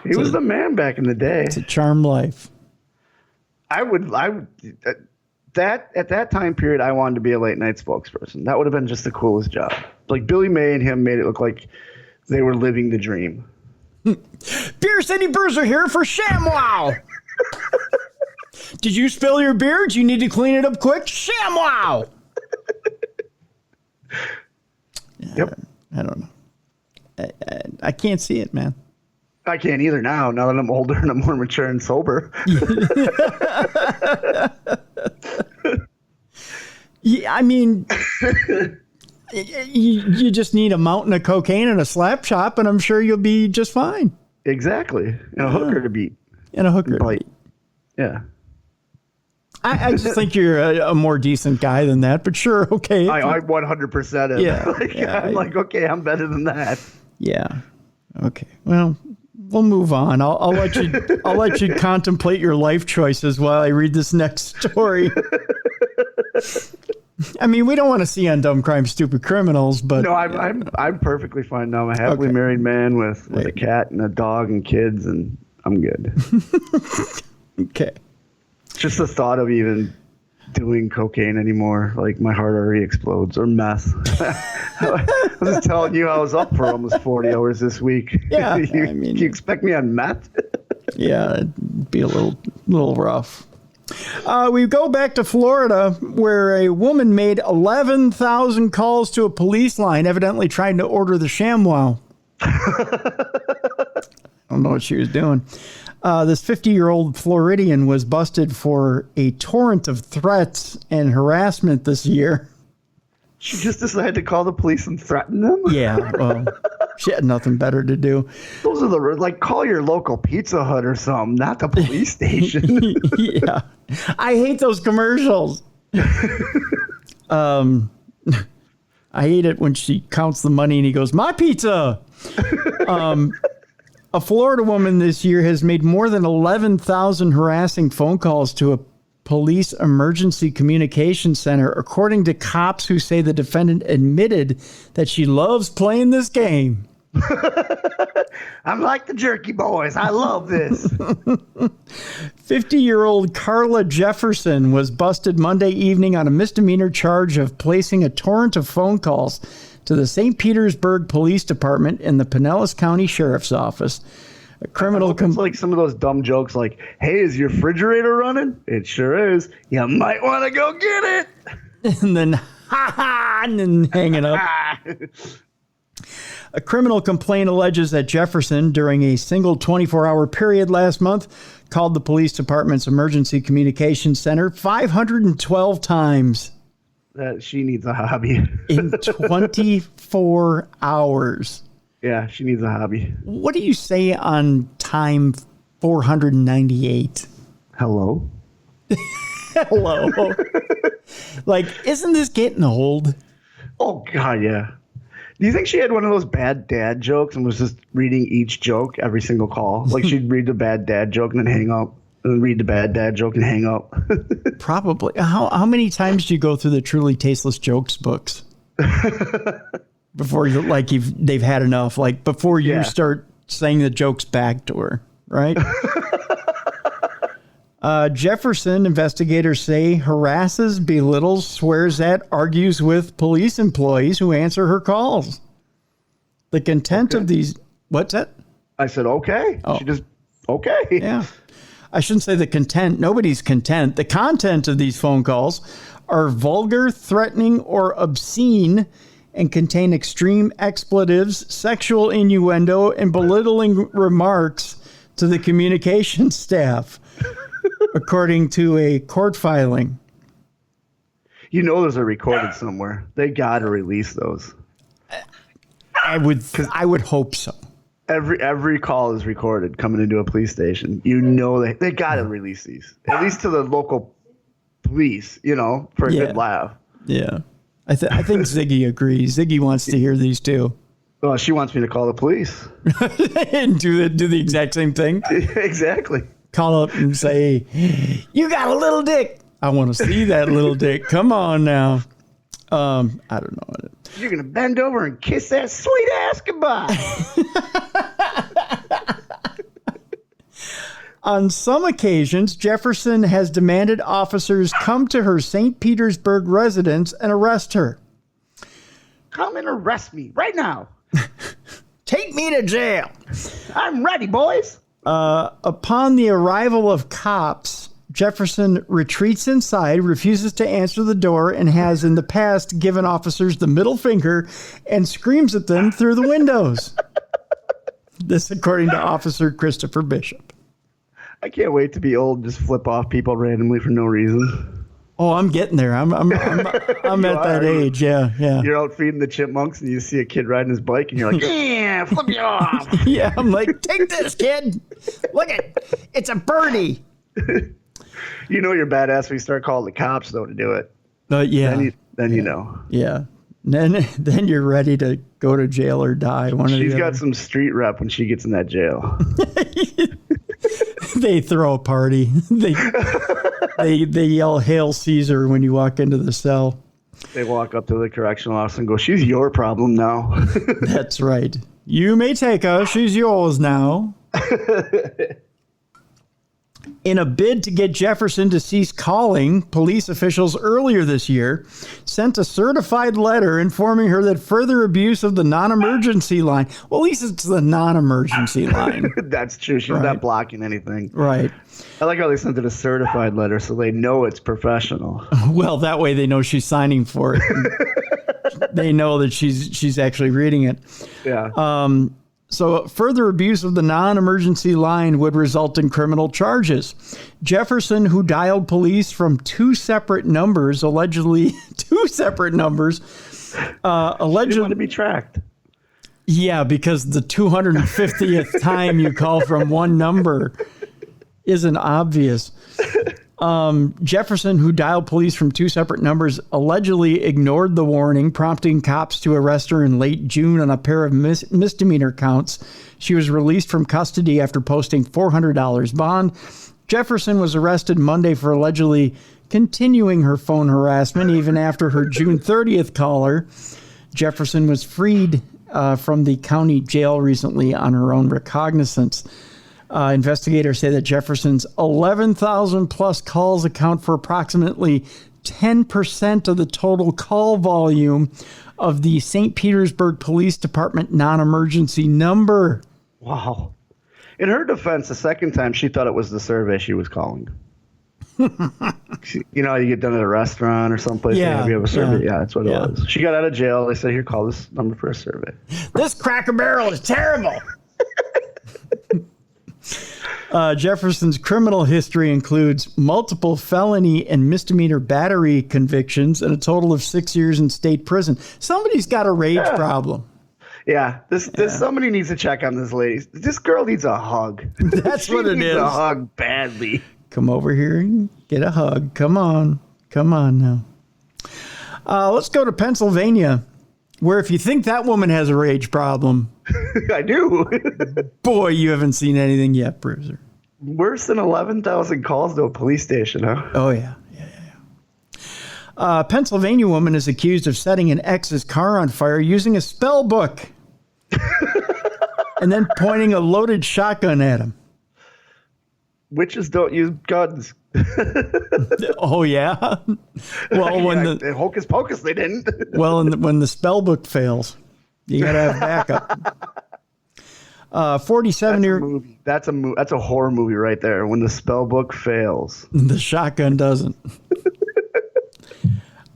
He was the man back in the day. It's a charmed life. At that time period, I wanted to be a late night spokesperson. That would have been just the coolest job. Like Billy May and him made it look like they were living the dream. Beer City Bruiser here for ShamWow. Did you spill your beer? Do you need to clean it up quick? ShamWow. Yep. I don't know. I can't see it, man. I can't either now that I'm older and I'm more mature and sober. Yeah, I mean, you just need a mountain of cocaine and a slap shop, and I'm sure you'll be just fine. Exactly. And a hooker to beat. And a hooker to beat. Yeah. I just think you're a more decent guy than that, but sure, okay. I 100% am. Yeah. I'm like, okay, I'm better than that. Yeah. Okay. Well, we'll move on. I'll let you contemplate your life choices while I read this next story. I mean, we don't want to see on Dumb Crime Stupid Criminals, but no, I'm perfectly fine now. I'm a happily married man with a cat and a dog and kids, and I'm good. Okay. Just the thought of even doing cocaine anymore, like my heart already explodes, or meth. I was just telling you I was up for almost 40 hours this week. Yeah, you expect me on meth? Yeah, it'd be a little rough. We go back to Florida, where a woman made 11,000 calls to a police line, evidently trying to order the ShamWow. I don't know what she was doing. This 50-year-old Floridian was busted for a torrent of threats and harassment this year. She just decided to call the police and threaten them? Yeah, well, she had nothing better to do. Those are call your local Pizza Hut or something, not the police station. Yeah. I hate those commercials. I hate it when she counts the money and he goes, "My pizza." A Florida woman this year has made more than 11,000 harassing phone calls to a police emergency communication center, according to cops who say the defendant admitted that she loves playing this game. I'm like the Jerky Boys. I love this. 50-year-old Carla Jefferson was busted Monday evening on a misdemeanor charge of placing a torrent of phone calls to the St. Petersburg Police Department in the Pinellas County Sheriff's Office. A criminal it's like some of those dumb jokes like, "Hey, is your refrigerator running?" "It sure is. You might want to go get it." And then, and then hanging up. A criminal complaint alleges that Jefferson, during a single 24-hour period last month, called the police department's emergency communications center 512 times. She needs a hobby. In 24 hours. Yeah, she needs a hobby. What do you say on time 498? Hello? Hello. Like, isn't this getting old? Oh, God, yeah. Do you think she had one of those bad dad jokes and was just reading each joke every single call? Like, she'd read the bad dad joke and then hang up, and then read the bad dad joke and hang up. Probably. How many times do you go through the Truly Tasteless Jokes books before they've had enough? Like, before you start saying the jokes back to her, right? Jefferson, investigators say, harasses, belittles, swears at, argues with police employees who answer her calls. The content of these... What's that? I said, okay. Oh. She just, okay. Yeah. I shouldn't say the content. Nobody's content. The content of these phone calls are vulgar, threatening, or obscene and contain extreme expletives, sexual innuendo, and belittling remarks to the communications staff, according to a court filing. You know those are recorded somewhere. They got to release those. I would hope so. Every call is recorded coming into a police station. You know they got to release these, at least to the local police, for a good laugh. Yeah. I think Ziggy agrees. Ziggy wants to hear these too. Well, she wants me to call the police. And do the exact same thing? Exactly. Call up and say, you got a little dick. I want to see that little dick. Come on now. I don't know. You're going to bend over and kiss that sweet ass goodbye. On some occasions, Jefferson has demanded officers come to her St. Petersburg residence and arrest her. Come and arrest me right now. Take me to jail. I'm ready, boys. Upon the arrival of cops, Jefferson retreats inside, refuses to answer the door, and has in the past given officers the middle finger and screams at them through the windows. This according to Officer Christopher Bishop. I can't wait to be old and just flip off people randomly for no reason. Oh, I'm getting there. I'm at that age. Yeah. You're out feeding the chipmunks and you see a kid riding his bike and you're like, yeah, flip you off. Yeah, I'm like, take this, kid. Look it's a birdie. You know you're badass when you start calling the cops, though, to do it. Yeah. Then you know. Yeah. Then you're ready to go to jail or die. She's got some street rep when she gets in that jail. They throw a party. They yell "Hail Caesar" when you walk into the cell. They walk up to the correctional officer and go, "She's your problem now." That's right. You may take her. She's yours now. In a bid to get Jefferson to cease calling, police officials earlier this year sent a certified letter informing her that further abuse of the non-emergency line. Well, at least it's the non-emergency line. That's true. She's not blocking anything. Right. I like how they sent it a certified letter so they know it's professional. Well, that way they know she's signing for it. They know that she's actually reading it. Yeah. So further abuse of the non-emergency line would result in criminal charges. Jefferson, who dialed police from two separate numbers, allegedly, She didn't want to be tracked. Yeah, because the 250th time you call from one number isn't obvious. Jefferson, who dialed police from two separate numbers, allegedly ignored the warning, prompting cops to arrest her in late June on a pair of misdemeanor counts. She was released from custody after posting $400 bond. Jefferson was arrested Monday for allegedly continuing her phone harassment even after her June 30th caller. Jefferson was freed from the county jail recently on her own recognizance. Investigators say that Jefferson's 11,000 plus calls account for approximately 10% of the total call volume of the St. Petersburg Police Department non-emergency number. Wow. In her defense, the second time she thought it was the survey she was calling. You know, you get done at a restaurant or someplace. Yeah, you have a survey. Yeah, that's what it was. She got out of jail. They said, here, call this number for a survey. This Cracker Barrel is terrible. Jefferson's criminal history includes multiple felony and misdemeanor battery convictions and a total of 6 years in state prison. Somebody's got a rage problem. Yeah, this somebody needs to check on this lady. This girl needs a hug. That's what it is. A hug badly. Come over here and get a hug. Come on now. Let's go to Pennsylvania, where if you think that woman has a rage problem, I do. Boy, you haven't seen anything yet, Bruiser. Worse than 11,000 calls to a police station, huh? Oh, yeah. A Pennsylvania woman is accused of setting an ex's car on fire using a spell book and then pointing a loaded shotgun at him. Witches don't use guns. Oh, yeah? Well, when the hocus pocus, they didn't. Well, when the spell book fails, you got to have backup. 47-year That's a horror movie right there. When the spell book fails, the shotgun doesn't.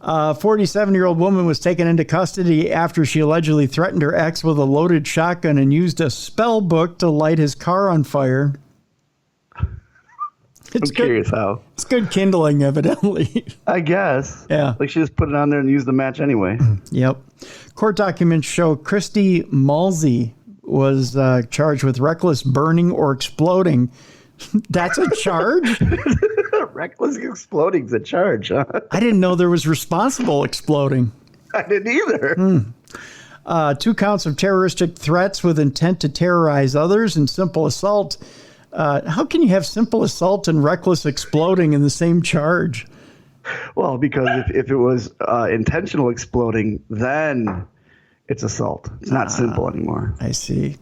47-year-old woman was taken into custody after she allegedly threatened her ex with a loaded shotgun and used a spell book to light his car on fire. I'm curious how. It's good kindling, evidently. I guess. Yeah. Like she just put it on there and used the match anyway. Yep. Court documents show Christy Malsey was charged with reckless burning or exploding. That's a charge? Reckless exploding is a charge, huh? I didn't know there was responsible exploding. I didn't either. 2 counts of terroristic threats with intent to terrorize others and simple assault. How can you have simple assault and reckless exploding in the same charge? Well, because if it was intentional exploding, then it's assault. It's not simple anymore. I see.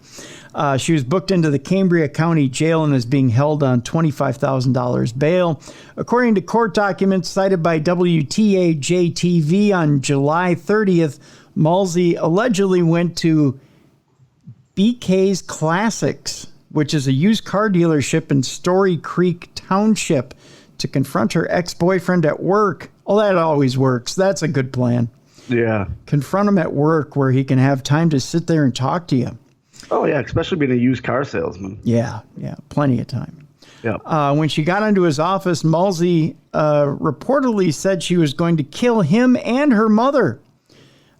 She was booked into the Cambria County Jail and is being held on $25,000 bail. According to court documents cited by WTAJ-TV on July 30th, Malsey allegedly went to BK's Classics, which is a used car dealership in Story Creek Township, to confront her ex-boyfriend at work. Oh, that always works. That's a good plan. Yeah. Confront him at work where he can have time to sit there and talk to you. Oh, yeah, especially being a used car salesman. Yeah, plenty of time. Yeah. When she got into his office, Malsey reportedly said she was going to kill him and her mother.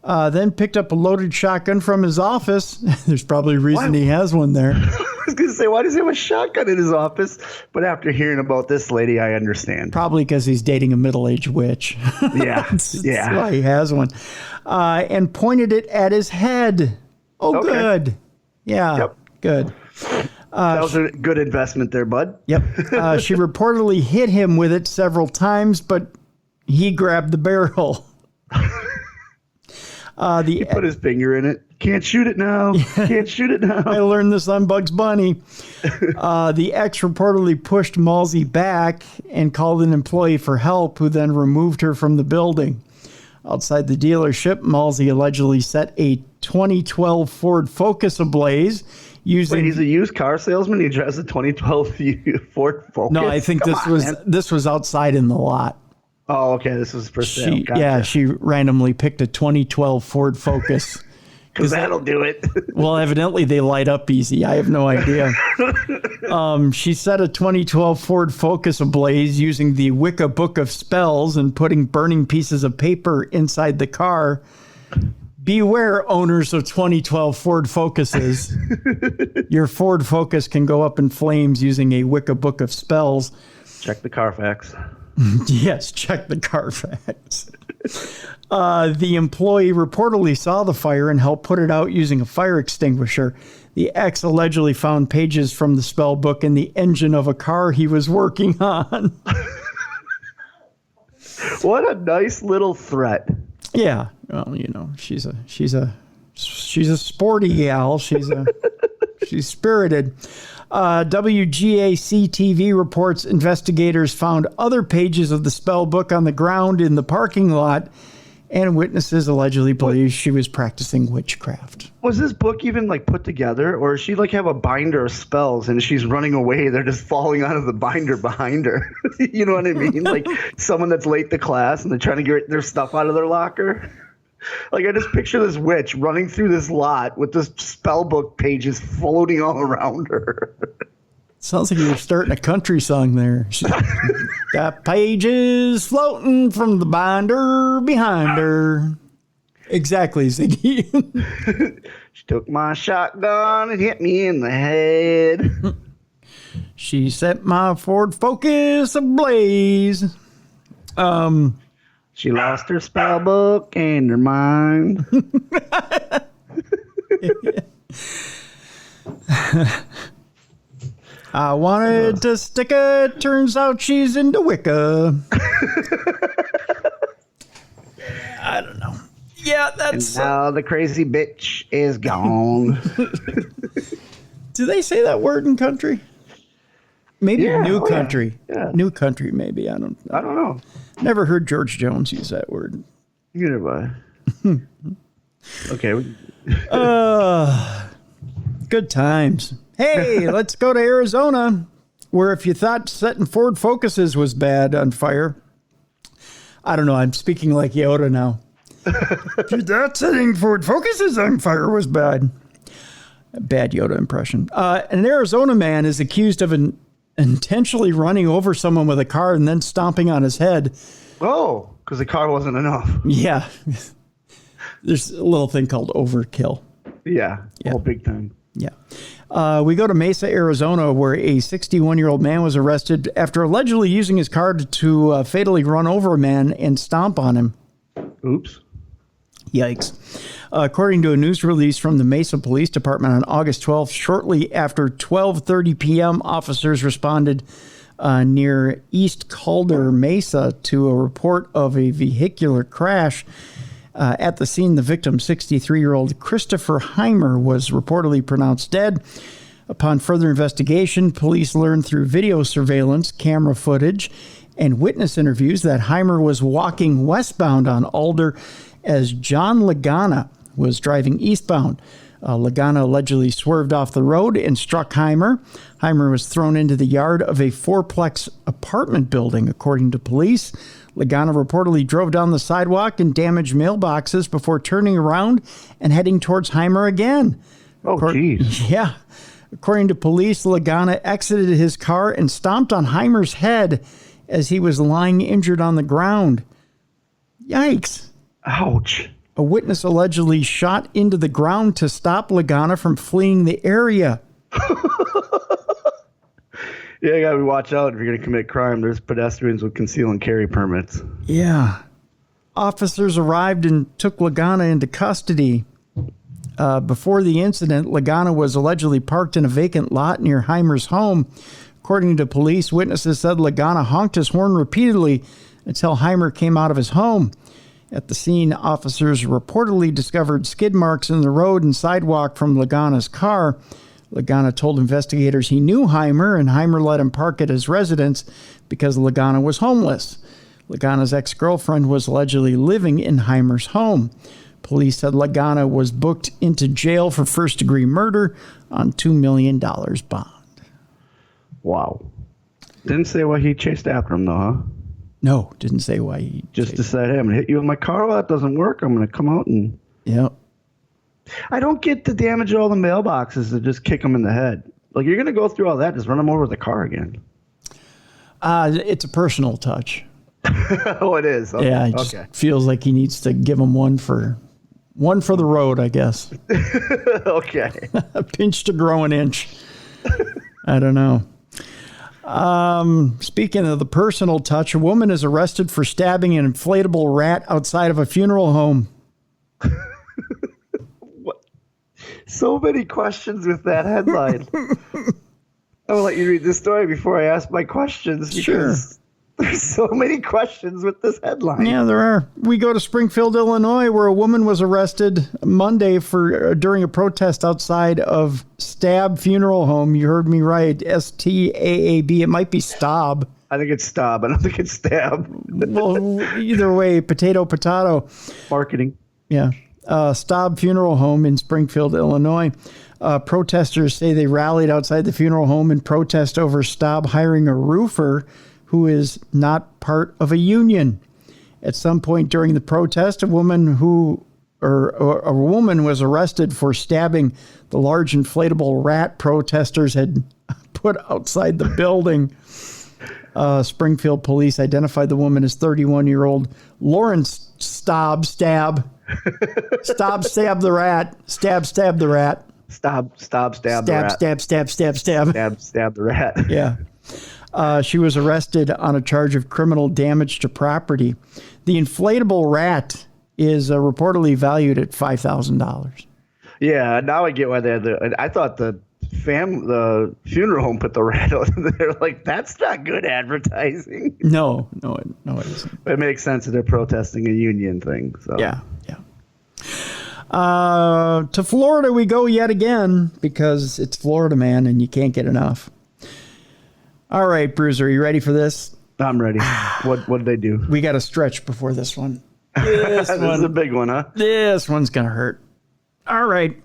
Then picked up a loaded shotgun from his office. There's probably a reason he has one there. I was going to say, why does he have a shotgun in his office? But after hearing about this lady, I understand. Probably because he's dating a middle-aged witch. Yeah, That's why he has one. And pointed it at his head. Oh, okay. Good. Yeah, good. That was a good investment there, bud. Yep. She reportedly hit him with it several times, but he grabbed the barrel. He put his finger in it. Can't shoot it now. Can't shoot it now. I learned this on Bugs Bunny. The ex reportedly pushed Malsey back and called an employee for help, who then removed her from the building. Outside the dealership, Malsey allegedly set a 2012 Ford Focus ablaze. Wait, he's a used car salesman? He drives a 2012 Ford Focus? No, I think this was outside in the lot. Oh, okay. This was for sale. Gotcha. Yeah, she randomly picked a 2012 Ford Focus. Because that'll do it. Well, evidently they light up easy. I have no idea. She set a 2012 Ford Focus ablaze using the Wicca Book of Spells and putting burning pieces of paper inside the car. Beware, owners of 2012 Ford Focuses. Your Ford Focus can go up in flames using a Wicca Book of Spells. Check the Carfax. Yes, check the Carfax. The employee reportedly saw the fire and helped put it out using a fire extinguisher. The ex allegedly found pages from the spell book in the engine of a car he was working on. What a nice little threat. Yeah, well, you know, she's a sporty gal. She's spirited. WGAC TV reports investigators found other pages of the spell book on the ground in the parking lot, and witnesses allegedly believe she was practicing witchcraft. Was this book even put together, or does she have a binder of spells and as she's running away, they're just falling out of the binder behind her? You know what I mean? Like someone that's late to class and they're trying to get their stuff out of their locker. I just picture this witch running through this lot with this spell book pages floating all around her. Sounds like you were starting a country song there. Got pages floating from the binder behind her. Exactly, Ziggy. She took my shotgun and hit me in the head. She set my Ford Focus ablaze. She lost her spell book and her mind. I wanted to stick it. Turns out she's into Wicca. I don't know. Yeah, that's... And now the crazy bitch is gone. Do they say that word in country? Maybe new country. Yeah. New country, maybe. I don't know. Never heard George Jones use that word. Neither have I. Okay. Good times. Hey, let's go to Arizona, where if you thought setting Ford Focuses was bad on fire, I don't know, I'm speaking like Yoda now. If you thought setting Ford Focuses on fire was bad. Bad Yoda impression. An Arizona man is accused of intentionally running over someone with a car and then stomping on his head. Oh, because the car wasn't enough. Yeah. There's a little thing called overkill. Yeah. Oh, big time. Yeah. We go to Mesa, Arizona, where a 61-year-old man was arrested after allegedly using his car to fatally run over a man and stomp on him. Oops. Yikes. According to a news release from the Mesa Police Department on August 12th, shortly after 12:30 p.m., officers responded near East Calder, Mesa, to a report of a vehicular crash. At the scene, the victim, 63-year-old Christopher Heimer, was reportedly pronounced dead. Upon further investigation, police learned through video surveillance, camera footage, and witness interviews that Heimer was walking westbound on Alder as John Lagana was driving eastbound. Lagana allegedly swerved off the road and struck Heimer. Heimer was thrown into the yard of a fourplex apartment building, according to police. Lagana reportedly drove down the sidewalk and damaged mailboxes before turning around and heading towards Heimer again. Oh, geez. Yeah. According to police, Lagana exited his car and stomped on Heimer's head as he was lying injured on the ground. Yikes. Ouch. A witness allegedly shot into the ground to stop Lagana from fleeing the area. Yeah, you gotta watch out if you're gonna commit crime. There's pedestrians with conceal and carry permits. Yeah. Officers arrived and took Lagana into custody. Before the incident, Lagana was allegedly parked in a vacant lot near Heimer's home. According to police, witnesses said Lagana honked his horn repeatedly until Heimer came out of his home. At the scene, officers reportedly discovered skid marks in the road and sidewalk from Lagana's car. Lagana told investigators he knew Heimer, and Heimer let him park at his residence because Lagana was homeless. Lagana's ex-girlfriend was allegedly living in Heimer's home. Police said Lagana was booked into jail for first-degree murder on $2 million bond. Wow. Didn't say why he chased after him, though, huh? No, didn't say why he just decided, hey, I'm going to hit you with my car. Well, that doesn't work. I'm going to come out and... Yep. I don't get to damage all the mailboxes to just kick them in the head. Like, you're going to go through all that, just run them over with the car again. It's a personal touch. Oh, it is? Okay. Yeah, it just feels like he needs to give him one for the road, I guess. Okay. A pinch to grow an inch. I don't know. Speaking of the personal touch, a woman is arrested for stabbing an inflatable rat outside of a funeral home. What? So many questions with that headline. I will let you read this story before I ask my questions. Sure. There's so many questions with this headline. Yeah, there are. We go to Springfield, Illinois, where a woman was arrested Monday during a protest outside of Stab Funeral Home. You heard me right. STAAB. It might be Stab. I think it's Stab. I don't think it's Stab. Well, either way, potato. Marketing. Yeah. Stab Funeral Home in Springfield, Illinois. Protesters say they rallied outside the funeral home in protest over Stab hiring a roofer who is not part of a union. At some point during the protest, a woman was arrested for stabbing the large inflatable rat protesters had put outside the building. Springfield police identified the woman as 31-year-old Lauren Stab the rat. Stab the rat. Stab the rat. Yeah. She was arrested on a charge of criminal damage to property. The inflatable rat is reportedly valued at $5,000. Yeah, now I get why they had I thought the funeral home put the rat out there. Like, that's not good advertising. No, it isn't. It makes sense that they're protesting a union thing. So yeah. To Florida we go yet again because it's Florida, man, and you can't get enough. All right, Bruiser, are you ready for this? I'm ready. What did they do? We got to stretch before this one. This is a big one, huh? This one's going to hurt. All right.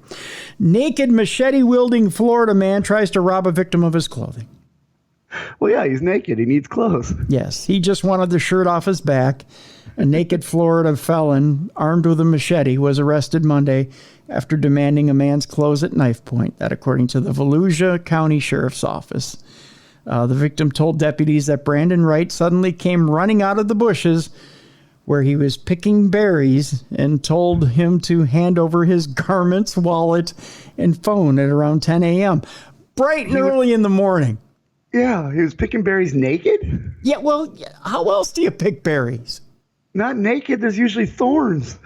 Naked machete-wielding Florida man tries to rob a victim of his clothing. Well, yeah, he's naked. He needs clothes. Yes, he just wanted the shirt off his back. A naked Florida felon armed with a machete was arrested Monday after demanding a man's clothes at knife point. That according to the Volusia County Sheriff's Office. The victim told deputies that Brandon Wright suddenly came running out of the bushes where he was picking berries and told him to hand over his garments, wallet, and phone at around 10 a.m. Bright and early in the morning. Yeah, he was picking berries naked? Yeah, well, how else do you pick berries? Not naked. There's usually thorns.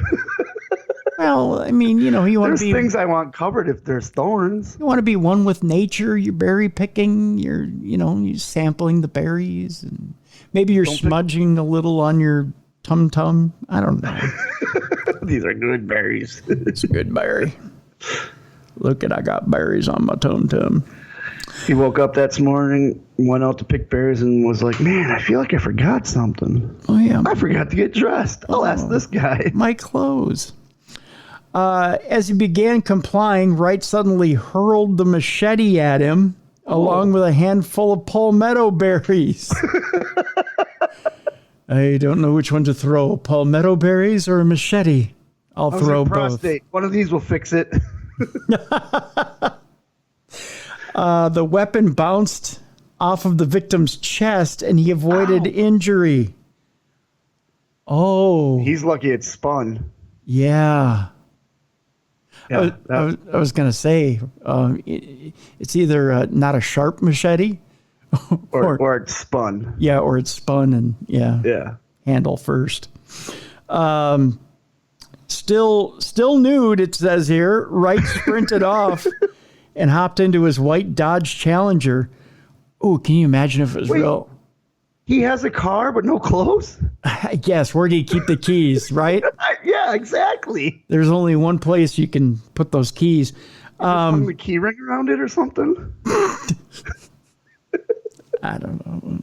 Well, I mean, you want There's to be... things I want covered if there's thorns. You want to be one with nature. You're berry picking. You're sampling the berries. And maybe you're smudging a little on your tum-tum. I don't know. These are good berries. It's a good berry. Look I got berries on my tum-tum. He woke up that morning, went out to pick berries, and was like, man, I feel like I forgot something. Oh, yeah. I forgot to get dressed. I'll ask this guy. My clothes. As he began complying, Wright suddenly hurled the machete at him, along with a handful of palmetto berries. I don't know which one to throw, palmetto berries or a machete. I'll throw both. One of these will fix it. The weapon bounced off of the victim's chest, and he avoided injury. Oh. He's lucky it spun. Yeah. Yeah, I was going to say, it's either not a sharp machete or it's spun. Yeah, or it's spun and handle first. Still nude, it says here. Wright sprinted off and hopped into his white Dodge Challenger. Oh, can you imagine if it was real? He has a car but no clothes? I guess. Where do you keep the keys, right? Yeah, exactly. There's only one place you can put those keys. Hung the key ring around it or something? I don't know.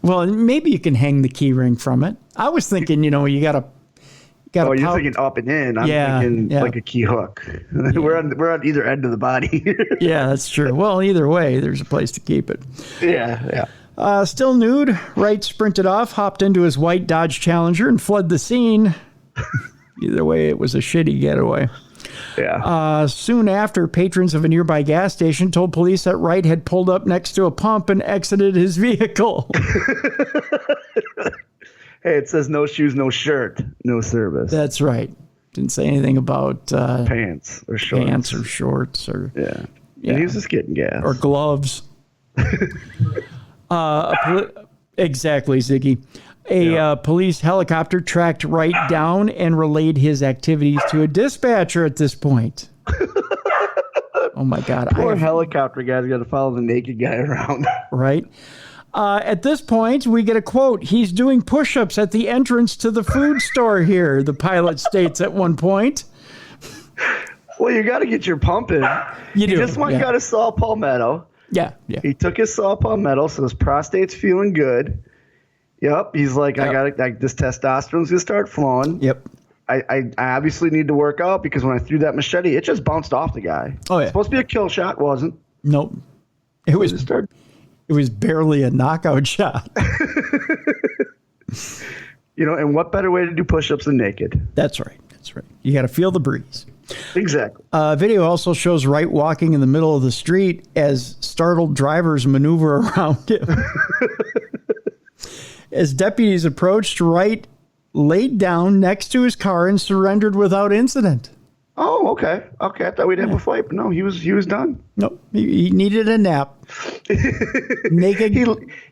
Well, maybe you can hang the key ring from it. I was thinking, you got to... Oh, you're thinking up and in. I'm thinking like a key hook. Yeah. We're on either end of the body. Yeah, that's true. Well, either way, there's a place to keep it. Yeah. Still nude, Wright sprinted off, hopped into his white Dodge Challenger, and fled the scene. Either way, it was a shitty getaway. Yeah. Soon after, patrons of a nearby gas station told police that Wright had pulled up next to a pump and exited his vehicle. Hey, it says no shoes, no shirt, no service. That's right. Didn't say anything about pants or shorts. Yeah. And he was just getting gas. Or gloves. Exactly, Ziggy. A police helicopter tracked Wright down and relayed his activities to a dispatcher at this point. Oh, my God. Poor helicopter guy's got to follow the naked guy around. Right. At this point, we get a quote. He's doing push-ups at the entrance to the food store here, the pilot states at one point. Well, you got to get your pump in. You do. He just got a saw palmetto. Yeah. He took his saw palmetto, so his prostate's feeling good. Yep. He's like, this testosterone's going to start flowing. Yep. I obviously need to work out because when I threw that machete, it just bounced off the guy. Oh, yeah. It's supposed to be a kill shot. Wasn't. Nope. It was barely a knockout shot. And what better way to do push-ups than naked? That's right. You got to feel the breeze. Exactly. Video also shows Wright walking in the middle of the street as startled drivers maneuver around him. As deputies approached, Wright laid down next to his car and surrendered without incident. Oh, okay. I thought we'd have a fight, but no, he was done. Nope. He needed a nap. Naked.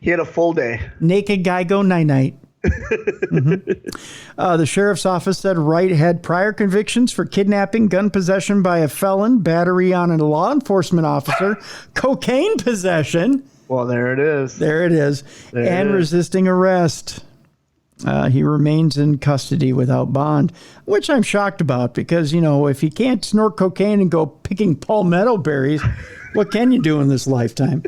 He had a full day. Naked guy go night-night. The sheriff's office said Wright had prior convictions for kidnapping, gun possession by a felon, battery on a law enforcement officer, cocaine possession. Well, there it is. And resisting arrest. He remains in custody without bond, which I'm shocked about because, if you can't snort cocaine and go picking palmetto berries, what can you do in this lifetime?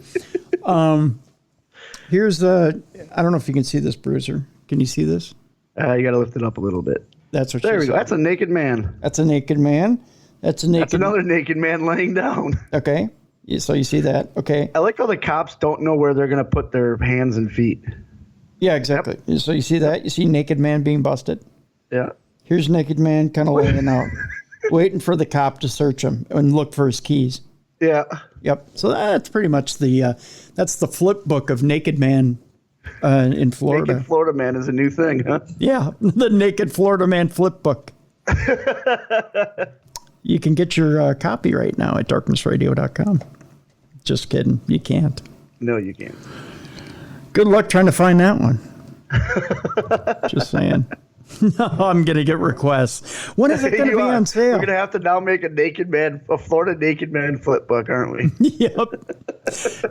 Here's I don't know if you can see this, Bruiser. Can you see this? You got to lift it up a little bit. That's what. There we go. That's a naked man. That's another naked man laying down. Okay. So you see that? Okay. I like how the cops don't know where they're going to put their hands and feet. Yeah, exactly. Yep. So you see that? You see naked man being busted? Yeah. Here's naked man kind of laying out, waiting for the cop to search him and look for his keys. Yeah. Yep. So that's pretty much that's the flip book of naked man In Florida. Naked Florida Man is a new thing, huh? Yeah, the Naked Florida Man flip book. You can get your copy right now at darknessradio.com. Just kidding. You can't. No, you can't. Good luck trying to find that one. Just saying. No, I'm going to get requests. When is it going to be on sale? We're going to have to now make a Florida Naked Man flip book, aren't we? Yep.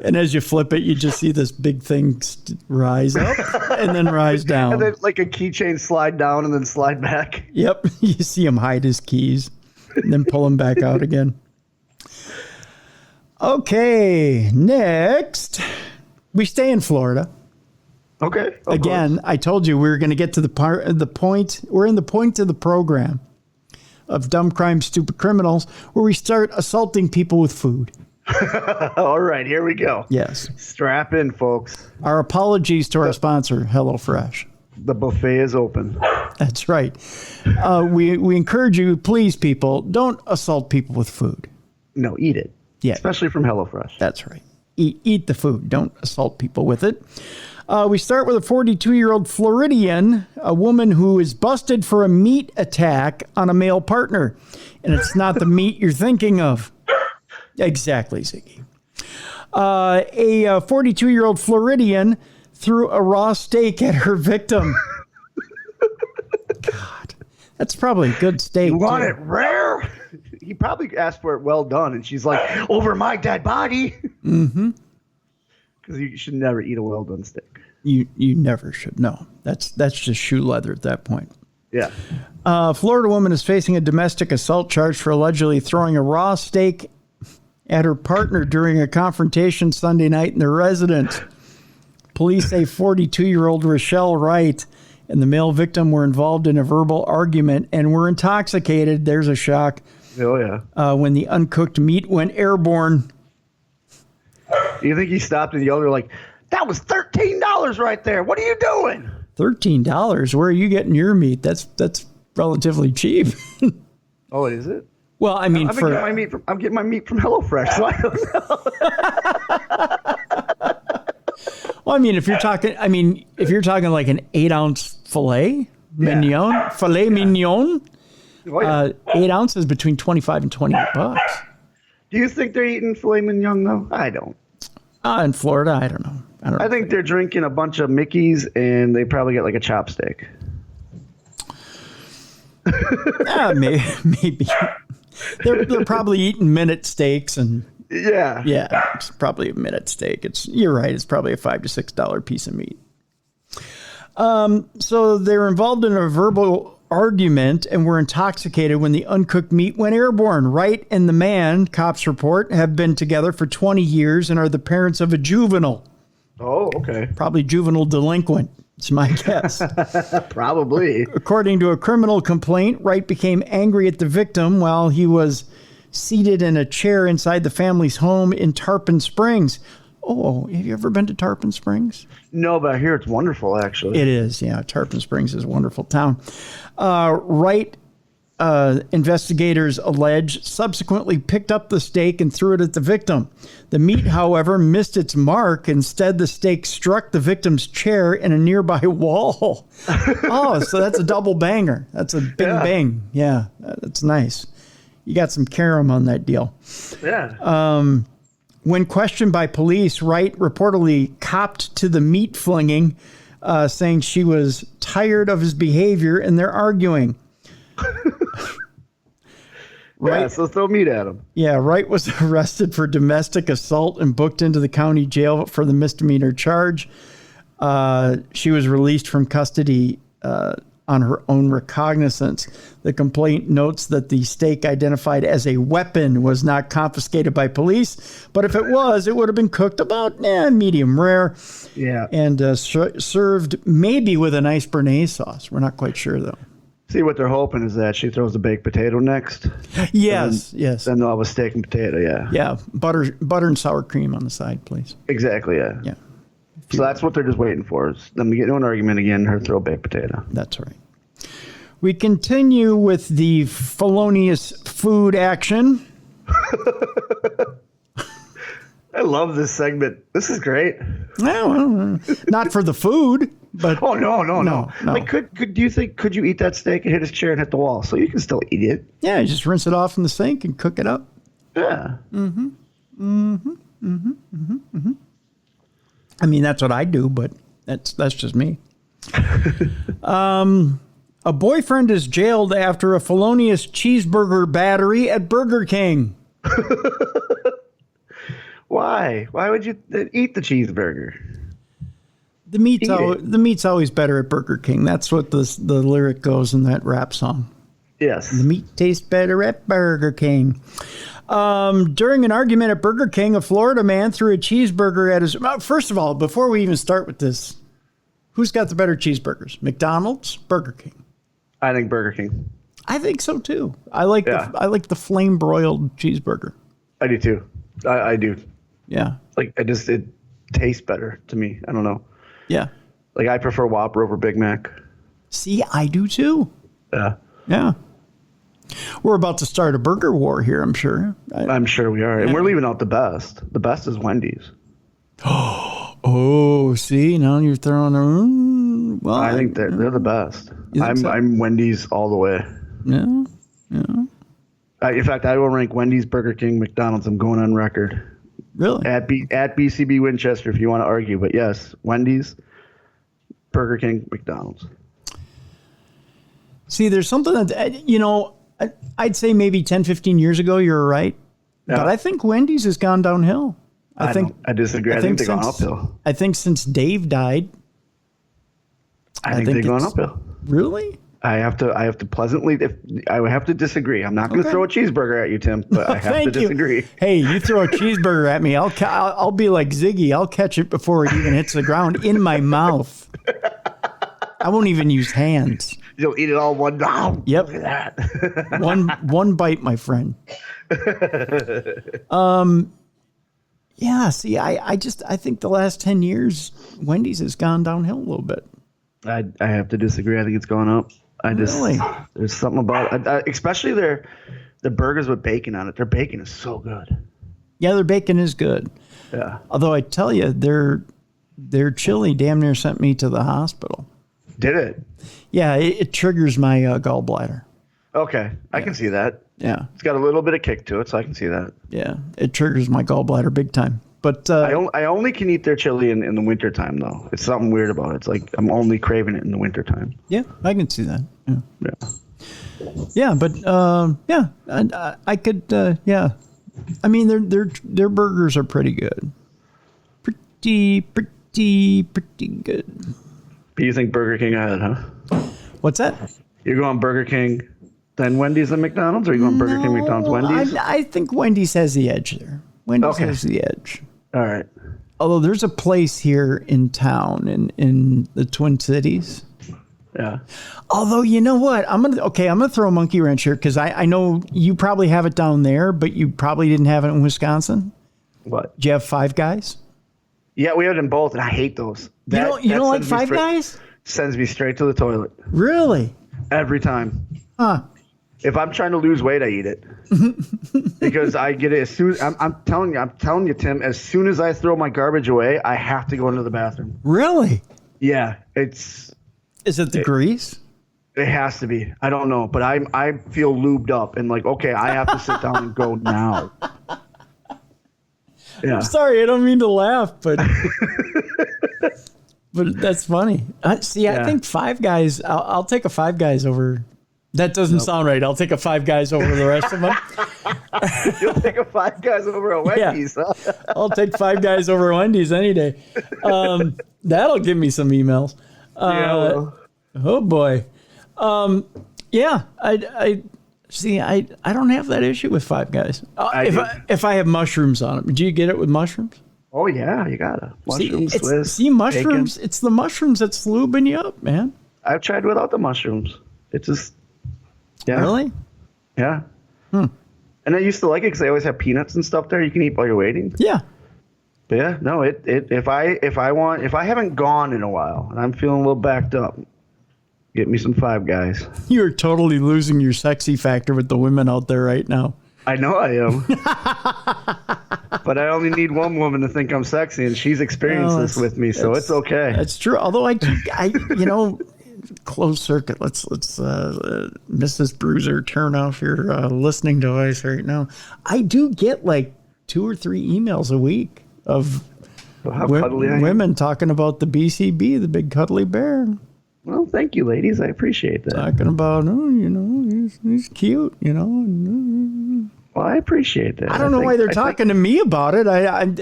And as you flip it, you just see this big thing rise up and then rise down. And then like a keychain slide down and then slide back. Yep. You see him hide his keys and then pull them back out again. Okay. Next, we stay in Florida. Okay. Again, I told you we were going to get to the point. We're in the point of the program of Dumb Crime, Stupid Criminals, where we start assaulting people with food. All right, here we go. Yes. Strap in, folks. Our apologies to our sponsor, HelloFresh. The buffet is open. That's right. We encourage you, please, people, don't assault people with food. No, eat it. Yeah. Especially from HelloFresh. That's right. Eat the food. Don't assault people with it. We start with a 42-year-old Floridian, a woman who is busted for a meat attack on a male partner. And it's not the meat you're thinking of. Exactly, Ziggy. A 42-year-old Floridian threw a raw steak at her victim. God, that's probably a good steak. You want it rare? He probably asked for it well done. And she's like, over my dead body. Mm-hmm. Because you should never eat a well done steak. You never should. No, that's just shoe leather at that point. Yeah. Florida woman is facing a domestic assault charge for allegedly throwing a raw steak at her partner during a confrontation Sunday night in their residence. Police say 42-year-old Rochelle Wright and the male victim were involved in a verbal argument and were intoxicated. There's a shock. Oh, yeah. When the uncooked meat went airborne. You think he stopped and yelled at her like, that was $13 right there. What are you doing? $13? Where are you getting your meat? That's relatively cheap. Oh, is it? Well, I mean, I'm getting my meat from HelloFresh, so I don't know. Well, I mean, if you're talking like an 8-ounce filet mignon, mignon, Oh, yeah. 8 ounces between $25 and $28. Do you think they're eating filet mignon though? I don't. In Florida, I don't know. I think they're drinking a bunch of Mickeys and they probably get like a chopstick. Maybe. They're probably eating minute steaks and yeah, it's probably a minute steak. You're right. It's probably a $5 to $6 piece of meat. So they were involved in a verbal argument and were intoxicated when the uncooked meat went airborne. Wright and the man, cops report, have been together for 20 years and are the parents of a juvenile. Oh, okay. Probably juvenile delinquent. It's my guess. Probably. According to a criminal complaint, Wright became angry at the victim while he was seated in a chair inside the family's home in Tarpon Springs. Oh, have you ever been to Tarpon Springs? No, but I hear it's wonderful, actually. It is, yeah. Tarpon Springs is a wonderful town. Wright, investigators allege, subsequently picked up the steak and threw it at the victim. The meat, however, missed its mark. Instead, the steak struck the victim's chair in a nearby wall. Oh, so that's a double banger. That's a bing bang. Yeah, that's nice. You got some carom on that deal. Yeah. When questioned by police, Wright reportedly copped to the meat flinging, saying she was tired of his behavior and they're arguing. Right. Yeah, so throw meat at him. Yeah, Wright was arrested for domestic assault and booked into the county jail for the misdemeanor charge. She was released from custody on her own recognizance. The complaint notes that the steak identified as a weapon was not confiscated by police, but if it was, it would have been cooked about medium rare. Yeah. And served maybe with a nice béarnaise sauce. We're not quite sure, though. See, what they're hoping is that she throws the baked potato next. Yes. Then they'll have a steak and potato, yeah. Yeah, butter and sour cream on the side, please. Exactly, yeah. Yeah. So that's what they're just waiting for, is them to get into an argument again, her throw baked potato. That's right. We continue with the felonious food action. I love this segment. This is great. Well, not for the food, but no. Like, do you think could you eat that steak and hit his chair and hit the wall? So you can still eat it. Yeah, just rinse it off in the sink and cook it up. Yeah. I mean, that's what I do, but that's just me. A boyfriend is jailed after a felonious cheeseburger battery at Burger King. Why? Why would you eat the cheeseburger? The meat's always better at Burger King. That's what the lyric goes in that rap song. Yes. The meat tastes better at Burger King. During an argument at Burger King, a Florida man threw a cheeseburger at his... First of all, before we even start with this, who's got the better cheeseburgers? McDonald's? Burger King? I think Burger King. I think so, too. I like the flame-broiled cheeseburger. I do, too. I do. Yeah. Like, it tastes better to me. I don't know. Yeah. Like, I prefer Whopper over Big Mac. See, I do, too. Yeah. Yeah. We're about to start a burger war here, I'm sure. I'm sure we are. And we're leaving out the best. The best is Wendy's. Oh, see, now you're throwing well, I think they're the best. I'm Wendy's all the way. Yeah. In fact, I will rank Wendy's, Burger King, McDonald's. I'm going on record. Really? At BCB Winchester, if you want to argue. But yes, Wendy's, Burger King, McDonald's. See, there's something that, I'd say maybe 10, 15 years ago, you're right. Yeah. But I think Wendy's has gone downhill. I disagree. I think they've gone uphill. I think since Dave died. I think they've gone uphill. Really? I have to I would have to disagree. I'm not going to throw a cheeseburger at you, Tim, but I have to disagree. Hey, you throw a cheeseburger at me, I'll be like Ziggy. I'll catch it before it even hits the ground in my mouth. I won't even use hands. You'll eat it all one down. Yep. Look at that. one bite, my friend. Yeah, see, I think the last 10 years, Wendy's has gone downhill a little bit. I have to disagree. I think it's gone up. Really? There's something about it, especially the burgers with bacon on it. Their bacon is so good. Yeah, their bacon is good. Yeah. Although I tell you, their chili damn near sent me to the hospital. Did it? Yeah, it triggers my gallbladder. Okay, I can see that. Yeah. It's got a little bit of kick to it, so I can see that. Yeah, it triggers my gallbladder big time. But I only can eat their chili in the wintertime, though. It's something weird about it. It's like I'm only craving it in the wintertime. Yeah, I can see that. Yeah. Yeah, but I could. Yeah, I mean their burgers are pretty good. Pretty good. But you think Burger King ahead, huh? What's that? You're going Burger King, then Wendy's and McDonald's, or are you going Burger King, McDonald's, Wendy's? I think Wendy's has the edge there. Wendy's has the edge. All right. Although there's a place here in town in the Twin Cities. Yeah. Although, you know what? I'm gonna throw a monkey wrench here because I know you probably have it down there, but you probably didn't have it in Wisconsin. What? Do you have Five Guys? Yeah, we have it in both, and I hate those. You don't like Five Guys? Sends me straight to the toilet. Really? Every time. Huh. If I'm trying to lose weight, I eat it. Because I get it as soon I'm telling you, Tim, as soon as I throw my garbage away, I have to go into the bathroom. Really? Yeah. Is it the grease? It has to be. I don't know, but I feel lubed up and like, okay, I have to sit down and go now. Yeah. I'm sorry, I don't mean to laugh, but but that's funny. I think Five Guys. I'll take a Five Guys over. That doesn't sound right. I'll take a Five Guys over the rest of them. You'll take a Five Guys over a Wendy's, huh? I'll take Five Guys over Wendy's any day. That'll give me some emails. Oh boy. Yeah. I see. I don't have that issue with Five Guys. If I have mushrooms on it, do you get it with mushrooms? Oh yeah, you gotta mushrooms. Mushrooms. Bacon. It's the mushrooms that's lubing you up, man. I've tried without the mushrooms. It's just. Yeah. Really? Yeah. And I used to like it because they always have peanuts and stuff there you can eat while you're waiting. Yeah. But yeah, no, if I haven't gone in a while and I'm feeling a little backed up, get me some Five Guys. You're totally losing your sexy factor with the women out there right now. I know I am. But I only need one woman to think I'm sexy, and she's experienced this with me, so it's okay. That's true. Although I closed circuit. Let's Mrs. Bruiser, turn off your listening device right now. I do get like 2 or 3 emails a week of women talking about the BCB, the big cuddly bear. Well, thank you, ladies. I appreciate that. Talking about, he's cute, Well, I appreciate that. I don't know why they're talking to me about it. I'm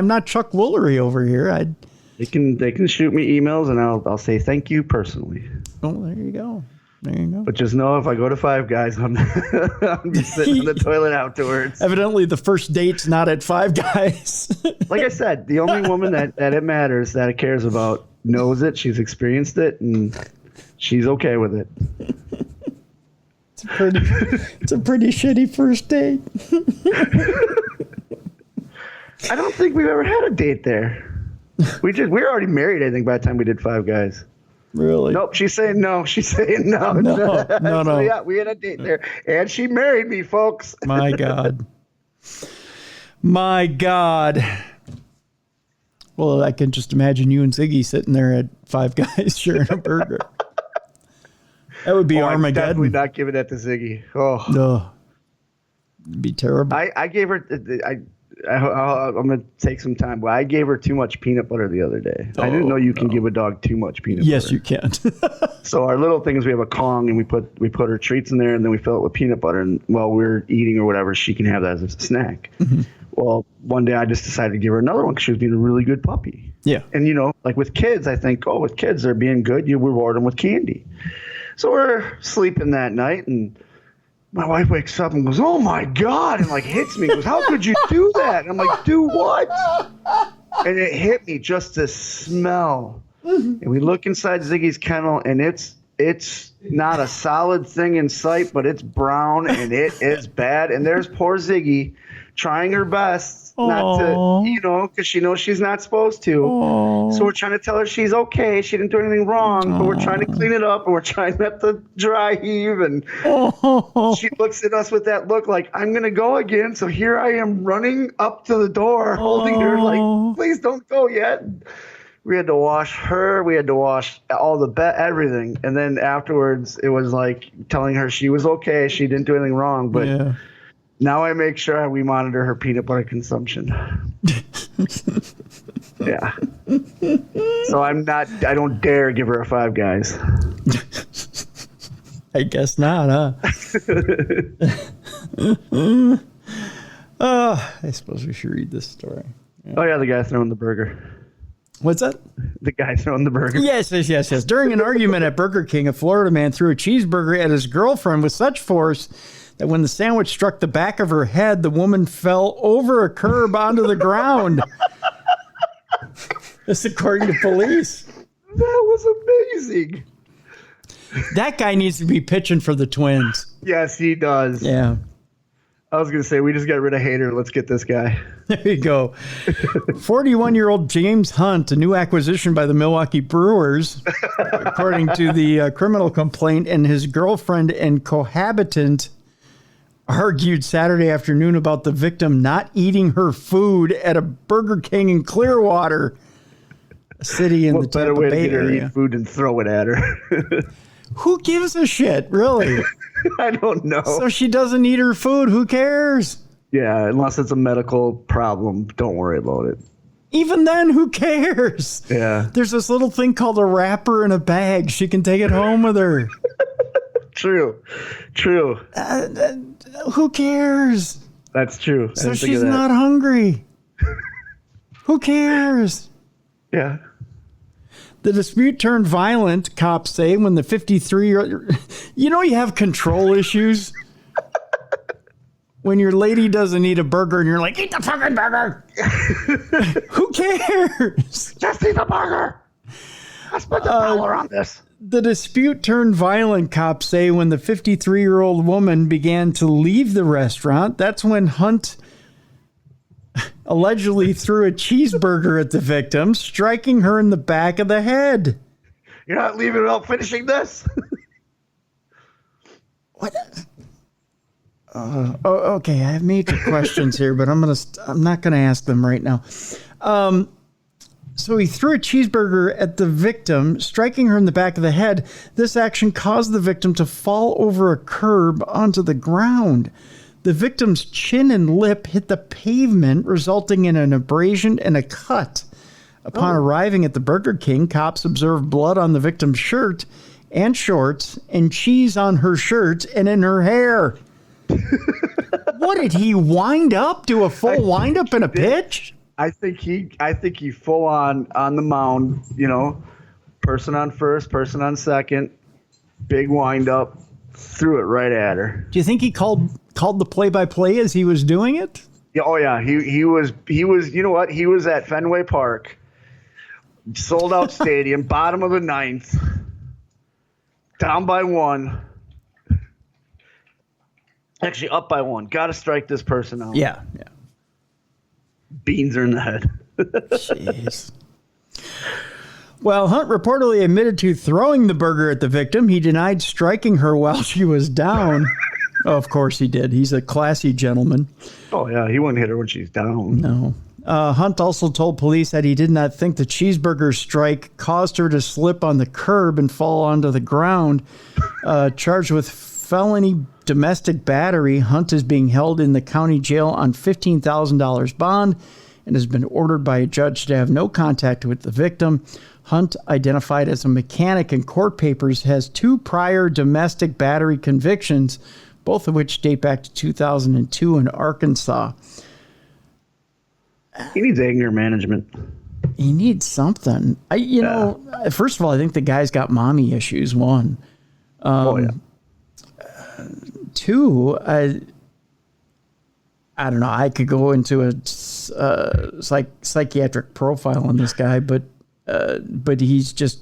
not Chuck Woolery over here. They can shoot me emails, and I'll say thank you personally. Oh, there you go. But just know if I go to Five Guys, I'm just sitting in the toilet afterwards. Evidently, the first date's not at Five Guys. Like I said, the only woman that it matters, that it cares about, knows it. She's experienced it, and she's okay with it. It's a pretty shitty first date. I don't think we've ever had a date there. We were already married, I think, by the time we did Five Guys. Really? Nope, she's saying no. She's saying no. No. So, yeah, we had a date there. And she married me, folks. My God. Well, I can just imagine you and Ziggy sitting there at Five Guys sharing a burger. That would be Armageddon. I'm definitely not giving that to Ziggy. Oh. No. It'd be terrible. I gave her... I'm going to take some time, but I gave her too much peanut butter the other day. I didn't know you can give a dog too much peanut butter. Yes, you can. So our little thing is we have a Kong, and we put her treats in there, and then we fill it with peanut butter. And while we're eating or whatever, she can have that as a snack. Mm-hmm. Well, one day I just decided to give her another one because she was being a really good puppy. Yeah. And, like with kids, I think, with kids, they're being good. You reward them with candy. So we're sleeping that night, and my wife wakes up and goes, "Oh my God," and like hits me. Goes, "How could you do that?" And I'm like, "Do what?" And it hit me, just the smell. And we look inside Ziggy's kennel, and it's not a solid thing in sight, but it's brown and it is bad. And there's poor Ziggy trying her best not to, because she knows she's not supposed to. Aww. So we're trying to tell her she's okay. She didn't do anything wrong, but we're trying to clean it up, and we're trying not to dry heave. And she looks at us with that look like, I'm going to go again. So here I am running up to the door, holding her like, please don't go yet. We had to wash her. We had to wash all the everything. And then afterwards, it was like telling her she was okay. She didn't do anything wrong. But now I make sure we monitor her peanut butter consumption. Yeah. So I don't dare give her a Five Guys. I guess not, huh? I suppose we should read this story. Yeah. Oh, yeah, the guy throwing the burger. What's that? The guy throwing the burger. Yes. During an argument at Burger King, a Florida man threw a cheeseburger at his girlfriend with such force that when the sandwich struck the back of her head, the woman fell over a curb onto the ground. This according to police. That was amazing. That guy needs to be pitching for the Twins. Yes, he does. Yeah. I was going to say, we just got rid of Hader. Let's get this guy. There you go. 41-year-old James Hunt, a new acquisition by the Milwaukee Brewers, according to the criminal complaint, and his girlfriend and cohabitant argued Saturday afternoon about the victim not eating her food at a Burger King in Clearwater, a city in the Tampa Bay area. What better way to get her to eat food and throw it at her? Who gives a shit, really? I don't know. So she doesn't eat her food. Who cares? Yeah, unless it's a medical problem, don't worry about it. Even then, who cares? Yeah. There's this little thing called a wrapper in a bag. She can take it home with her. True. Who cares? That's true. So she's not hungry. Who cares? Yeah. The dispute turned violent, cops say, when the 53-year-old... you have control issues? When your lady doesn't eat a burger and you're like, eat the fucking burger! Who cares? Just eat the burger! I spent $1 on this. The dispute turned violent, cops say, when the 53-year-old woman began to leave the restaurant. That's when Hunt allegedly threw a cheeseburger at the victim, striking her in the back of the head. You're not leaving without finishing this? What? Okay, I have major questions here, but I'm not gonna ask them right now. So he threw a cheeseburger at the victim, striking her in the back of the head. This action caused the victim to fall over a curb onto the ground. The victim's chin and lip hit the pavement, resulting in an abrasion and a cut. Upon arriving at the Burger King, cops observed blood on the victim's shirt and shorts and cheese on her shirt and in her hair. What did he wind up? Do a full wind up in a pitch? I think he full on the mound, person on first, person on second, big wind up, threw it right at her. Do you think he called the play-by-play as he was doing it? Yeah, oh yeah, he was you know what? He was at Fenway Park, sold out stadium, bottom of the ninth, down by one. Actually, up by one. Got to strike this person out. Yeah. Beans are in the head. Jeez. Well, Hunt reportedly admitted to throwing the burger at the victim. He denied striking her while she was down. Oh, of course he did. He's a classy gentleman. Oh, yeah. He wouldn't hit her when she's down. No. Hunt also told police that he did not think the cheeseburger strike caused her to slip on the curb and fall onto the ground. Charged with felony domestic battery, Hunt is being held in the county jail on $15,000 bond and has been ordered by a judge to have no contact with the victim. Hunt, identified as a mechanic in court papers, has 2 prior domestic battery convictions, both of which date back to 2002 in Arkansas. He needs anger management. He needs something. First of all, I think the guy's got mommy issues, one. Two, I don't know. I could go into a psychiatric profile on this guy, but he's just,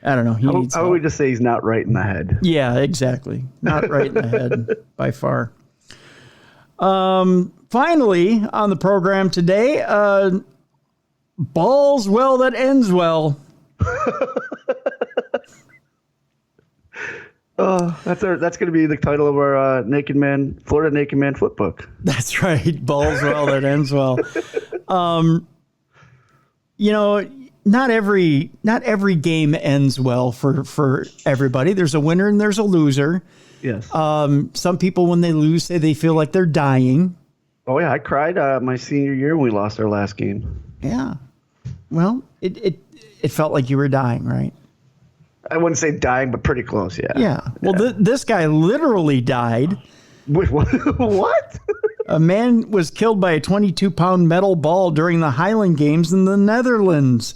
I don't know. How would we just say he's not right in the head? Yeah, exactly. Not right in the head by far. Finally, on the program today, balls well that ends well. That's going to be the title of our Florida Naked Man Foot book. That's right. Balls well that ends well. Not every game ends well for everybody. There's a winner and there's a loser. Yes. Some people, when they lose, say they feel like they're dying. Oh yeah, I cried my senior year when we lost our last game. Yeah. Well, it felt like you were dying, right? I wouldn't say dying, but pretty close, yeah. Yeah. Well, this guy literally died. Wait, what? A man was killed by a 22-pound metal ball during the Highland Games in the Netherlands.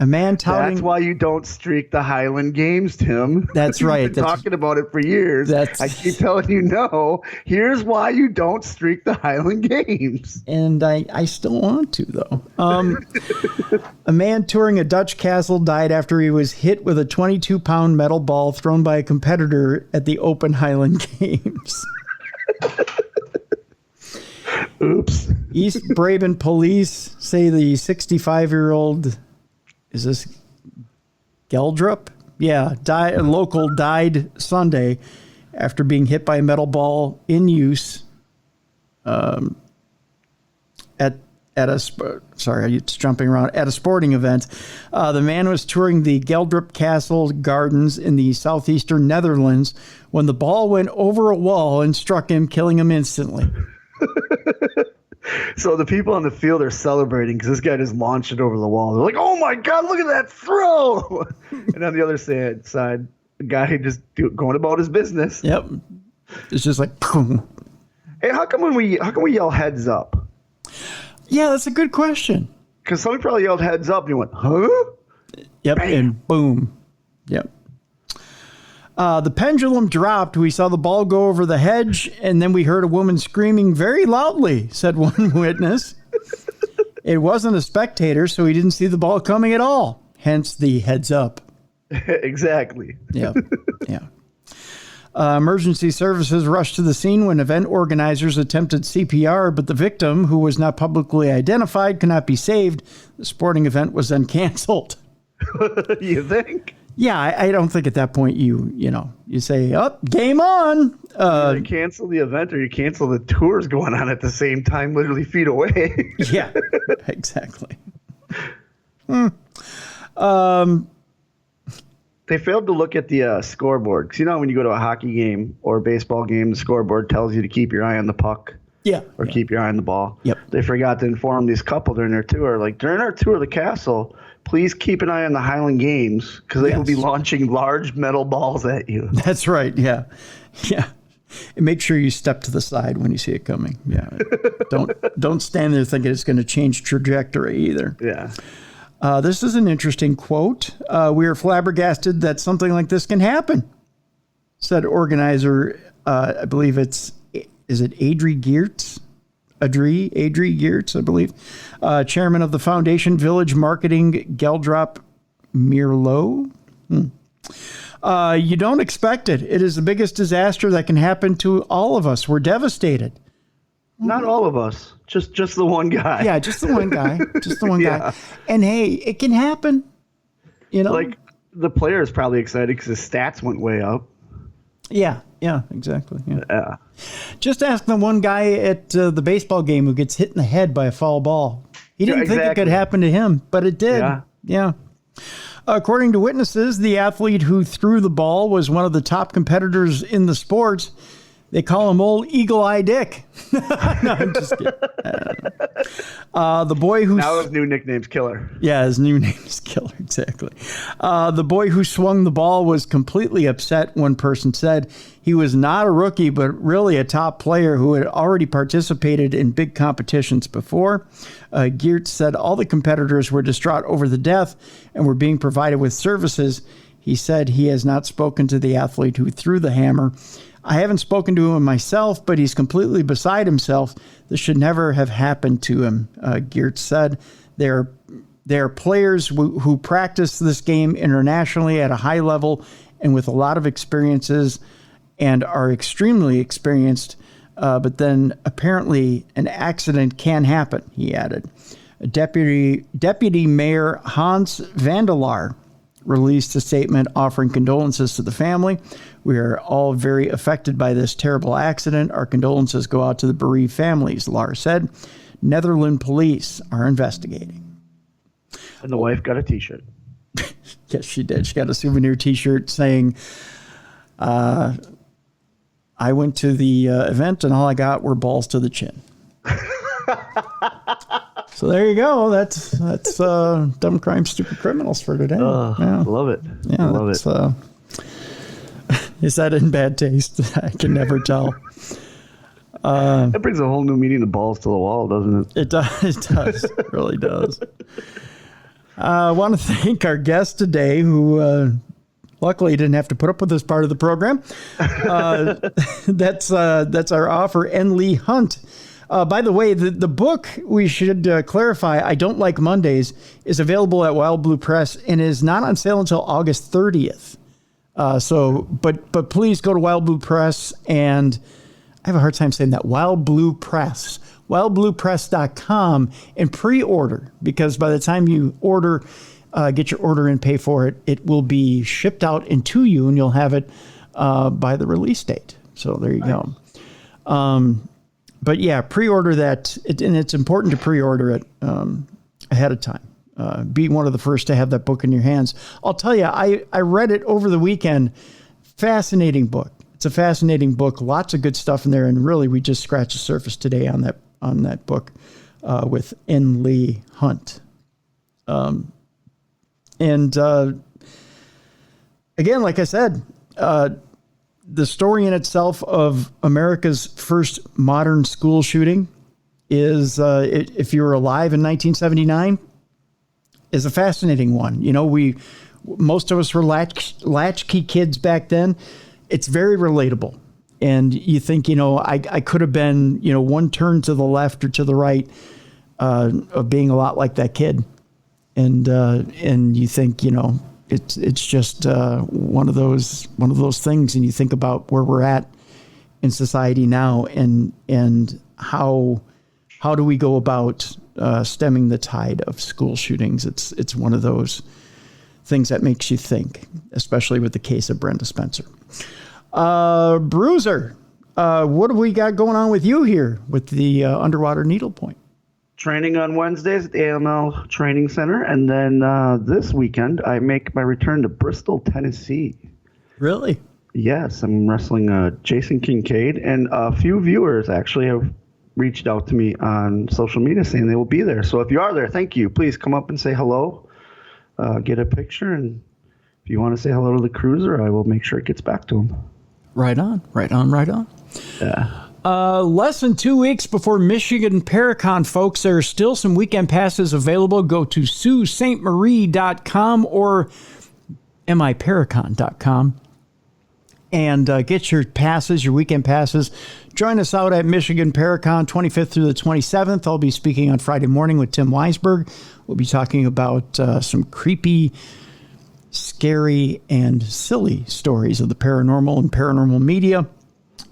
A man touting... That's why you don't streak the Highland Games, Tim. That's right. You've been talking about it for years. I keep telling you no. Here's why you don't streak the Highland Games. And I still want to, though. A man touring a Dutch castle died after he was hit with a 22-pound metal ball thrown by a competitor at the Open Highland Games. Oops. East Brabant police say the 65-year-old... Is this Geldrup? Yeah, died Sunday after being hit by a metal ball in use at a sporting event. The man was touring the Geldrup Castle Gardens in the southeastern Netherlands when the ball went over a wall and struck him, killing him instantly. So the people on the field are celebrating because this guy just launched it over the wall. They're like, "Oh my God, look at that throw!" And on the other side, the guy just going about his business. Yep, it's just like, boom. Hey, how come we yell heads up? Yeah, that's a good question. Because somebody probably yelled heads up, and you went, "Huh?" Yep, Bam. And boom. Yep. The pendulum dropped. We saw the ball go over the hedge, and then we heard a woman screaming very loudly, said one witness. It wasn't a spectator, so he didn't see the ball coming at all. Hence the heads up. Exactly. Yeah. Emergency services rushed to the scene when event organizers attempted CPR, but the victim, who was not publicly identified, could not be saved. The sporting event was then canceled. You think? Yeah, I don't think at that point you say, "Oh, game on." You cancel the event or you cancel the tours going on at the same time, literally feet away. Yeah, exactly. They failed to look at the scoreboard. 'Cause when you go to a hockey game or a baseball game, the scoreboard tells you to keep your eye on the puck. Yeah. Or keep your eye on the ball. Yep. They forgot to inform these couple during their tour. Like, during our tour of the castle, please keep an eye on the Highland Games because they will be launching large metal balls at you. That's right. Yeah. Yeah. And make sure you step to the side when you see it coming. Yeah. Don't stand there thinking it's going to change trajectory either. Yeah. This is an interesting quote. We are flabbergasted that something like this can happen, said organizer. I believe is it Adri Geertz? Adri Geertz, I believe. Chairman of the Foundation Village Marketing, Geldrop Mirlo. You don't expect it. It is the biggest disaster that can happen to all of us. We're devastated. Not all of us. Just the one guy. Yeah, just the one guy. Just the one guy. And hey, it can happen. Like the player is probably excited because his stats went way up. Yeah, exactly. Yeah. Just ask the one guy at the baseball game who gets hit in the head by a foul ball. He didn't think it could happen to him, but it did. Yeah. According to witnesses, the athlete who threw the ball was one of the top competitors in the sport. They call him Old Eagle Eye Dick. No, I'm just kidding. The boy who... Now his new nickname's Killer. Yeah, his new name is Killer, exactly. The boy who swung the ball was completely upset, one person said. He was not a rookie, but really a top player who had already participated in big competitions before. Geertz said all the competitors were distraught over the death and were being provided with services. He said he has not spoken to the athlete who threw the hammer. I haven't spoken to him myself, but he's completely beside himself. This should never have happened to him, Geertz said. There are players who practice this game internationally at a high level and with a lot of experiences and are extremely experienced, but then apparently an accident can happen, he added. Deputy Mayor Hans Vandelaar released a statement offering condolences to the family. We are all very affected by this terrible accident. Our condolences go out to the bereaved families, Lahr said. Netherlands police are investigating. And the wife got a T-shirt. Yes, she did. She got a souvenir T-shirt saying, I went to the event and all I got were balls to the chin. So there you go. That's Dumb Crime, Stupid Criminals for today. Love it. Yeah, love it. Is that in bad taste? I can never tell. That brings a whole new meaning to balls to the wall, doesn't it? It does. It does. It really does. I want to thank our guest today, who luckily didn't have to put up with this part of the program. That's our offer, and Leigh Hunt. By the way, the book, we should clarify, I Don't Like Mondays, is available at Wild Blue Press and is not on sale until August 30th. But please go to Wild Blue Press, and I have a hard time saying that, Wild Blue Press, wildbluepress.com, and pre-order, because by the time you order, get your order and pay for it, it will be shipped out and to you, and you'll have it by the release date. So there you go. But yeah, pre-order that, and it's important to pre-order it ahead of time. Be one of the first to have that book in your hands. I'll tell you, I read it over the weekend. Fascinating book. It's a fascinating book. Lots of good stuff in there, and really, we just scratched the surface today on that book with Leigh Hunt. And again, like I said, the story in itself of America's first modern school shooting is, if you were alive in 1979, is a fascinating one. Most of us were latchkey kids back then. It's very relatable. And you think, I could have been, one turn to the left or to the right of being a lot like that kid. And you think, it's just one of those things, and you think about where we're at in society now, and how do we go about stemming the tide of school shootings? It's one of those things that makes you think, especially with the case of Brenda Spencer. Bruiser, what have we got going on with you here with the underwater needlepoint? Training on Wednesdays at the AML Training Center. And then this weekend, I make my return to Bristol, Tennessee. Really? Yes, I'm wrestling Jason Kincaid. And a few viewers actually have reached out to me on social media saying they will be there. So if you are there, thank you. Please come up and say hello, get a picture. And if you want to say hello to the cruiser, I will make sure it gets back to him. Right on. Yeah. Less than 2 weeks before Michigan Paracon, folks, there are still some weekend passes available. Go to SauSaintMarie.com or miparacon.com and get your passes, your weekend passes. Join us out at Michigan Paracon 25th through the 27th. I'll be speaking on Friday morning with Tim Weisberg. We'll be talking about some creepy, scary, and silly stories of the paranormal and paranormal media.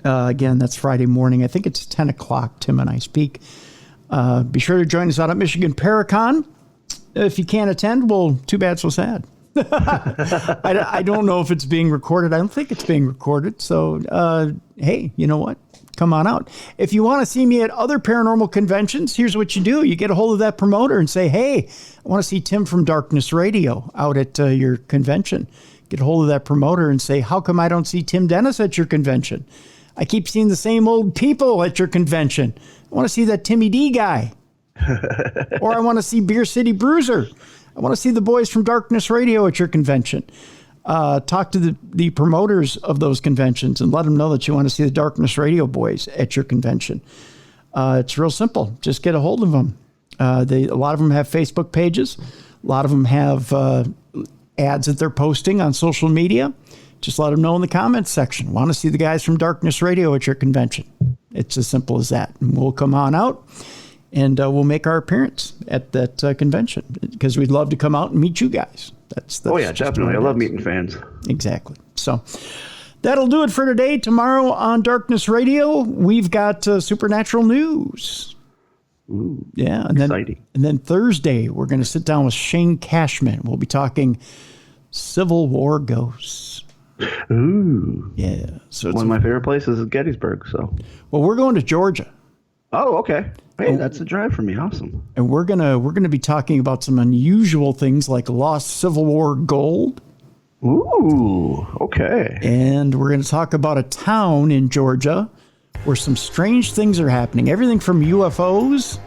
Again, that's Friday morning. I think it's 10 o'clock. Tim and I speak. Be sure to join us out at Michigan Paracon. If you can't attend, well, too bad, so sad. I don't know if it's being recorded. I don't think it's being recorded. So, hey, you know what? Come on out. If you want to see me at other paranormal conventions, here's what you do. You get a hold of that promoter and say, hey, I want to see Tim from Darkness Radio out at your convention. Get a hold of that promoter and say, how come I don't see Tim Dennis at your convention? I keep seeing the same old people at your convention. I want to see that Timmy D guy. Or I want to see Beer City Bruiser. I want to see the boys from Darkness Radio at your convention. Talk to the promoters of those conventions and let them know that you want to see the Darkness Radio boys at your convention. It's real simple. Just get a hold of them. A lot of them have Facebook pages. A lot of them have ads that they're posting on social media. Just let them know in the comments section. Want to see the guys from Darkness Radio at your convention. It's as simple as that. And we'll come on out and we'll make our appearance at that convention because we'd love to come out and meet you guys. That's oh, yeah, definitely. I love meeting fans. Exactly. So that'll do it for today. Tomorrow on Darkness Radio, we've got supernatural news. Ooh, yeah. And exciting. Then Thursday, we're going to sit down with Shane Cashman. We'll be talking Civil War ghosts. Ooh. Yeah. So it's one of my favorite places is Gettysburg. So. Well, we're going to Georgia. Oh, okay. Hey, that's a drive for me. Awesome. And we're gonna be talking about some unusual things like lost Civil War gold. Ooh, okay. And we're gonna talk about a town in Georgia where some strange things are happening. Everything from UFOs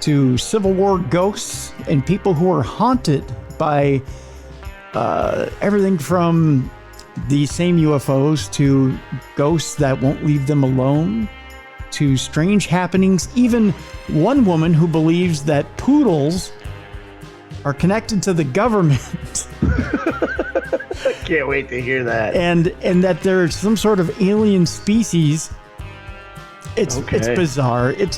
to Civil War ghosts and people who are haunted by everything from the same UFOs to ghosts that won't leave them alone, to strange happenings. Even one woman who believes that poodles are connected to the government. I can't wait to hear that. And that there's some sort of alien species. It's bizarre. It's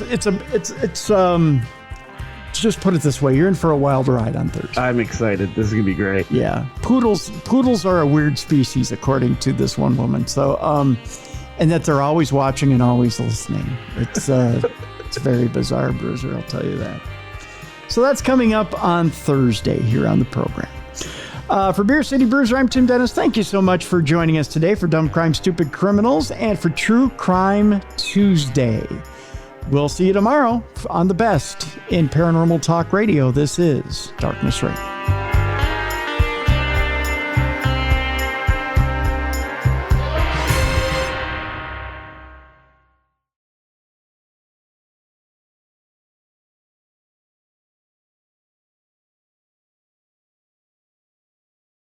just put it this way, you're in for a wild ride on Thursday. I'm excited. This is gonna be great. Yeah. Poodles are a weird species according to this one woman. So and that they're always watching and always listening. It's very bizarre, Bruiser, I'll tell you that. So that's coming up on Thursday here on the program. For Beer City Bruiser, I'm Tim Dennis. Thank you so much for joining us today for Dumb Crime, Stupid Criminals and for True Crime Tuesday. We'll see you tomorrow on the best in paranormal talk radio. This is Darkness Radio.